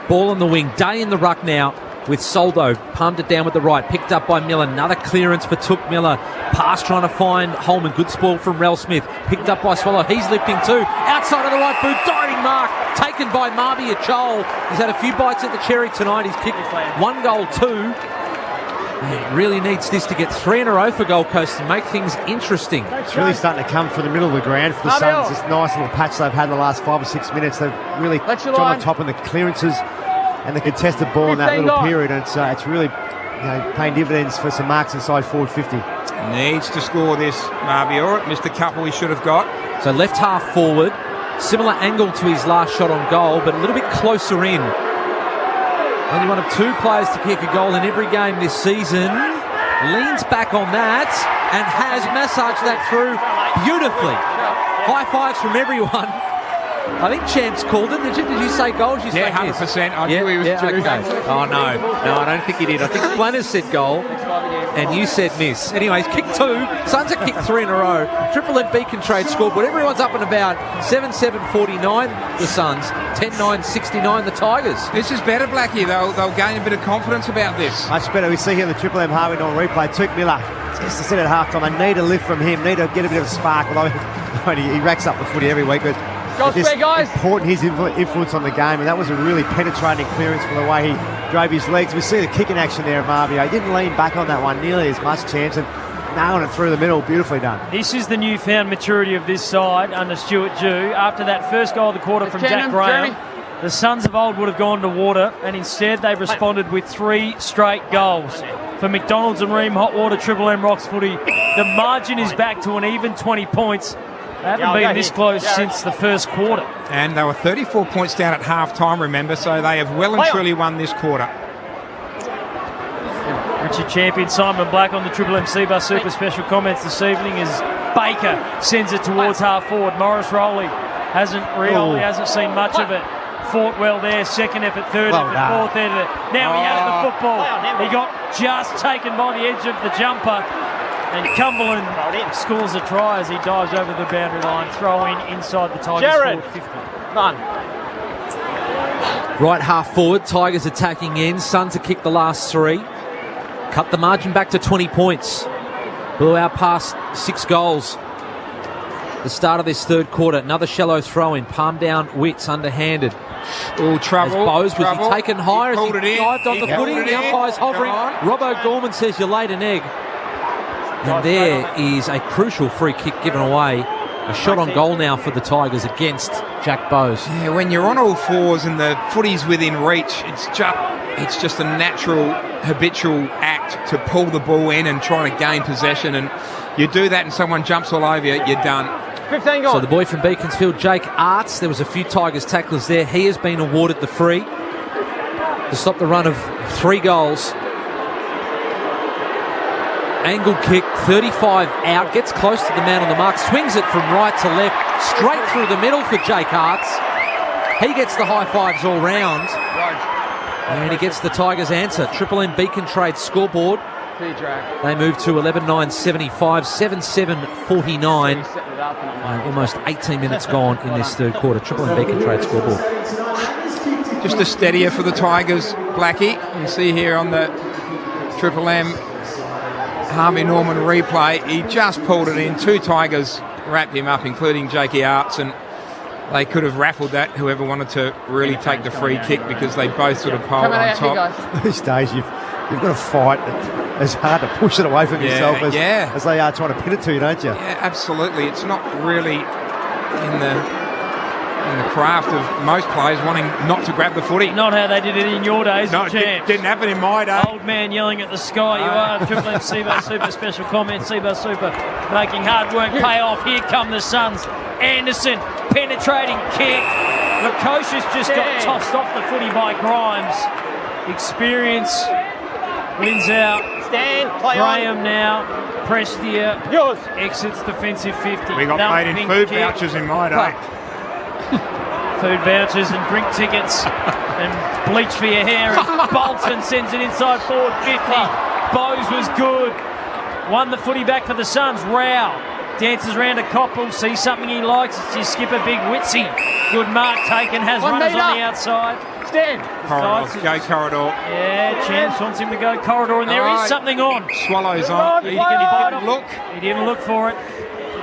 Ball on the wing. Day in the ruck now with Soldo. Palmed it down with the right. Picked up by Miller. Another clearance for Took Miller. Pass trying to find Holman. Good spoil from Rel Smith. Picked up by Swallow. He's lifting too. Outside of the right boot. Diving mark. Taken by Marby Achol. He's had a few bites at the cherry tonight. He's kicked 1 goal, 2. He really needs this to get 3 in a row for Gold Coast and make things interesting. It's really starting to come from the middle of the ground for the Suns. This nice little patch they've had in the last 5 or 6 minutes. They've really got on top of the clearances and the contested ball in that little period. And it's really paying dividends for some marks inside forward 50. Needs to score this, Marby. Or missed a couple he should have got. So left half forward. Similar angle to his last shot on goal, but a little bit closer in. Only one of 2 players to kick a goal in every game this season. Leans back on that and has massaged that through beautifully. High fives from everyone. I think Champs called it. Did you say goal? Did you say 100%. I knew he was due. Okay. Oh, no, I don't think he did. I think Flanners said goal and you said miss. Anyways, kick 2. Suns have kicked 3 in a row. Triple M Beacon Trade scoreboard. Everyone's up and about. 7-7-49 the Suns. 10-9-69 the Tigers. This is better, Blackie. They'll gain a bit of confidence about this. Much better. We see here the Triple M Harvey on replay. Took Miller. Just to sit at halftime. They need a lift from him. Need to get a bit of a spark. Although he racks up the footy every week, but it's important his influence on the game, and that was a really penetrating clearance from the way he drove his legs. We see the kicking action there of Marvio. He didn't lean back on that one nearly as much, Champs, and nailing it through the middle. Beautifully done. This is the newfound maturity of this side under Stuart Dew. After that first goal of the quarter from Jack Graham, the Suns of old would have gone to water, and instead they've responded with 3 straight goals. For McDonald's and Ream Hot Water, Triple M Rocks Footy, the margin is back to an even 20 points. They haven't been this close since the first quarter. And they were 34 points down at half-time, remember, so they have well and truly won this quarter. Richard champion Simon Black on the Triple M Seabus Super Special comments this evening as Baker sends it towards half-forward. Morris Rowley hasn't seen much of it. Fought well there, second effort, third effort, fourth effort. Now he has the football. He got just taken by the edge of the jumper. And Cumberland scores a try as he dives over the boundary line. Throw in inside the Tigers forward 50. Right half forward, Tigers attacking end. Suns have kicked the last 3. Cut the margin back to 20 points. Blew out past 6 goals. The start of this third quarter. Another shallow throw in. Palm down, Witts underhanded. Oh, trouble. As Bowes was he taken higher as he dived on the footy. The umpire's hovering. Robbo Gorman says you laid an egg. And there is a crucial free kick given away. A shot on goal now for the Tigers against Jack Bowes. Yeah, when you're on all fours and the footy's within reach, it's just a natural, habitual act to pull the ball in and try to gain possession. And you do that and someone jumps all over you, you're done. 15 gone. So the boy from Beaconsfield, Jake Arts, there was a few Tigers tacklers there. He has been awarded the free to stop the run of 3 goals. Angle kick, 35 out, gets close to the man on the mark, swings it from right to left, straight through the middle for Jake Arts. He gets the high fives all round. And he gets the Tigers' answer. Triple M Beacon Trade scoreboard. They move to 11-9-75, 7-7-49. Almost 18 minutes gone in this third quarter. Triple M Beacon Trade scoreboard. Just a steadier for the Tigers, Blackie. You see here on the Triple M Harvey Norman replay, he just pulled it in. 2 Tigers wrapped him up, including Jakey Arts, and they could have raffled that, whoever wanted to really take the free kick, because they both sort of piled on top. These days you've got to fight. It's hard to push it away from yourself as they are trying to pin it to you, don't you? Yeah, absolutely. It's not really in the craft of most players wanting not to grab the footy. Not how they did it in your days. No, it didn't happen in my day. Old man yelling at the sky. You are Triple M Seabus Super Special comment. Seabus Super making hard work pay off. Here come the Suns. Anderson penetrating kick. Lukosius just got tossed off the footy by Grimes. Experience wins out. Graham now. Prestia exits defensive 50. We got paid in food vouchers in my day. Food vouchers and drink tickets and bleach for your hair. And Bolton sends it inside forward 50. Bowes was good. Won the footy back for the Suns. Rao dances around a Coppell. Sees something he likes. It's his skipper, Big Witsy. Good mark taken. Has runners on the outside. Stand. Corridor. Go corridor. Yeah, Chance wants him to go corridor, and there is something on. Swallows on. He didn't look. He didn't look for it.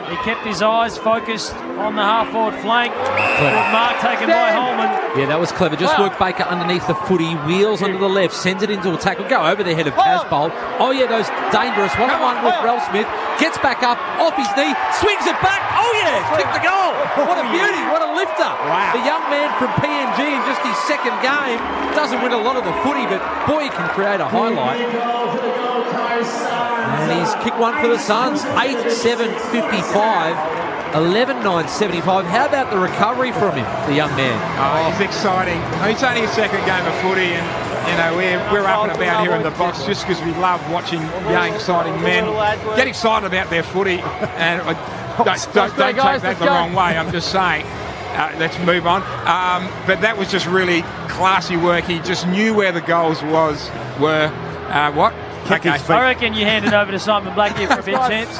He kept his eyes focused on the half-forward flank. Good mark taken by Holman. Yeah, that was clever. Just worked Baker underneath the footy, wheels onto the left, sends it into a tackle, go over the head of Casbolt. Oh yeah, goes dangerous. 1-on-1 with Ralph Smith. Gets back up, off his knee, swings it back. Oh yeah, kicked the goal. What a beauty, what a lifter. Wow. The young man from PNG in just his second game doesn't win a lot of the footy, but boy, he can create a highlight. And he's kicked one for the Suns. 8-7-55. 11-9-75. How about the recovery from him, the young man? Oh, he's exciting. It's only his second game of footy, and we're up and about here in the box just because we love watching young, exciting men get excited about their footy. And don't take that the wrong way. I'm just saying. Let's move on. But that was just really classy work. He just knew where the goals were. What? Okay. I reckon you hand it over to Simon Black here for a bit, Champs.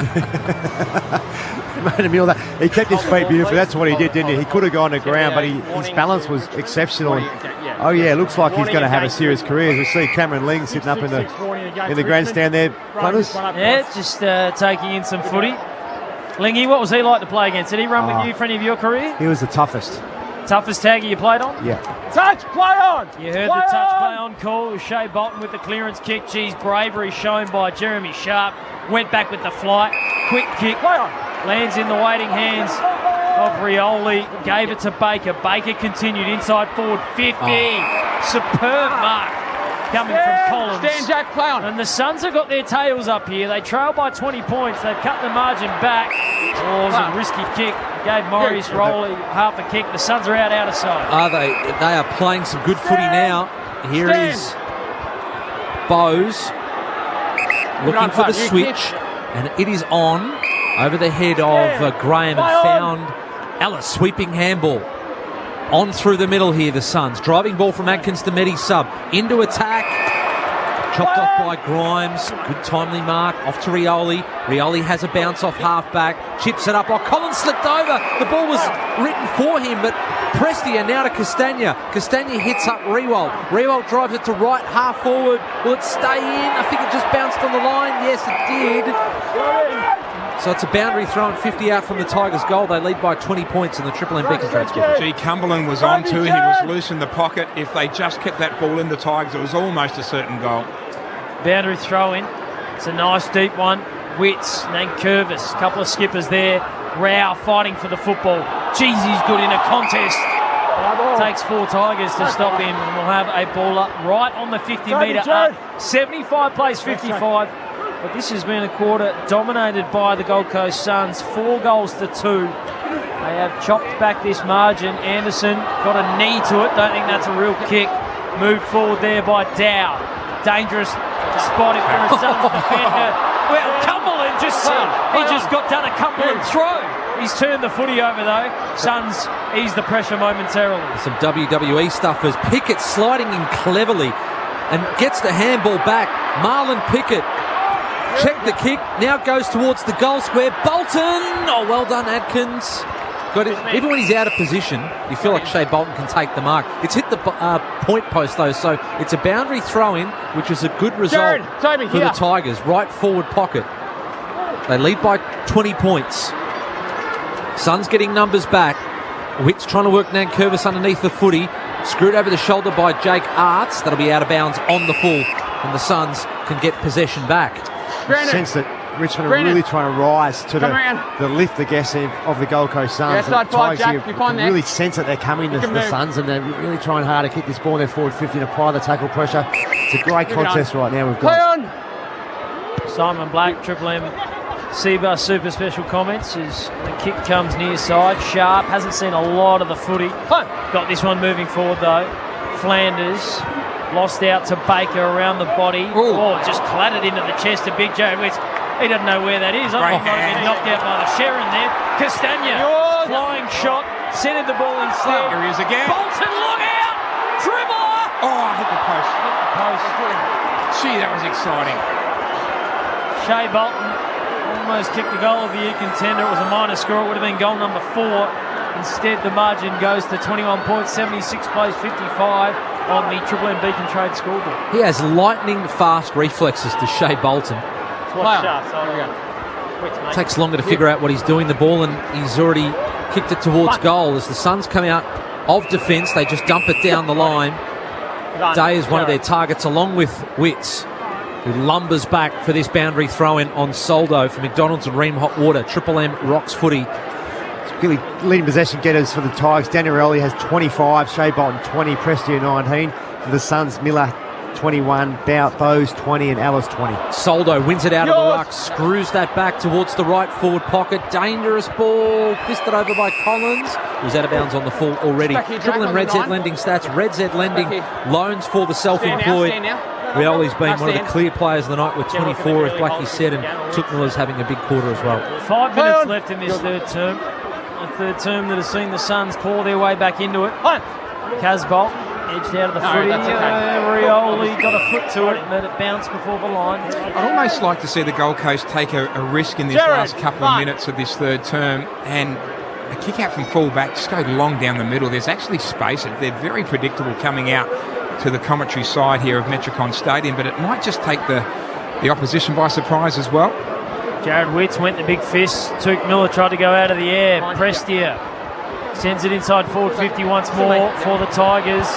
Made a meal of that. He kept his feet beautifully. That's what he did, didn't he? He could have gone to ground, but his balance was exceptional. Oh yeah, looks like he's going to have a serious career. As we see Cameron Ling sitting up in the grandstand there. Punters. Yeah, just taking in some footy. Lingy, what was he like to play against? Did he run with you for any of your career? He was the toughest. Toughest tagger you played on? Yeah. Touch, play on. You heard the touch play on call. It was Shea Bolton with the clearance kick. Geez, bravery shown by Jeremy Sharp. Went back with the flight. Quick kick. Lands in the waiting hands of Rioli. Gave it to Baker. Baker continued inside forward 50. Superb mark coming from Collins. Stand, Jack, play on. And the Suns have got their tails up here. They trail by 20 points. They've cut the margin back. Oh, it was a risky kick. Gave Maurice Rowley half a kick. The Suns are out of sight. Are they? They are playing some good footy now. Here is Bowes looking for the switch, and it is on over the head of Graham, and found Ellis. Sweeping handball on through the middle here. The Suns driving ball from Adkins to Medi sub into attack. Chopped off by Grimes. Good timely mark. Off to Rioli. Rioli has a bounce off half-back. Chips it up. Oh, Collins slipped over. The ball was written for him, but Prestia now to Castagna. Castagna hits up Rewald. Rewald drives it to right, half forward. Will it stay in? I think it just bounced on the line. Yes, it did. So it's a boundary throw and 50 out from the Tigers' goal. They lead by 20 points in the Triple M Beacon Trade score. Gee, Cumberland was on too. He was loose in the pocket. If they just kept that ball in the Tigers, it was almost a certain goal. Boundary throw in. It's a nice deep one. Witts, Nankervis, a couple of skippers there. Rao fighting for the football. Jeez, he's good in a contest. Takes 4 Tigers to stop him, and we'll have a ball up right on the 50-metre up. 75 plays 55. But this has been a quarter dominated by the Gold Coast Suns. 4 goals to 2. They have chopped back this margin. Anderson got a knee to it. Don't think that's a real kick. Moved forward there by Dow. Dangerous spot if you're a Suns defender. Well, Cumberland just got done a Cumberland throw. He's turned the footy over though. Suns ease the pressure momentarily. Some WWE stuff as Pickett sliding in cleverly and gets the handball back. Marlon Pickett checked the kick, now goes towards the goal square. Bolton! Oh, well done, Adkins. Got it. Even when he's out of position, you feel like Shea Bolton can take the mark. It's hit the point post though, so it's a boundary throw-in, which is a good result for the Tigers. Right forward pocket. They lead by 20 points. Suns getting numbers back. Witts trying to work Nankervis underneath the footy. Screwed over the shoulder by Jake Arts. That'll be out of bounds on the full, and the Suns can get possession back. Sense that Richmond are really trying to rise to the lift, I guess, of the Gold Coast Suns. Yeah, Tigers here can really sense that they're coming, the Suns, and they're really trying hard to kick this ball in their forward 50 and apply the tackle pressure. It's a great contest right now. We've got Simon Black, Triple M Seabus super special comments as the kick comes near side. Sharp hasn't seen a lot of the footy. Got this one moving forward though. Flanders lost out to Baker around the body. Oh, just clattered into the chest of Big Joe Witts. He doesn't know where that is. I might have been knocked out by the Sharon there. Castagna, flying shot, centered the ball instead. Here he is again. Bolton, look out! Dribbler! Oh, hit the post. Gee, that was exciting. Shea Bolton almost kicked the goal of the year contender. It was a minor score. It would have been goal number 4. Instead, the margin goes to 21 points, 76 plays 55 on the Triple M Beacon Trade scoreboard. He has lightning fast reflexes to Shea Bolton. Takes longer to figure out what he's doing the ball, and he's already kicked it towards goal. As the Suns come out of defence, they just dump it down the line. Day is one of their targets, along with Witts, who lumbers back for this boundary throw-in on Soldo for McDonald's and Ream Hot Water. Triple M rocks footy. Really leading possession getters for the Tigers. Daniel Rioli has 25, Shea Bolton 20, Prestia 19. For the Suns, Miller 21, Bowes 20 and Ellis 20. Soldo wins it out of the ruck, screws that back towards the right forward pocket. Dangerous ball, fisted over by Collins, who's out of bounds on the full already. Triple M Red Z Lending stats. Red Z Lending loans for the self-employed. Rioli's been one of the clear players of the night with 24, as Blackie said, and Took Miller's having a big quarter as well. 5 minutes left in this third term. A third term that has seen the Suns claw their way back into it. Casbolt edged out of the footy. Rioli got a foot to it, but it bounced before the line. I'd almost like to see the Gold Coast take a risk in this last couple of minutes of this third term, and a kick out from full back, just go long down the middle. There's actually space. They're very predictable coming out to the commentary side here of Metricon Stadium, but it might just take the opposition by surprise as well. Jared Witts went the big fist. Took Miller tried to go out of the air. Prestia Sends it inside forward 50 once more for the Tigers.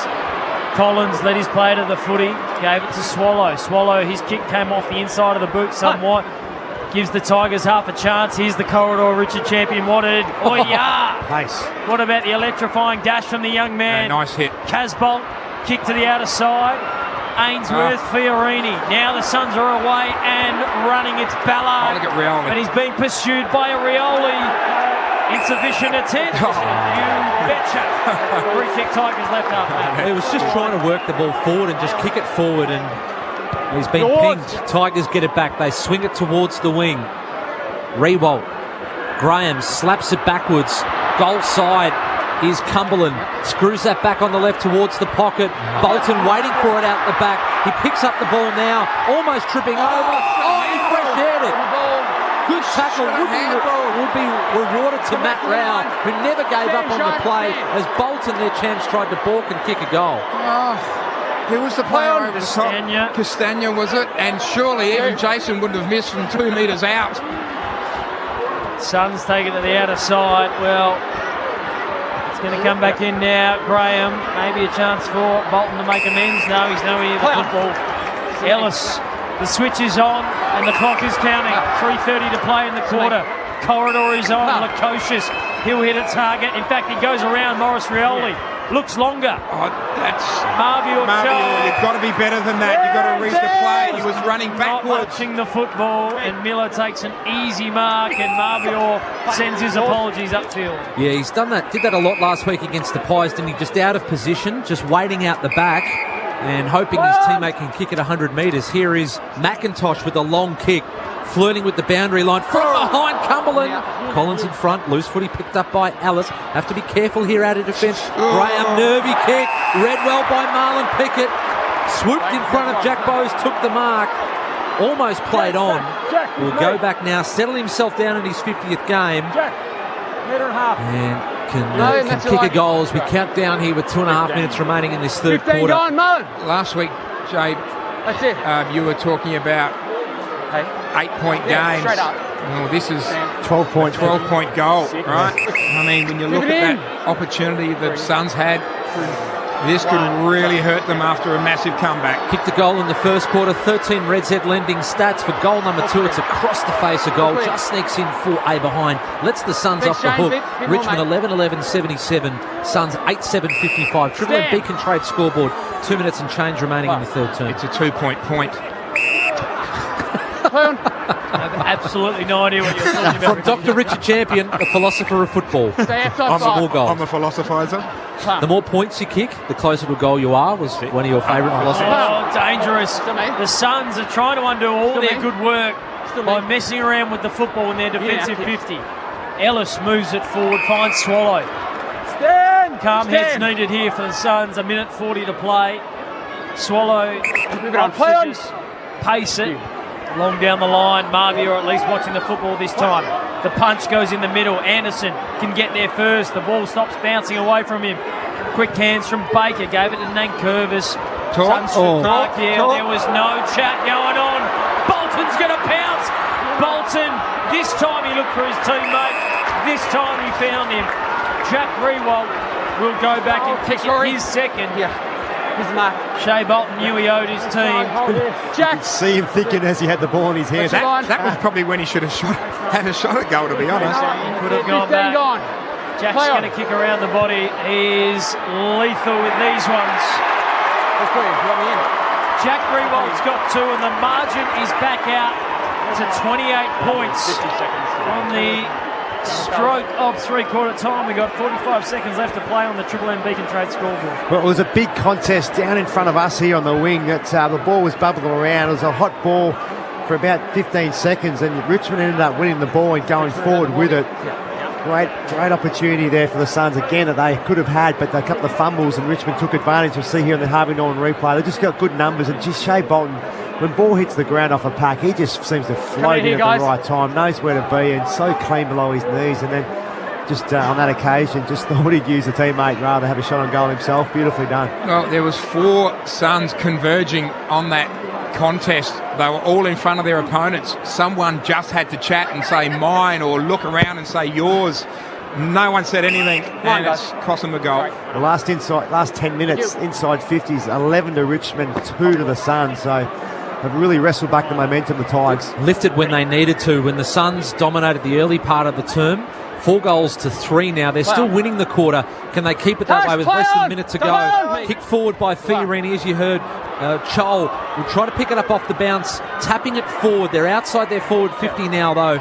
Collins led his play to the footy, gave it to Swallow. Swallow, his kick came off the inside of the boot somewhat. Gives the Tigers half a chance. Here's the corridor Richard Champion wanted. Oh, yeah! Nice. What about the electrifying dash from the young man? Nice hit. Casbolt, kick to the outer side. Ainsworth, Fiorini. Now the Suns are away and running. It's Ballard. Look at Rioli. But he's being pursued by a Rioli. Insufficient attempt. You betcha. Free kick Tigers left after that. He was just trying to work the ball forward and just kick it forward, and he's been pinged. Tigers get it back. They swing it towards the wing. Rewalt. Graham slaps it backwards. Goal side is Cumberland. Screws that back on the left towards the pocket. Bolton waiting for it out the back. He picks up the ball now, almost tripping over. Oh, he's fresh-aired it. Good tackle would be rewarded to Matt Rao, who never gave up on the play as Bolton, their champs, tried to balk and kick a goal. Who was the player over the top? Castagna, was it? And surely even Jason wouldn't have missed from 2 metres out. Suns take it to the outer side. Well, it's going to come back in now. Graham, maybe a chance for Bolton to make amends. No, he's nowhere near the football. Ellis, the switch is on and the clock is counting. 3:30 to play in the quarter. Corridor is on. Lukosius, he'll hit a target. In fact, he goes around Morris Rioli. Looks longer. Oh, that's Marbior. You've got to be better than that. You've got to read the play. He was running backwards. Not watching the football, and Miller takes an easy mark, and Marbior sends his apologies upfield. Yeah, he's done that. Did that a lot last week against the Pies, didn't he? Just out of position, just waiting out the back and hoping his teammate can kick it 100 metres. Here is McIntosh with a long kick, flirting with the boundary line from behind Cumberland. Collins in front, loose footy picked up by Ellis. Have to be careful here out of defence. Graham, nervy kick, read well by Marlon Pickett. Swooped in front of Jack Bowes, took the mark. Almost played on. Will go back now, settle himself down in his 50th game. And can kick a goal as we count down here with 2.5 minutes remaining in this third quarter. Last week, Jay, that's it. You were talking about 8-point games. Straight up. Well, this is 12-point goal, right? I mean, when you look at that opportunity the Suns had, this could really hurt them after a massive comeback. Kicked a goal in the first quarter. 13 Reds Head lending stats for goal number 2. It's across the face a goal. Just sneaks in for a behind. Lets the Suns off the hook. Richmond 11-11-77. Suns 8-7-55. Triple M Beacon Trade scoreboard. 2 minutes and change remaining in the third term. It's a 2-point point. I have absolutely no idea what you're talking about. From Dr. Richard Champion, the philosopher of football. I'm a philosophizer. The more points you kick, the closer to a goal you are, was one of your favourite philosophers. Oh, dangerous. The Suns are trying to undo all their good work by messing around with the football in their defensive 50. Ellis moves it forward, finds Swallow. Calm heads needed here for the Suns. 1:40 to play. Swallow just pace it. Long down the line, Marbior at least watching the football this time. The punch goes in the middle. Anderson can get there first. The ball stops bouncing away from him. Quick hands from Baker. Gave it to Nankervis. There was no chat going on. Bolton's going to pounce. Bolton, this time he looked for his teammate. This time he found him. Jack Rewalt will go back and kick it his second. Shea Bolton knew he owed his team. You could see him thinking as he had the ball in his hand. That was probably when he should have had a shot at goal, to be honest. He could have gone back. Jack's going to kick around the body. He is lethal with these ones. Jack Rewalt's got 2 and the margin is back out to 28 points on the stroke of three-quarter time. We got 45 seconds left to play on the Triple M Beacon Trade scoreboard. Well, it was a big contest down in front of us here on the wing. The ball was bubbling around. It was a hot ball for about 15 seconds, and Richmond ended up winning the ball and going forward with it. Great opportunity there for the Suns again that they could have had, but a couple of fumbles and Richmond took advantage. You'll see here in the Harvey Norman replay, they just got good numbers, and just Shea Bolton, when ball hits the ground off a pack, he just seems to float in at the right time, knows where to be, and so clean below his knees. And then just on that occasion, just thought he'd use a teammate rather than have a shot on goal himself. Beautifully done. Well, there was 4 Suns converging on that contest. They were all in front of their opponents. Someone just had to chat and say mine, or look around and say yours. No one said anything, and it's cost them a goal. The last 10 minutes, inside 50s, 11 to Richmond, 2 to the Suns. So have really wrestled back the momentum, the Tigers. Lifted when they needed to. When the Suns dominated the early part of the term, 4 goals to 3 now. They're still winning the quarter. Can they keep it that way with less than a minute to go? Kicked forward by Fiorini, as you heard. Chol will try to pick it up off the bounce, tapping it forward. They're outside their forward 50 now, though.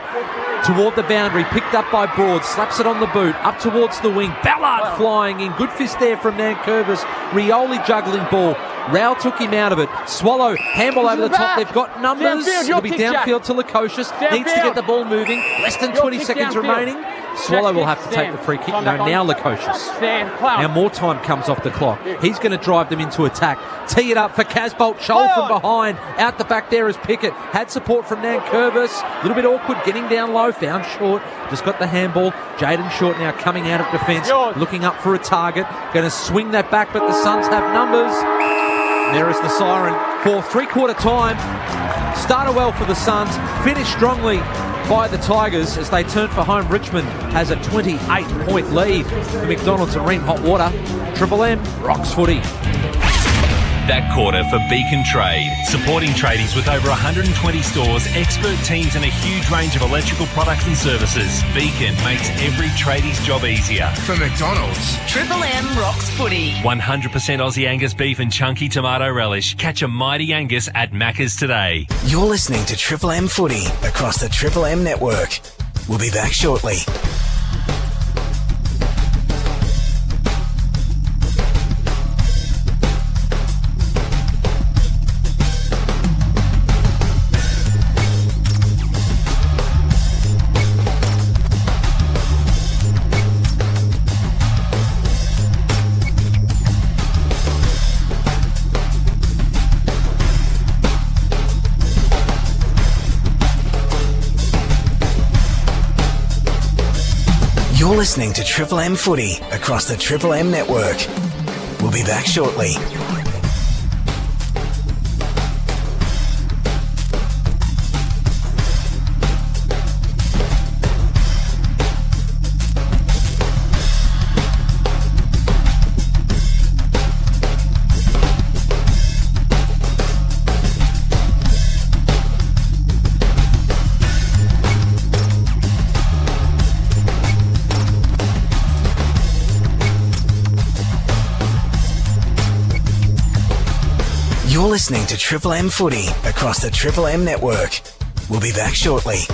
Toward the boundary, picked up by Broad, slaps it on the boot, up towards the wing. Ballard flying in. Good fist there from Nankervis. Rioli juggling ball. Rao took him out of it. Swallow, handball over the top. They've got numbers. It'll be downfield to Lukosius. Needs to get the ball moving. Less than 20 seconds remaining. Swallow will have to take the free kick. No, now Lukosius. Now more time comes off the clock. He's going to drive them into attack. Tee it up for Casbolt. Scholl from behind. Out the back there is Pickett. Had support from Nankervis. A little bit awkward getting down low. Found Short. Just got the handball. Jaden Short now coming out of defence. Looking up for a target. Going to swing that back, but the Suns have numbers. There is the siren for three-quarter time. Started well for the Suns. Finished strongly by the Tigers as they turn for home. Richmond has a 28-point lead for McDonald's and Ream Hot Water. Triple M rocks footy. That quarter for Beacon Trade, supporting tradies with over 120 stores, expert teams and a huge range of electrical products and services. Beacon makes every tradie's job easier. For McDonald's, Triple M rocks footy. 100% Aussie Angus beef and chunky tomato relish. Catch a mighty Angus at Macca's today. You're listening to Triple M Footy across the Triple M network. We'll be back shortly. You're listening to Triple M Footy across the Triple M network. We'll be back shortly. You're listening to Triple M Footy across the Triple M network. We'll be back shortly.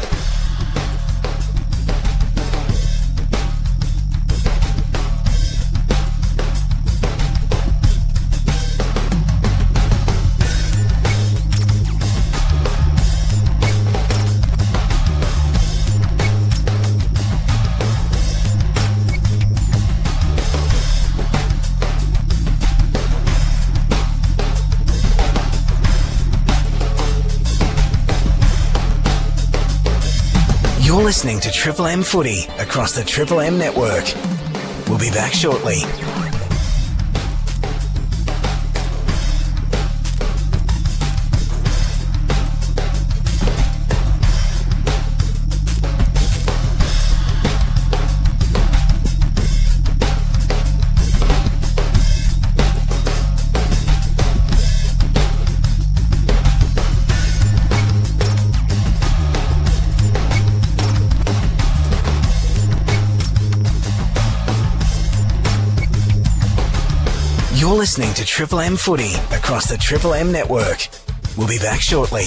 You're listening to Triple M Footy across the Triple M network. We'll be back shortly. You're listening to Triple M Footy across the Triple M network. We'll be back shortly.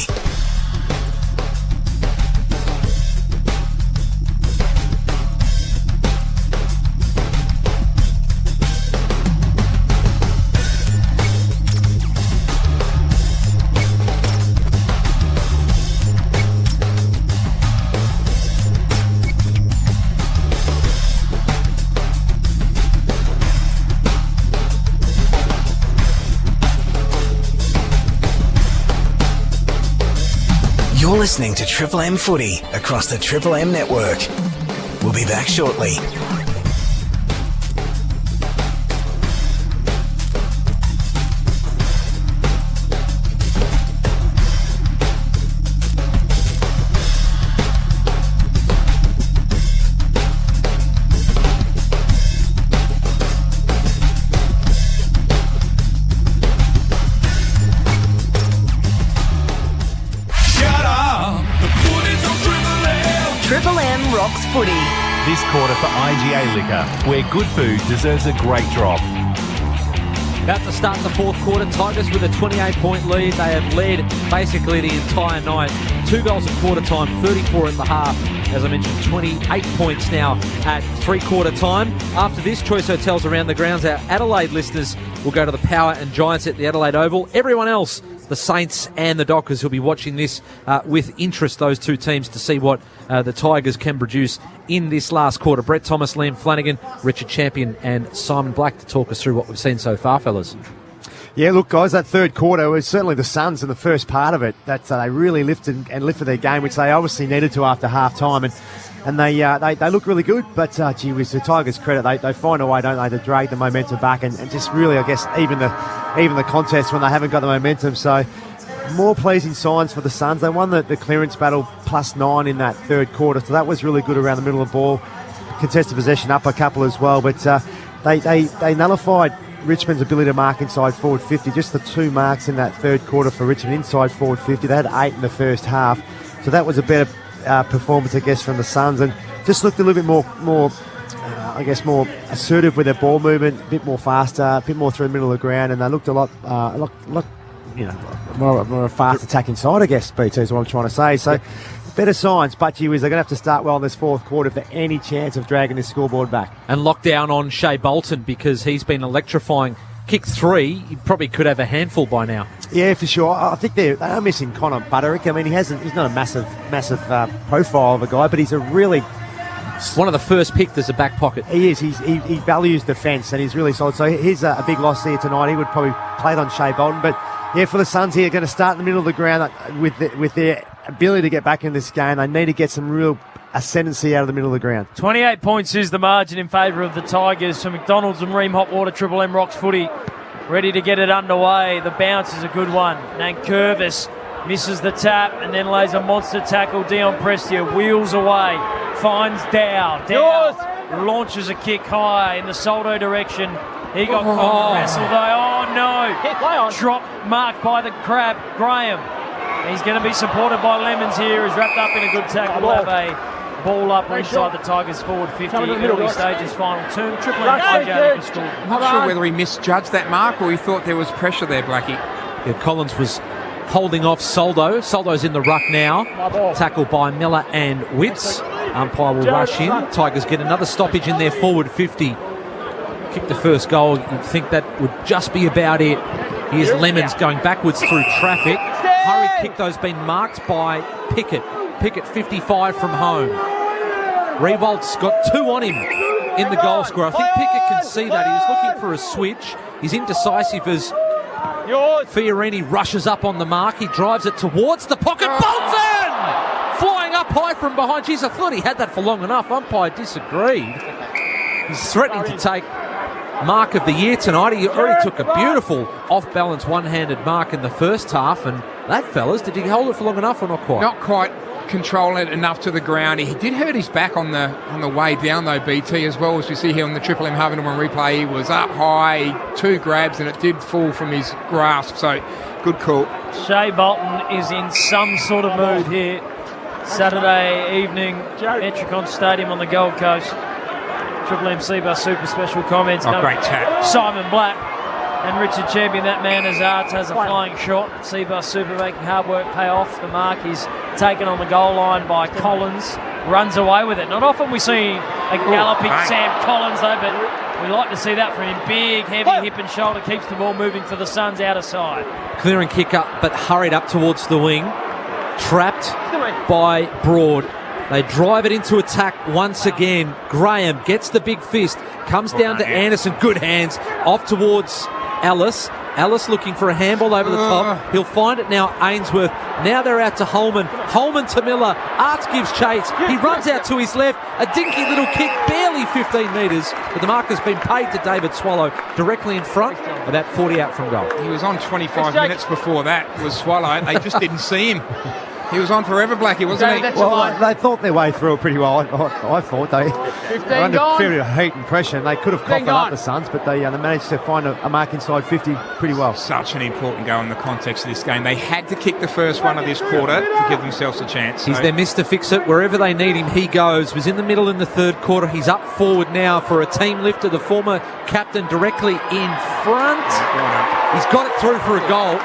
You're listening to Triple M Footy across the Triple M network. We'll be back shortly. quarter for IGA Liquor, where good food deserves a great drop. About to start the fourth quarter, Tigers with a 28-point lead. They have led basically the entire night. 2 goals at quarter time, 34 at the half. As I mentioned, 28 points now at three-quarter time. After this, Choice Hotels around the grounds, our Adelaide listeners will go to the Power and Giants at the Adelaide Oval. Everyone else, the Saints and the Dockers, will be watching this with interest, those two teams, to see what the Tigers can produce in this last quarter. Brett Thomas, Liam Flanagan, Richard Champion and Simon Black to talk us through what we've seen so far, fellas. Yeah, look, guys, that third quarter was certainly the Suns in the first part of it. That they really lifted their game, which they obviously needed to after half-time. And they look really good, but gee whiz, to the Tigers' credit, they find a way, don't they, to drag the momentum back and just really, I guess, even the contest when they haven't got the momentum. So more pleasing signs for the Suns. They won the clearance battle +9 in that third quarter, so that was really good around the middle of the ball. Contested possession up a couple as well, but they nullified Richmond's ability to mark inside forward 50. Just the 2 marks in that third quarter for Richmond inside forward 50. They had 8 in the first half, so that was a better performance, I guess, from the Suns, and just looked a little bit more assertive with their ball movement, a bit more faster, a bit more through the middle of the ground, and they looked a lot more a fast attack inside, I guess, BT is what I'm trying to say. So better signs, but gee whiz, they're going to have to start well in this fourth quarter if they're any chance of dragging this scoreboard back. And lock down on Shea Bolton, because he's been electrifying. Kick 3, he probably could have a handful by now. Yeah, for sure. I think they are missing Connor Butterick. I mean, he's not a massive profile of a guy, but he's a really... one of the first picked as a back pocket. He is. He values defence, and he's really solid. So here's a big loss here tonight. He would probably play it on Shea Bolton. But, yeah, for the Suns here, going to start in the middle of the ground with their ability to get back in this game. They need to get some real ascendancy out of the middle of the ground. 28 points is the margin in favour of the Tigers. So McDonald's and Ream Hotwater, Triple M Rocks Footy, ready to get it underway. The bounce is a good one. Nankervis misses the tap and then lays a monster tackle. Dion Prestia wheels away, finds Dow. Dow launches a kick high in the Soldo direction. He got wrestled though. Oh no! Drop marked by the crab, Graham. He's going to be supported by Lemons here. He's wrapped up in a good tackle. We'll have a ball up inside the Tigers forward 50. Early stages, final turn. Triple M IGA score. I'm not sure whether he misjudged that mark or he thought there was pressure there, Blackie. Yeah, Collins was holding off Soldo. Soldo's in the ruck now. Tackled by Miller and Witts. Umpire will rush in. Tigers get another stoppage in their forward 50. Kick the first goal. You'd think that would just be about it. Here's Lemons going backwards through traffic. Hurry kick, those been marked by Pickett. Pickett 55 from home. Rewald's got 2 on him in the goal scorer. I think Pickett can see that. He was looking for a switch. He's indecisive as Fiorini rushes up on the mark. He drives it towards the pocket. Bolton! Flying up high from behind. Jeez, I thought he had that for long enough. Umpire disagreed. He's threatening to take mark of the year tonight. He already took a beautiful off-balance one-handed mark in the first half, and that, fellas, did he hold it for long enough or not quite? Not quite controlling it enough to the ground. He did hurt his back on the way down though, BT, as well, as we see here on the Triple M Harvey One replay. He was up high, 2 grabs, and it did fall from his grasp, so good call. Shea Bolton is in some sort of mood here. Saturday evening, Metricon Stadium on the Gold Coast. Triple M Seabus Super Special comments. Great tap. Simon Black and Richard Champion, that man as arts, has a flying shot. Seabus Super making hard work pay off. The mark is taken on the goal line by Collins. Runs away with it. Not often we see a galloping Sam Collins though, but we like to see that from him. Big, heavy hip and shoulder, keeps the ball moving for the Suns outer side. Clearing kick up, but hurried up towards the wing. Trapped by Broad. They drive it into attack once again. Graham gets the big fist, comes down to Anderson, good hands, off towards Ellis. Ellis looking for a handball over the top. He'll find it now, Ainsworth. Now they're out to Holman. Holman to Miller. Arts gives chase. He runs out to his left. A dinky little kick, barely 15 metres. But the mark has been paid to David Swallow, directly in front, about 40 out from goal. He was on 25 minutes before that, was Swallow. They just didn't see him. He was on forever, Blackie, wasn't he? Well, they thought their way through it pretty well. I thought they were under a fair bit of heat and pressure, and they could have coughed up the Suns, but they managed to find a mark inside 50 pretty well. Such an important goal in the context of this game. They had to kick the first one of this quarter to give themselves a chance. He's their Mr. Fix-It. Wherever they need him, he goes. Was in the middle in the third quarter. He's up forward now for a team lifter, the former captain directly in front. He's got it through for a goal.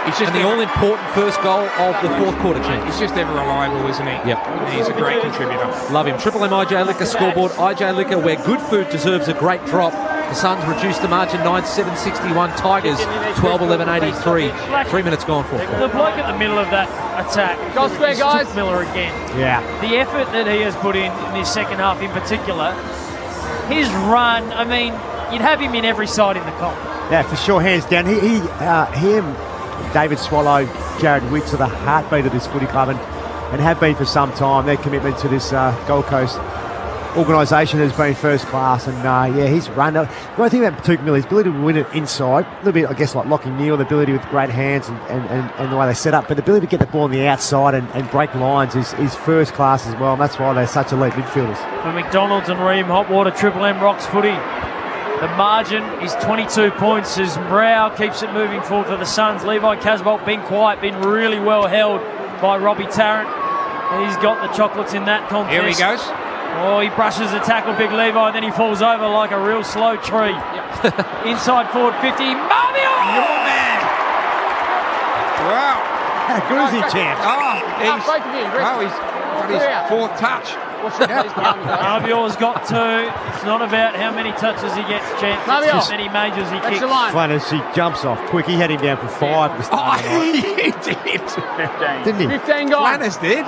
He's just the all-important first goal of the fourth quarter, champ. He's just ever reliable, isn't he? Yep. He's a great contributor. Love him. Triple M IJ Liquor scoreboard. IJ Liquor, where good food deserves a great drop. The Suns reduced the margin 9-7-61. Tigers 12-11-83. 3 minutes gone for. The bloke at the middle of that attack is Took Miller again. Yeah. The effort that he has put in this second half in particular, his run, I mean, you'd have him in every side in the comp. Yeah, for sure, hands down. Him, David Swallow, Jared Wicks are the heartbeat of this footy club and have been for some time. Their commitment to this Gold Coast organisation has been first class, and he's run. The great thing about Took Miller, his ability to win it inside, a little bit, I guess, like Lockie Neal, the ability with great hands and the way they set up, but the ability to get the ball on the outside and break lines is first class as well, and that's why they're such elite midfielders. For McDonald's and Ream Hotwater, Triple M Rocks footy. The margin is 22 points as Brow keeps it moving forward for the Suns. Levi Casbolt been quiet, been really well held by Robbie Tarrant. He's got the chocolates in that contest. Here he goes. Oh, he brushes the tackle, Big Levi, then he falls over like a real slow tree. Inside forward 50. Marvio! Your man! Wow. How good is he, champ? He's got his fourth touch. Marvio's got two. It's not about how many touches he gets, champ. It's just how many majors he kicks. Flanners, he jumps off quick. He had him down for 5 at the start of the night. He did. 15. Didn't he? 15 gone. Flanners did.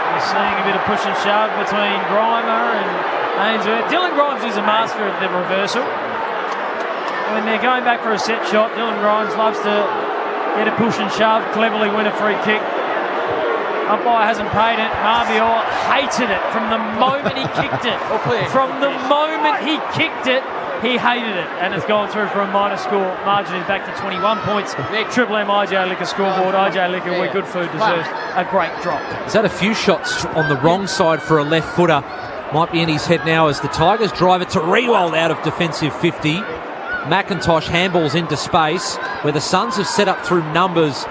We're seeing a bit of push and shove between Grimer and Ainsworth. Dylan Grimes is a master of the reversal. When they're going back for a set shot, Dylan Grimes loves to get a push and shove, cleverly win a free kick. Umpire hasn't paid it. Marvio hated it from the moment he kicked it. From the moment he kicked it, he hated it. And it's gone through for a minor score. Margin is back to 21 points. Triple M IJ Liquor scoreboard. IJ Liquor, where good food deserves a great drop. He's had a few shots on the wrong side for a left footer. Might be in his head now as the Tigers drive it to Rewald out of defensive 50. McIntosh handballs into space where the Suns have set up through numbers.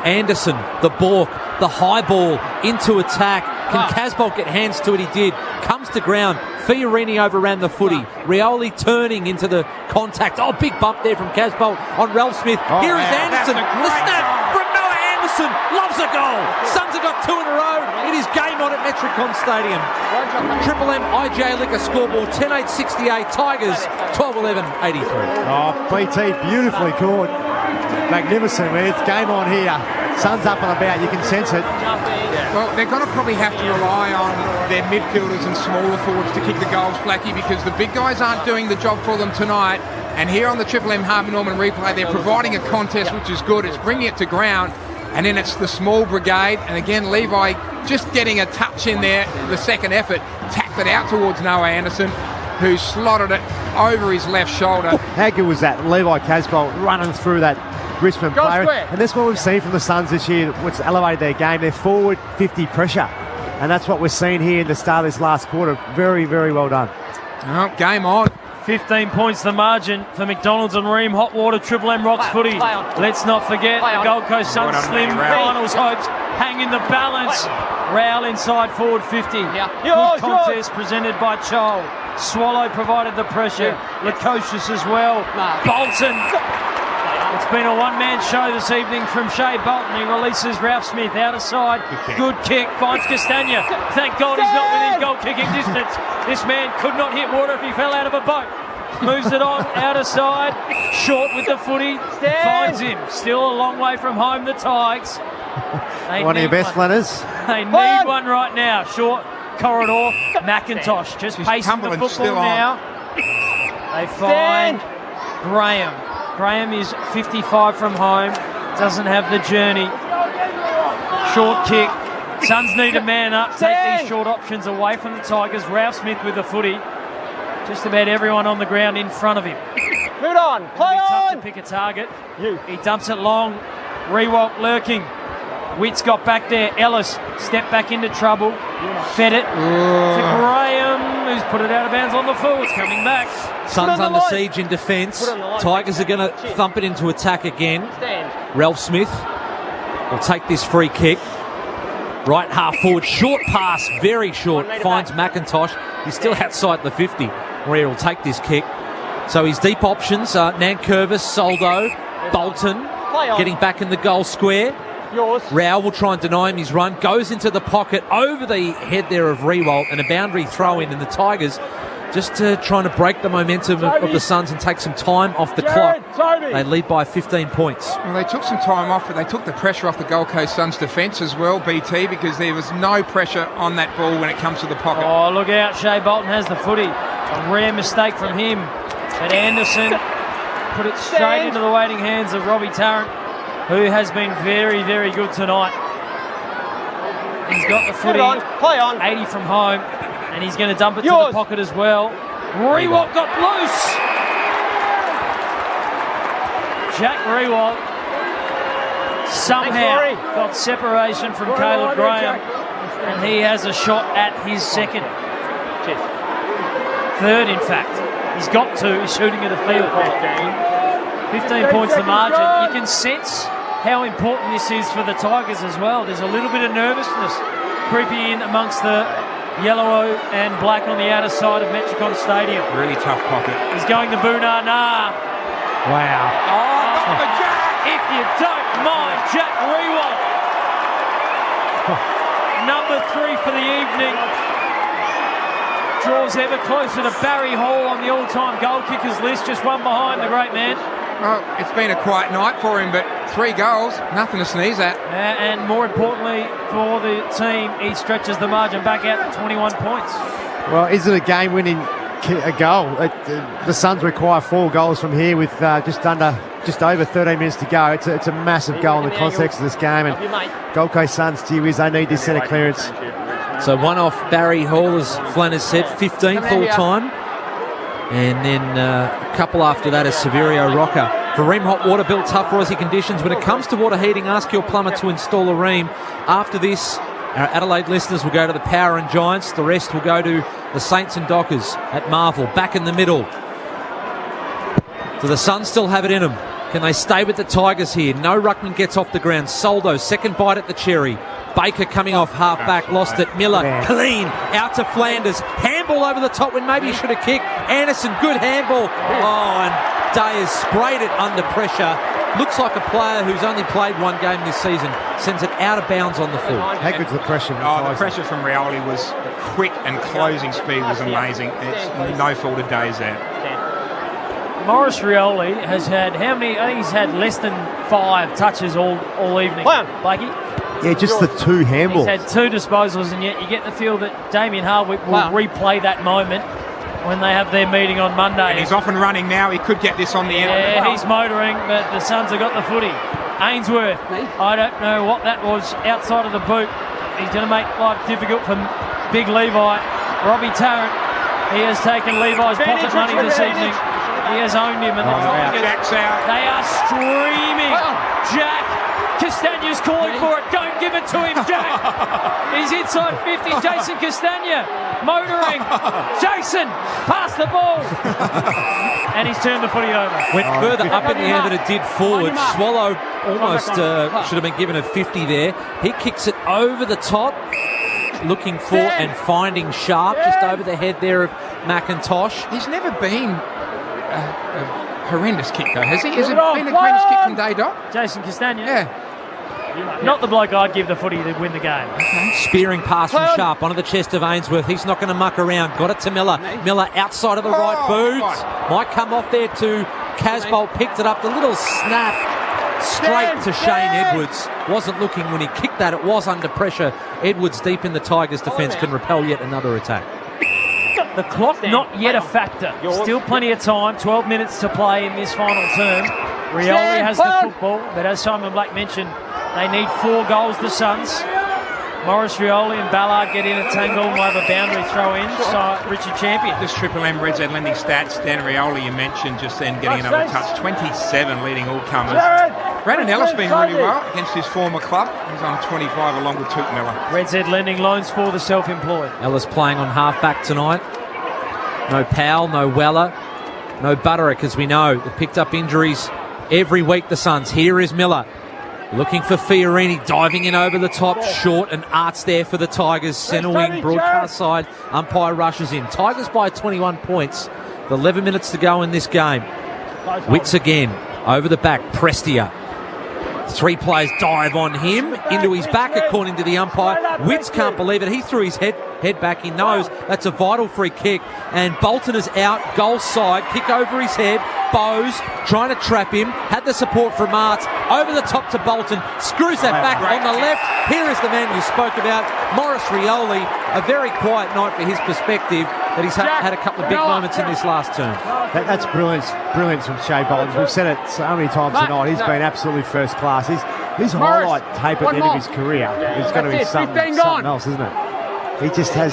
Anderson, the balk, the high ball into attack. Can Casbolt get hands to it? He did. Comes to ground. Fiorini overran the footy. Rioli turning into the contact. Oh, big bump there from Casbolt on Ralph Smith. Here is Anderson. The snap from Noah Anderson. Loves a goal. Suns have got 2 in a row. It is game on at Metricon Stadium. Triple M IJ Liquor scoreboard 10-8-68. Tigers 12-11-83. Oh, BT beautifully caught. Magnificent, man. It's game on here. Sun's up and about. You can sense it. Well, they're going to probably have to rely on their midfielders and smaller forwards to kick the goals, Blackie, because the big guys aren't doing the job for them tonight. And here on the Triple M Harvey Norman replay, they're providing a contest which is good. It's bringing it to ground. And then it's the small brigade. And again, Levi just getting a touch in there, the second effort, tapped it out towards Noah Anderson, who slotted it over his left shoulder. How good was that? Levi Casbolt running through that Richmond player. And that's what we've seen from the Suns this year, what's elevated their game. They're forward 50 pressure. And that's what we're seeing here in the start of this last quarter. Very, very well done. Oh, game on. 15 points the margin for McDonald's and Ream Hotwater, Triple M Rocks footy. Let's not forget the Gold Coast Suns slim finals hopes hang in the balance. Rowell inside forward 50. Good contest presented by Chol. Swallow provided the pressure. Lukosius as well. Bolton. It's been a one-man show this evening from Shea Bolton. He releases Ralph Smith out of side. Good kick. Finds Castagna. Thank God he's not within goal-kicking distance. This man could not hit water if he fell out of a boat. Moves it on, out of side. Short with the footy. Finds him. Still a long way from home, the Tigers. One of your best runners. They need one right now. Short corridor. McIntosh just pacing the football now. They find Graham. Graham is 55 from home, doesn't have the journey. Short kick. Suns need a man up, take these short options away from the Tigers. Ralph Smith with the footy. Just about everyone on the ground in front of him. Move on, play on! Tough to pick a target. He dumps it long. Rewalt lurking. Witt's got back there. Ellis stepped back into trouble. Fed it to Graham, who's put it out of bounds on the full. It's coming back. Suns under siege in defence. Tigers are going to thump it into attack again. Ralph Smith will take this free kick. Right half forward, short pass, very short, finds McIntosh. He's still outside the 50, where he will take this kick. So his deep options are Nankervis, Soldo, Bolton, getting back in the goal square. Rao will try and deny him his run, goes into the pocket, over the head there of Rewalt, and a boundary throw in, and the Tigers just trying to break the momentum of the Suns and take some time off the clock. They lead by 15 points. Well, they took some time off, but they took the pressure off the Gold Coast Suns defence as well, BT, because there was no pressure on that ball when it comes to the pocket. Oh, look out. Shea Bolton has the footy. A rare mistake from him. But Anderson put it straight into the waiting hands of Robbie Tarrant, who has been very, very good tonight. He's got the footy. Play on. 80 from home. And he's going to dump it to the pocket as well. Rewalt got loose. Jack Rewalt somehow got separation from Caleb Graham. And he has a shot at his second. Third, in fact. He's got to. He's shooting at a field. 15 points the margin. You can sense how important this is for the Tigers as well. There's a little bit of nervousness creeping in amongst the yellow and black on the outer side of Metricon Stadium. Really tough pocket. He's going to Boonana. Wow. Oh, Jack! If you don't mind, Jack Rewalt. Number 3 for the evening. Draws ever closer to Barry Hall on the all-time goal kickers list, just one behind the great man. Well, it's been a quiet night for him, but 3 goals, nothing to sneeze at. And more importantly for the team, he stretches the margin back out to 21 points. Well, is it a game-winning goal? The Suns require 4 goals from here with just over 13 minutes to go. It's a massive goal in the context of this game. And Gold Coast Suns, gee whiz, they need this centre clearance. So one off Barry Hall, as Flan has said, 15th all-time. And then a couple after that is Severio Rocker. For Ream Hot Water, built tough for Aussie conditions. When it comes to water heating, ask your plumber to install a Ream. After this, our Adelaide listeners will go to the Power and Giants. The rest will go to the Saints and Dockers at Marvel. Back in the middle. So the Suns still have it in them. Can they stay with the Tigers here? No ruckman gets off the ground. Soldo, second bite at the cherry. Baker coming off half-back, lost it. Miller, clean, out to Flanders. Handball over the top when maybe he should have kicked. Anderson, good handball. Oh, and Day has sprayed it under pressure. Looks like a player who's only played 1 game this season. Sends it out of bounds on the full. How good's the pressure? The pressure from Rioli was quick and closing speed was amazing. It's no fault of Day's there. Maurice Rioli has had how many? I think he's had less than 5 touches all evening. Blakey? Yeah, just the 2 handballs. He's had 2 disposals, and yet you get the feel that Damien Hardwick will replay that moment when they have their meeting on Monday. And he's off and running now. He could get this on the end. Yeah, he's motoring, but the Suns have got the footy. Ainsworth, I don't know what that was outside of the boot. He's going to make life difficult for Big Levi. Robbie Tarrant, he has taken Levi's pocket money this evening. He has owned him, and the Tigers, Jack's out. They are streaming. Jack Castagna's calling for it. Don't give it to him, Jack. He's inside 50. Jason Castagna motoring. Jason, pass the ball. And he's turned the footy over. Went further up in the air than it did forward. Swallow almost should have been given a 50 there. He kicks it over the top, looking for and finding Sharp just over the head there of McIntosh. He's never been a horrendous kick, though, has he? Has it been a greatest kick from Day Doc? Jason Castagna? Yeah. Not the bloke I'd give the footy to win the game. Spearing pass from Sharp onto the chest of Ainsworth. He's not going to muck around. Got it to Miller. Miller outside of the right boot. Might come off there to Casbolt. Picked it up. The little snap straight to Shane Edwards. Wasn't looking when he kicked that. It was under pressure. Edwards deep in the Tigers' defence can repel yet another attack. The clock not yet a factor. Still plenty of time. 12 minutes to play in this final term. Rioli has the football, but as Simon Black mentioned, they need 4 goals, the Suns. Maurice Rioli and Ballard get in a tangle and we'll have a boundary throw in. So Richard Champion. This Triple M Reds Atlantic stats. Dan Rioli, you mentioned just then getting another touch. 27 leading all comers. Brandon Ellis been really well against his former club. He's on 25 along with Toot Miller. Red Z lending loans for the self-employed. Ellis playing on half-back tonight. No Powell, no Weller, no Butterick, as we know. They've picked up injuries every week, the Suns. Here is Miller. Looking for Fiorini, diving in over the top, short, and Art's there for the Tigers. Centre wing, broadcast side, umpire rushes in. Tigers by 21 points. With 11 minutes to go in this game. Witts again, over the back, Prestia. 3 players dive on him, into his back according to the umpire. Witts can't believe it. He threw his head back. He knows that's a vital free kick. And Bolton is out, goal side, kick over his head. Bowes trying to trap him, had the support from Arts, over the top to Bolton, screws that back on the left. Here is the man you spoke about, Maurice Rioli. A very quiet night for his perspective, that he's had a couple of big moments in this last term. That's brilliance from Shea Bolton. We've said it so many times tonight. He's been absolutely first class. His highlight tape at the end of his career is going to be something else, isn't it? He just has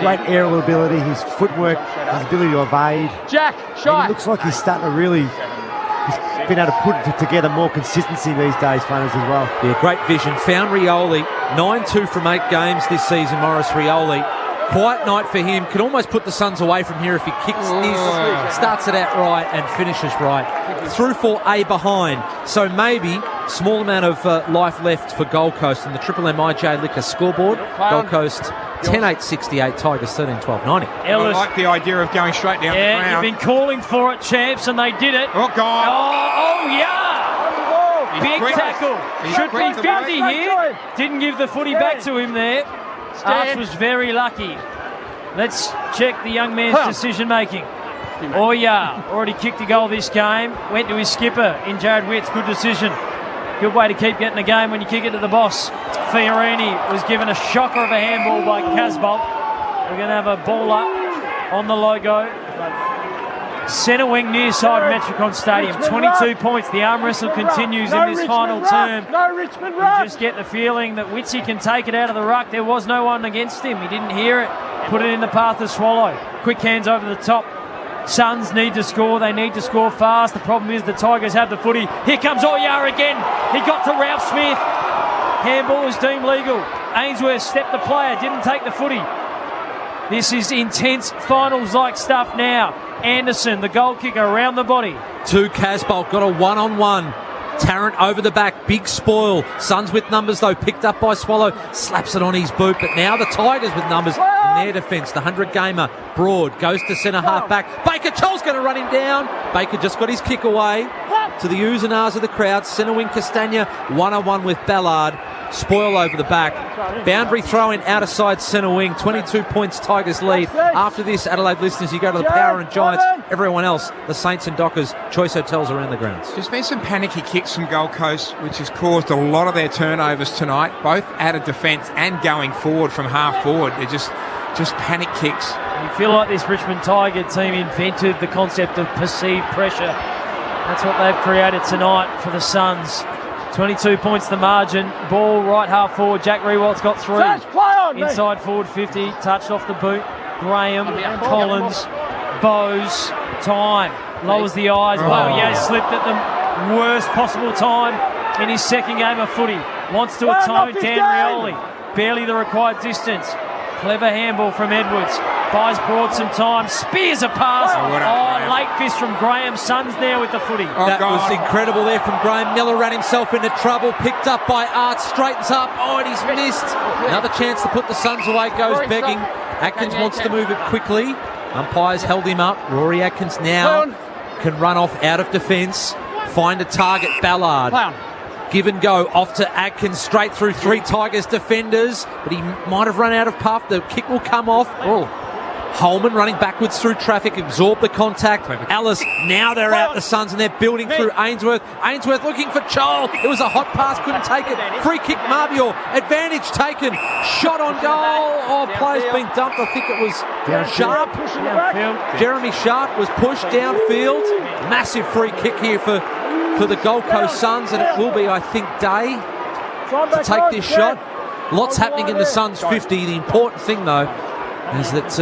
great aerial ability, his footwork, his ability to evade. It looks like he's starting to really... He's been able to put it together more consistency these days, Flanners, as well. Yeah, great vision. Found Rioli. 9-2 from 8 games this season, Maurice Rioli. Quiet night for him. Can almost put the Suns away from here if he starts it out right and finishes right. Through for a behind. So maybe small amount of life left for Gold Coast in the Triple M IJ Liquor scoreboard. Gold Coast 10-8-68, Tigers 13-12-90. I like the idea of going straight down the ground. Yeah, you've been calling for it, champs, and they did it. Oh, God. Oh yeah. Big tackle. Should be 50 here. Didn't give the footy back to him there. Arts was very lucky. Let's check the young man's decision-making. Oh, yeah. Already kicked a goal this game. Went to his skipper in Jared Witts. Good decision. Good way to keep getting the game when you kick it to the boss. Fiorini was given a shocker of a handball by Casbolt. We're going to have a ball up on the logo. Centre wing near side Metricon Stadium. 22 points. The arm wrestle continues in this final term. You just get the feeling that Witsy can take it out of the ruck. There was no one against him. He didn't hear it. Put it in the path of Swallow. Quick hands over the top. Suns need to score. They need to score fast. The problem is the Tigers have the footy. Here comes Oyar again. He got to Ralph Smith. Handball is deemed legal. Ainsworth stepped the player. Didn't take the footy. This is intense finals-like stuff now. Anderson, the goal kicker, around the body. To Casbolt, got a one-on-one. Tarrant over the back, big spoil. Suns with numbers though, picked up by Swallow, slaps it on his boot. But now the Tigers with numbers in their defence. The 100-gamer, Broad, goes to centre half-back. Baker Choll's going to run him down. Baker just got his kick away. To the oohs and ahs of the crowd. Centre wing Castagna, one-on-one with Ballard. Spoil over the back. Boundary throw in outer side centre wing. 22 points Tigers lead. After this, Adelaide listeners, you go to the Power and Giants. Everyone else, the Saints and Dockers, choice hotels around the grounds. There's been some panicky kicks from Gold Coast, which has caused a lot of their turnovers tonight, both out of defence and going forward from half forward. They're just panic kicks. You feel like this Richmond Tiger team invented the concept of perceived pressure. That's what they've created tonight for the Suns. 22 points the margin. Ball right half forward. Jack Rewalt's got 3. Inside forward 50. Touched off the boot. Graham, Collins, Bowes. Time. Lowers the eyes. Oh, yeah, slipped at the worst possible time in his second game of footy. Wants to atone Dan Rioli. Barely the required distance. Clever handball from Edwards. Buys Broad some time. Spears a pass. Late fist from Graham. Suns now with the footy. That was incredible there from Graham. Miller ran himself into trouble. Picked up by Art. Straightens up. Oh, and he's missed. Another chance to put the Suns away. Goes begging. Atkins wants to move it quickly. Umpires held him up. Rory Atkins now can run off out of defence. Find a target. Ballard. Give and go off to Atkins, straight through 3 Tigers defenders, but he might have run out of puff. The kick will come off. Holman running backwards through traffic, absorbed the contact. Ellis, now they're out, the Suns, and they're building through Ainsworth. Ainsworth looking for Chol. It was a hot pass, couldn't take it. Free kick, Marbior. Advantage taken. Shot on goal. Player's been dumped. I think it was Sharp. Jeremy Sharp was pushed downfield. Massive free kick here for the Gold Coast Suns, and it will be, I think, Day to take this shot. Lots happening in the Suns 50. The important thing, though, is that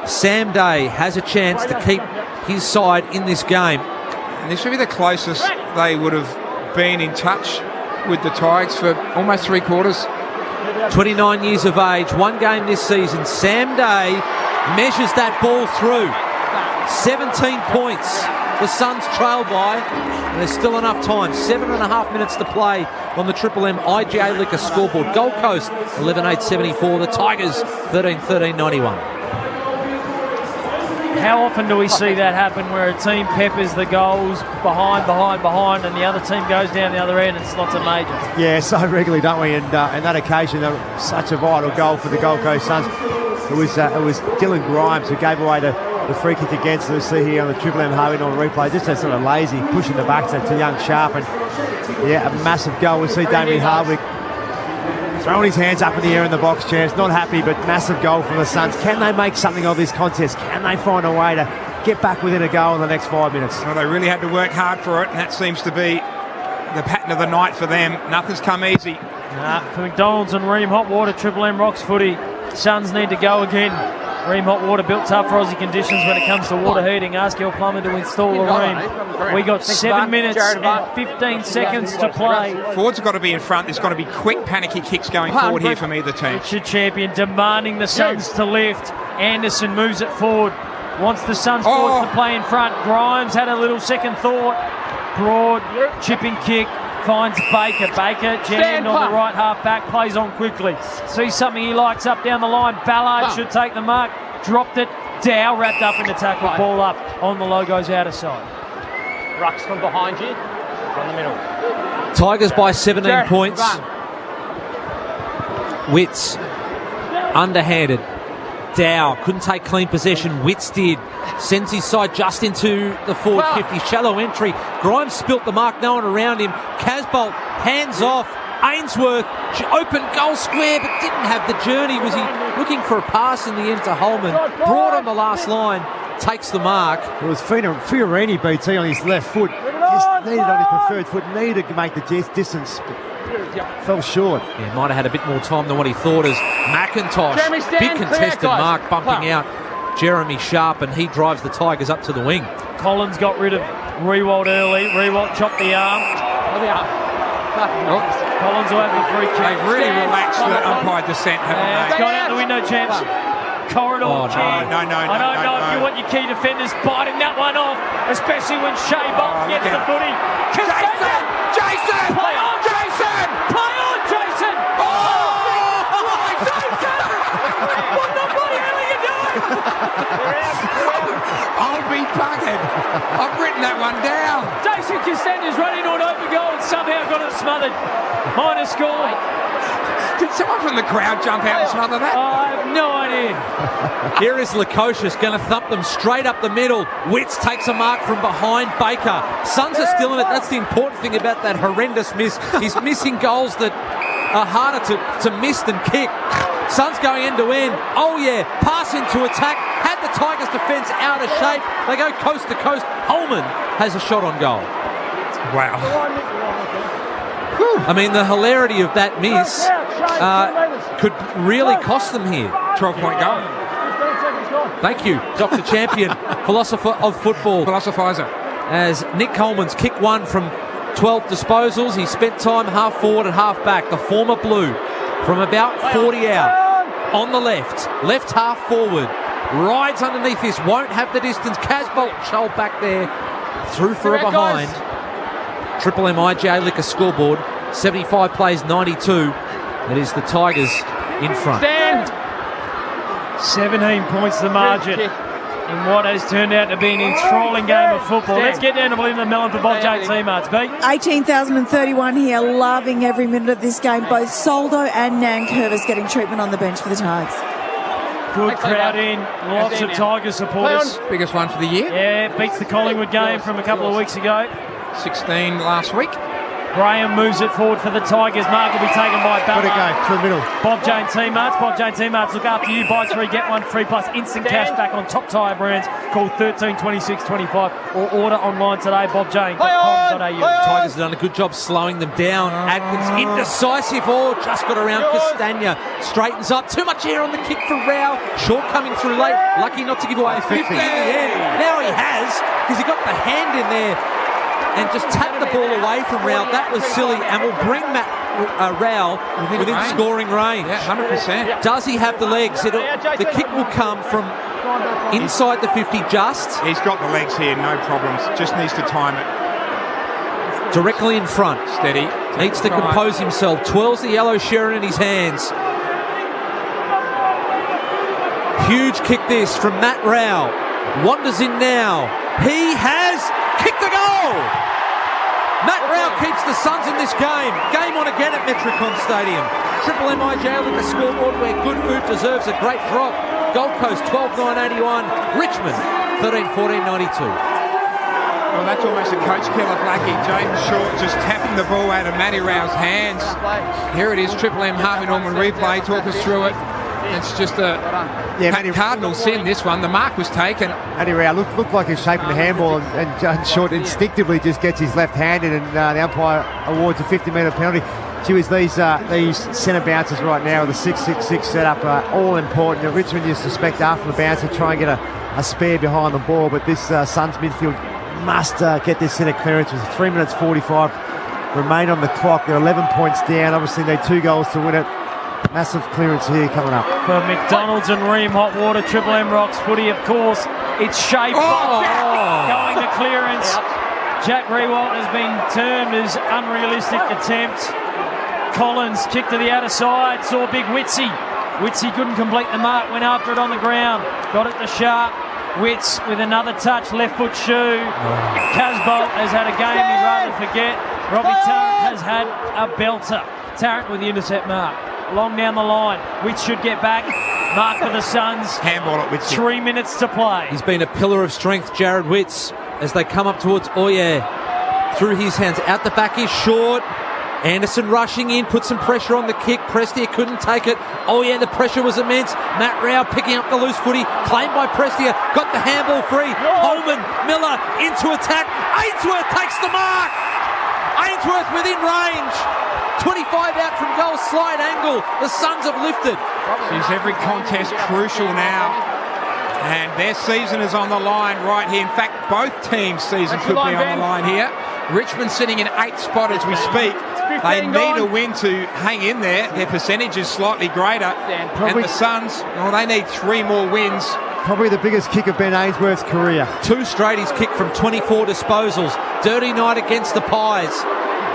Sam Day has a chance to keep his side in this game. And this would be the closest they would have been in touch with the Tigers for almost 3 quarters. 29 years of age, 1 game this season. Sam Day measures that ball through. 17 points. The Suns trail by, and there's still enough time. 7.5 minutes to play on the Triple M IGA Liquor scoreboard. Gold Coast 11-8-74. The Tigers 13-13-91. How often do we see that happen where a team peppers the goals behind, and the other team goes down the other end and slots a major? Yeah, so regularly, don't we? And that occasion, such a vital goal for the Gold Coast Suns. It was Dylan Grimes who gave away the free kick against us. See here on the Triple M Harvey on replay, just a sort of lazy pushing the back to young Sharp, and yeah, a massive goal. We see Damien Hardwick throwing his hands up in the air in the box, champs. Not happy, but massive goal from the Suns. Can they make something of this contest? Can they find a way to get back within a goal in the next 5 minutes? Well, they really had to work hard for it, and that seems to be the pattern of the night for them. Nothing's come easy. For McDonald's and Ream Hot Water, Triple M Rocks footy, Suns need to go again. Ream Hot Water built tough for Aussie conditions when it comes to water heating. Ask your plumber to install a Ream. We got 7 minutes and 15 seconds to play. Forwards have got to be in front. There's got to be quick panicky kicks going forward here from either team. Richard Champion demanding the Suns to lift. Anderson moves it forward. Wants the Suns forwards to play in front. Grimes had a little second thought. Broad chipping kick. Finds Baker. Baker jammed on the right half back. Plays on quickly. Sees something he likes up down the line. Ballard should take the mark. Dropped it. Dow wrapped up in the tackle. Ball up on the Logos outer side. Rucks from behind you. From the middle. Tigers by 17 points. Witts underhanded. Dow couldn't take clean possession. Witts did. Sends his side just into the forward 50. Shallow entry. Grimes spilt the mark. No one around him. Casbolt hands off. Ainsworth open goal square but didn't have the journey. Was he looking for a pass in the end to Holman? Broad on the last line. Takes the mark. It was Fiorini BT on his left foot. Just needed on his preferred foot. Needed to make the distance. Fell short. Yeah, might have had a bit more time than what he thought as McIntosh. Big contested mark bumping out Jeremy Sharp, and he drives the Tigers up to the wing. Collins got rid of Rewalt early. Rewalt chopped the arm. Collins will have the free kick. They've really relaxed the umpire descent, haven't they? It's gone out the window, champs. Corridor key. No. I don't know if you want your key defenders biting that one off, especially when Shea Bolton gets the footy. Jason! Play on, Jason! Play on, Jason! What the bloody hell are you doing? I'll be buggered. I've written that one down. Jason Costanza's running on open goal and somehow got it smothered. Minor score. Did someone from the crowd jump out and smother that? I have no idea. Here is Lukosius going to thump them straight up the middle. Witts takes a mark from behind Baker. Suns are still in it. That's the important thing about that horrendous miss. He's missing goals that are harder to miss than kick. Suns going end to end. Oh yeah, pass into attack. Had the Tigers defence out of shape. They go coast to coast. Holman has a shot on goal. Wow. I mean, the hilarity of that miss could really cost them here. 12-point goal. Thank you, Dr. Champion, philosopher of football. Philosophizer. As Nick Coleman's kick one from 12 disposals. He spent time half forward and half back. The former Blue from about 40 out. On the left half forward. Rides underneath this, won't have the distance. Casbolt shoal back there. Through for a behind. Triple M IGA Liquor scoreboard. 75 plays 92. It is the Tigers in front. 17 points the margin in what has turned out to be an enthralling game of football. Let's get down to Belinda Mellon for Bob J. Teamarts, B. 18,031 here, loving every minute of this game. Both Soldo and Nankervis getting treatment on the bench for the Tigers. Good crowd in, lots of Tiger supporters. Biggest one for the year. Yeah, beats the Collingwood game from a couple of weeks ago. 16 last week. Graham moves it forward for the Tigers. Mark will be taken by Ballard. Good go, through the middle. Bob Jane Teamarts. Bob Jane Teamarts, look after you. Buy 3, get 1 free plus instant cash back on top tyre brands. Call 13 26 25 or order online today, bobjane.com.au. Tigers have done a good job slowing them down. Atkins indecisive. Just got around Castagna. Straightens up. Too much air on the kick for Rao. Short coming through late. Lucky not to give away 50 in the end. Now he has, because he got the hand in there and just tap the ball away from Rao. That was silly, and will bring Matt Rao within scoring range. Yeah, 100%. Does he have the legs? The kick will come from inside the 50 just. He's got the legs here, no problems. Just needs to time it. Directly in front. Steady. Needs to compose himself. Twirls the yellow Sharon in his hands. Huge kick this from Matt Rao. Wanders in now. He has kicked the goal. Matt Rao keeps the Suns in this game. Game on again at Metricon Stadium. Triple MIJ, look at the scoreboard where good food deserves a great drop. Gold Coast 12-9-81. Richmond 13-14-92. Well, that's almost a coach killer, Blackie. James Short just tapping the ball out of Matty Rao's hands. Here it is, Triple M Harvey Norman replay. Talk us through it. It's just a cardinal sin, this one. The mark was taken. Matty Rao looked like he's shaping the handball, and Short instinctively just gets his left hand in, and the umpire awards a 50-metre penalty. Gee whiz, these centre bounces right now with the 6-6-6 setup are all important. Richmond, you suspect after the bounce to try and get a spare behind the ball, but this Suns midfield must get this centre clearance with 3 minutes 45 remain on the clock. They're 11 points down. Obviously need 2 goals to win it. Massive clearance here coming up. For McDonald's and Ream Hot Water, Triple M Rocks footy, of course. It's shaped going the clearance. Jack Rewalt has been termed as unrealistic attempt. Collins kicked to the outer side, saw big Witsy. Witsy couldn't complete the mark, went after it on the ground. Got it to Sharp. Wits with another touch, left foot shoe. Casbolt has had a game he'd rather forget. Robbie Tarrant has had a belter. Tarrant with the intercept mark. Long down the line. Wits should get back. Mark for the Suns. Handball at Wits. 3 minutes to play. He's been a pillar of strength, Jared Wits, as they come up towards Oyer. Through his hands. Out the back is Short. Anderson rushing in, put some pressure on the kick. Prestia couldn't take it. Oh yeah, the pressure was immense. Matt Rao picking up the loose footy, claimed by Prestia, got the handball free. Holman, Miller into attack. Ainsworth takes the mark. Ainsworth within range. 25 out from goal, slide angle. The Suns have lifted. Is every contest crucial now? And their season is on the line right here. In fact, both teams' season could be on the line here. Richmond sitting in 8th spot as we speak. They need a win to hang in there. Their percentage is slightly greater. And the Suns, well, they need 3 more wins. Probably the biggest kick of Ben Ainsworth's career. 2 straight he's kicked from 24 disposals. Dirty night against the Pies.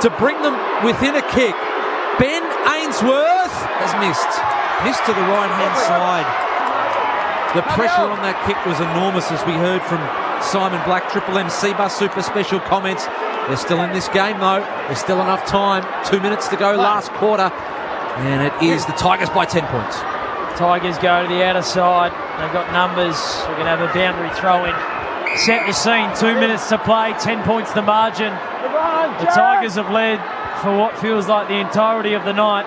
To bring them within a kick. Ben Ainsworth has missed. Missed to the right-hand side. The pressure on that kick was enormous, as we heard from Simon Black. Triple M C-Bus Super Special comments. They're still in this game, though. There's still enough time. 2 minutes to go, last quarter. And it is the Tigers by 10 points. Tigers go to the outer side. They've got numbers. We're going to have a boundary throw in. Set the scene. 2 minutes to play. 10 points the margin. The Tigers have led for what feels like the entirety of the night.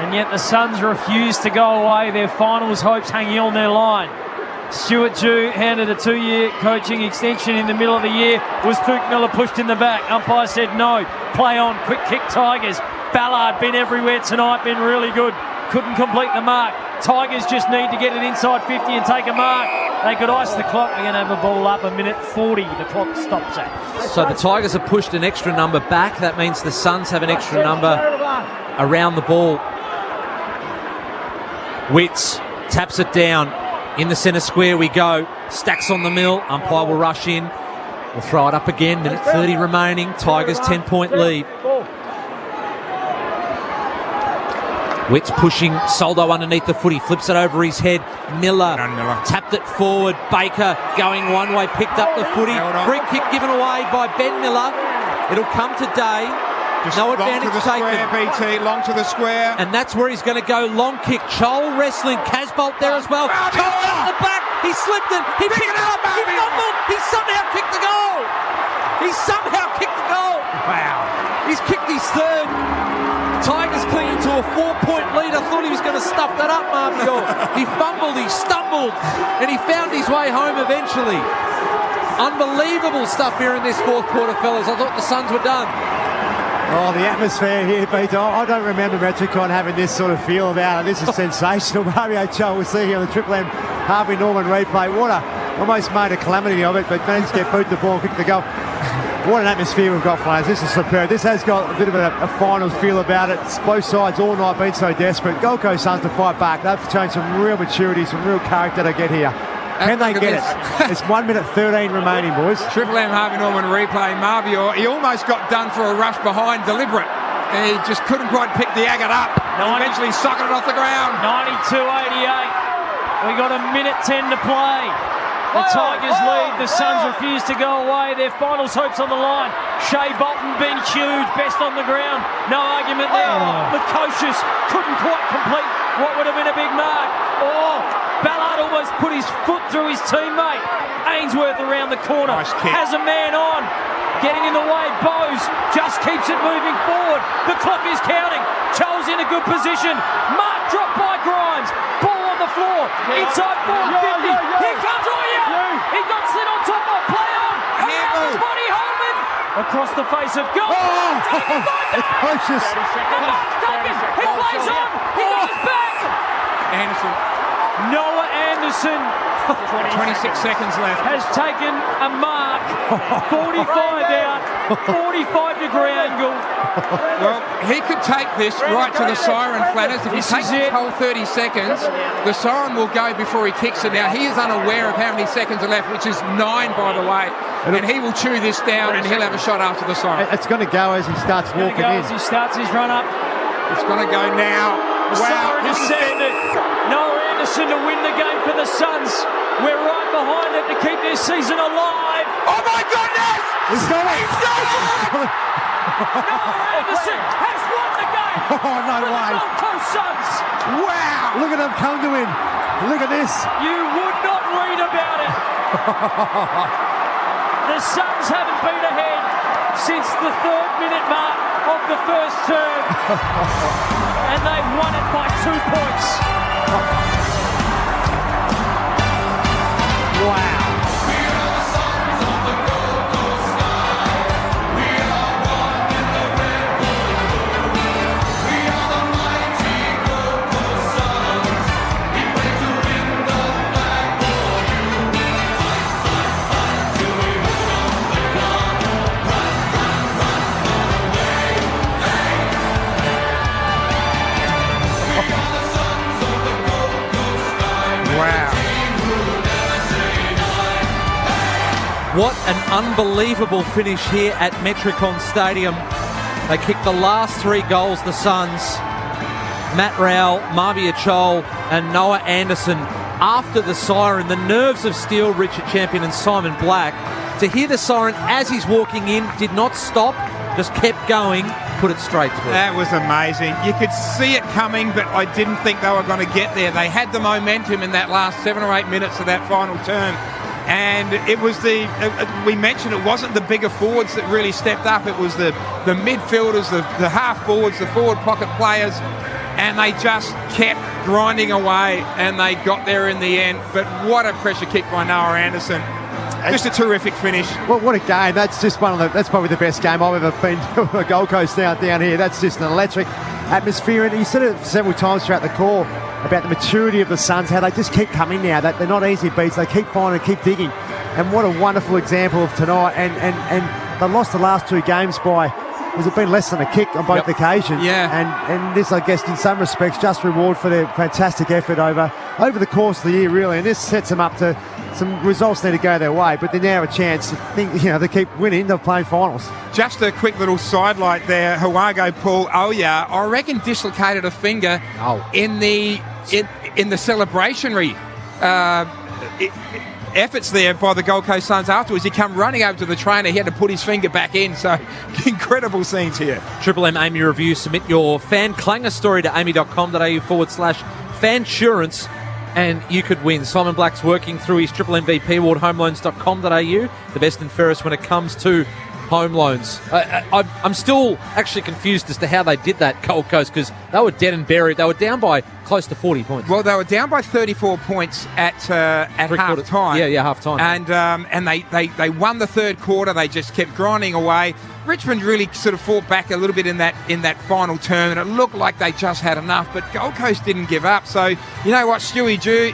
And yet the Suns refuse to go away. Their finals hopes hanging on their line. Stuart Jew handed a 2-year coaching extension in the middle of the year. Was Pook Miller pushed in the back? Umpire said no. Play on. Quick kick Tigers. Ballard been everywhere tonight. Been really good. Couldn't complete the mark. Tigers just need to get it inside 50 and take a mark. They could ice the clock. They're going to have a ball up 1:40. The clock stops at. So the Tigers have pushed an extra number back. That means the Suns have an extra number around the ball. Wits taps it down. In the centre square we go. Stacks on the mill. Umpire will rush in. We'll throw it up again. 1:30 remaining. Tigers 10-point lead. Wits pushing. Soldo underneath the footy. Flips it over his head. Miller tapped it forward. Baker going one way. Picked up the footy. Free kick given away by Ben Miller. It'll come to Day. Just no advantage taken. BT, long to the square. And that's where he's going to go. Long kick. Chol wrestling. Casbolt there as well. Chol out the back. He slipped it. He picked it up. He fumbled. He somehow kicked the goal. He somehow kicked the goal. Wow. He's kicked his third. Tigers clinging to a 4-point lead. I thought he was going to stuff that up, Marbior. He fumbled. He stumbled. And he found his way home eventually. Unbelievable stuff here in this fourth quarter, fellas. I thought the Suns were done. Oh, the atmosphere here, Pete. I don't remember Metricon having this sort of feel about it. This is sensational. Mario Cho, we'll see here on the Triple M Harvey Norman replay. What almost made a calamity of it, but managed to get boot the ball, kick the goal. What an atmosphere we've got, players. This is superb. This has got a bit of a finals feel about it. Both sides all night been so desperate. Gold Coast Suns to fight back. They've shown some real maturity, some real character to get here. Can they get it? It's 1 minute 13 remaining, boys. Triple M Harvey Norman replay. Marvio, he almost got done for a rush behind, deliberate. And he just couldn't quite pick the agate up. Eventually socketed it off the ground. 92-88. We got a minute 10 to play. The Tigers lead. The Suns refuse to go away. Their finals hopes on the line. Shea Bolton being huge, best on the ground. No argument there. Lukosius couldn't quite complete what would have been a big mark. Ballard almost put his foot through his teammate. Ainsworth around the corner. Nice kick. Has a man on. Getting in the way. Bowes just keeps it moving forward. The clock is counting. Cho's in a good position. Mark dropped by Grimes. Ball on the floor. Inside 450. Here comes Oya. He got slid on top of. Play on. Around his body. Holman. Across the face of goal. Taken by Lukosius. taken. He plays on. He goes back. Anderson. Noah Anderson 26 seconds left. has taken a mark. 45 out, 45-degree angle. Well, he could take this right to the siren, Flanners. If he takes the whole 30 seconds, the siren will go before he kicks it. Now, he is unaware of how many seconds are left, which is 9, by the way. And he will chew this down and he'll have a shot after the siren. It's going to go as he starts walking in. As he starts his run up. It's going to go now. Wow. Noah Anderson to win the game for the Suns. We're right behind it to keep their season alive. Oh my goodness! He's got it! Noah Anderson has won the game. Oh, no for way. The Gold Coast Suns. Wow! Look at them come to him. Look at this. You would not read about it. The Suns haven't been ahead since the 3rd minute mark of the first term. And they've won it by 2 points. Wow. What an unbelievable finish here at Metricon Stadium. They kicked the last 3 goals, the Suns. Matt Rowell, Marvia Chol and Noah Anderson after the siren. The nerves of steel, Richard Champion and Simon Black. To hear the siren as he's walking in, did not stop, just kept going, put it straight through. That was amazing. You could see it coming, but I didn't think they were going to get there. They had the momentum in that last 7 or 8 minutes of that final term. And it was we mentioned it wasn't the bigger forwards that really stepped up. It was the midfielders, the half forwards, the forward pocket players. And they just kept grinding away and they got there in the end. But what a pressure kick by Noah Anderson. Just a terrific finish. Well, what a game. That's just that's probably the best game I've ever been to a Gold Coast down here. That's just an electric atmosphere. And you said it several times throughout the call about the maturity of the Suns, how they just keep coming now. That they're not easy beats. They keep finding, keep digging. And what a wonderful example of tonight. And they lost the last 2 games by, has it been less than a kick on both occasions? Yeah. And this, I guess, in some respects, just reward for their fantastic effort over the course of the year, really. And this sets them up to some results need to go their way, but they now have a chance to think, they keep winning, they're playing finals. Just a quick little sidelight there. Hawago Paul Oya, I reckon, dislocated a finger in the celebrationary efforts there by the Gold Coast Suns afterwards. He come running over to the trainer. He had to put his finger back in. So incredible scenes here. Triple M Amy Review. Submit your fan clanger story to amy.com.au/fansurance and you could win. Simon Black's working through his Triple MVP award, homeloans.com.au, the best and fairest when it comes to home loans. I'm still actually confused as to how they did that, Gold Coast, because they were dead and buried. They were down by close to 40 points. Well, they were down by 34 points at half time. Yeah, half time. And they won the 3rd quarter. They just kept grinding away. Richmond really sort of fought back a little bit in that final term, and it looked like they just had enough. But Gold Coast didn't give up. So you know what, Stewie Jew,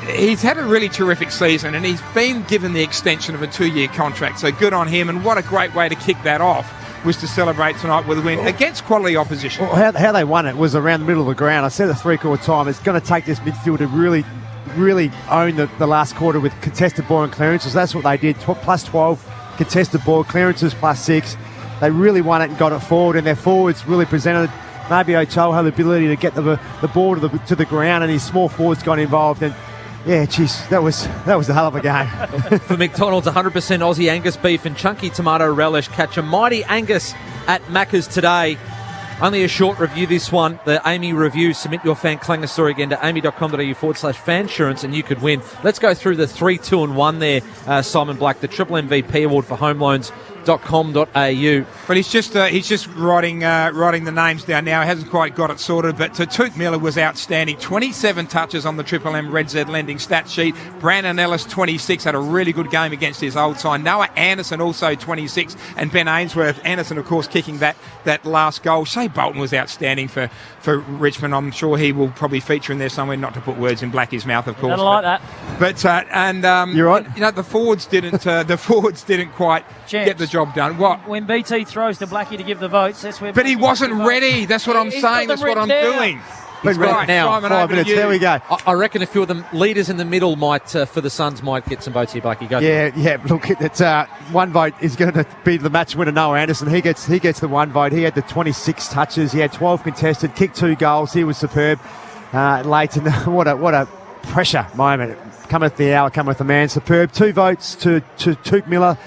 he's had a really terrific season, and he's been given the extension of a 2-year contract, so good on him, and what a great way to kick that off was to celebrate tonight with a win against quality opposition. Well, how they won it was around the middle of the ground. I said the three-quarter time, it's going to take this midfield to really own the last quarter with contested ball and clearances. That's what they did, plus 12 contested ball, clearances plus 6. They really won it and got it forward, and their forwards really presented. Maybe O'Toole had the ability to get the ball to the ground, and his small forwards got involved. And yeah, geez, that was a hell of a game. For McDonald's, 100% Aussie Angus beef and chunky tomato relish. Catch a mighty Angus at Macca's today. Only a short review, this one, the Amy review. Submit your fan clanger story again to amy.com.au/fansurance and you could win. Let's go through the 3, 2 and 1 there, Simon Black, the Triple MVP Award for home loans.com.au. But he's just writing the names down now. He hasn't quite got it sorted, but Tuke Miller was outstanding. 27 touches on the Triple M Red Z lending stat sheet. Brandon Ellis, 26, had a really good game against his old side. Noah Anderson also 26, and Ben Ainsworth. Anderson, of course, kicking that last goal. Shea Bolton was outstanding for Richmond. I'm sure he will probably feature in there somewhere, not to put words in Blackie's mouth, of course. I don't like that. But you're right. You know, the forwards didn't quite get the job done. What? When BT throws to Blackie to give the votes, that's where. But he wasn't ready. That's what I'm saying. That's what I'm doing. He's right now. Simon, 5 minutes. There we go. I reckon a few of the leaders in the middle might, for the Suns, might get some votes here, Blackie. Go. Yeah. Look, it's one vote is going to be the match winner. Noah Anderson. He gets the one vote. He had the 26 touches. He had 12 contested. Kicked 2 goals. He was superb. Late, and what a pressure moment. Cometh the hour, cometh the man. Superb. 2 votes to Tuke Miller.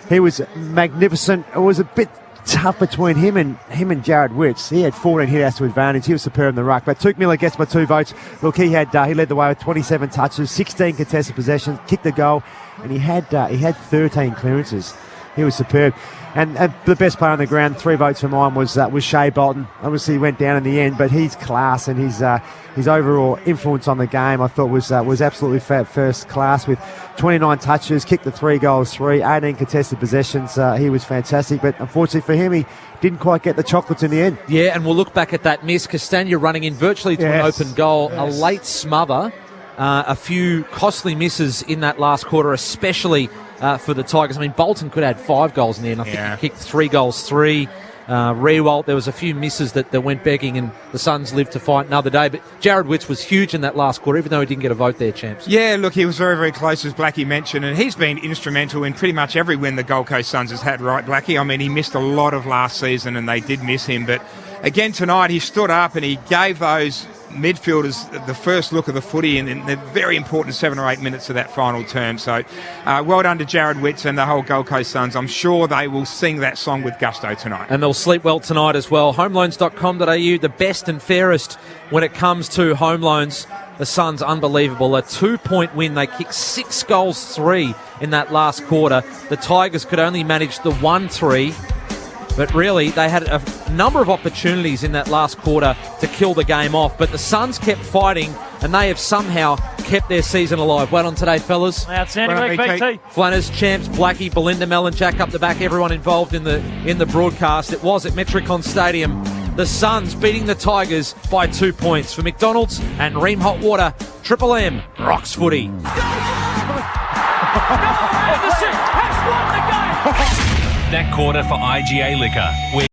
He was magnificent. It was a bit tough between him and Jared Witts. He had 14 hit-outs to advantage. He was superb in the ruck. But Tuke Miller gets my 2 votes. Look, he led the way with 27 touches, 16 contested possessions, kicked the goal, and he had 13 clearances. He was superb. And the best player on the ground, 3 votes for mine, was Shea Bolton. Obviously, he went down in the end, but his class and his overall influence on the game, I thought was absolutely first class. With 29 touches, kicked the 3 goals, 18 contested possessions. He was fantastic, but unfortunately for him, he didn't quite get the chocolates in the end. Yeah, and we'll look back at that miss. Castagna running in virtually to an open goal, a late smother, a few costly misses in that last quarter, especially for the Tigers. I mean, Bolton could add 5 goals in the end. I think he kicked 3 goals, 3. Rewalt, there was a few misses that went begging, and the Suns lived to fight another day. But Jared Witts was huge in that last quarter, even though he didn't get a vote there, champs. Yeah, look, he was very, very close, as Blackie mentioned, and he's been instrumental in pretty much every win the Gold Coast Suns has had, right, Blackie? I mean, he missed a lot of last season, and they did miss him. But again tonight, he stood up and he gave those midfielders the first look of the footy in the very important 7 or 8 minutes of that final term. So well done to Jared Witts and the whole Gold Coast Suns. I'm sure they will sing that song with gusto tonight. And they'll sleep well tonight as well. Homeloans.com.au, the best and fairest when it comes to home loans. The Suns, unbelievable. A 2-point win. They kicked 6 goals, 3 in that last quarter. The Tigers could only manage the 1-3. But really, they had a number of opportunities in that last quarter to kill the game off. But the Suns kept fighting, and they have somehow kept their season alive. Well done today, fellas. Outstanding week, BT. Flanners, champs, Blackie, Belinda, Mel and Jack up the back. Everyone involved in the broadcast. It was at Metricon Stadium. The Suns beating the Tigers by 2 points. For McDonald's and Ream Hot Water, Triple M rocks footy. That quarter for IGA Liquor, where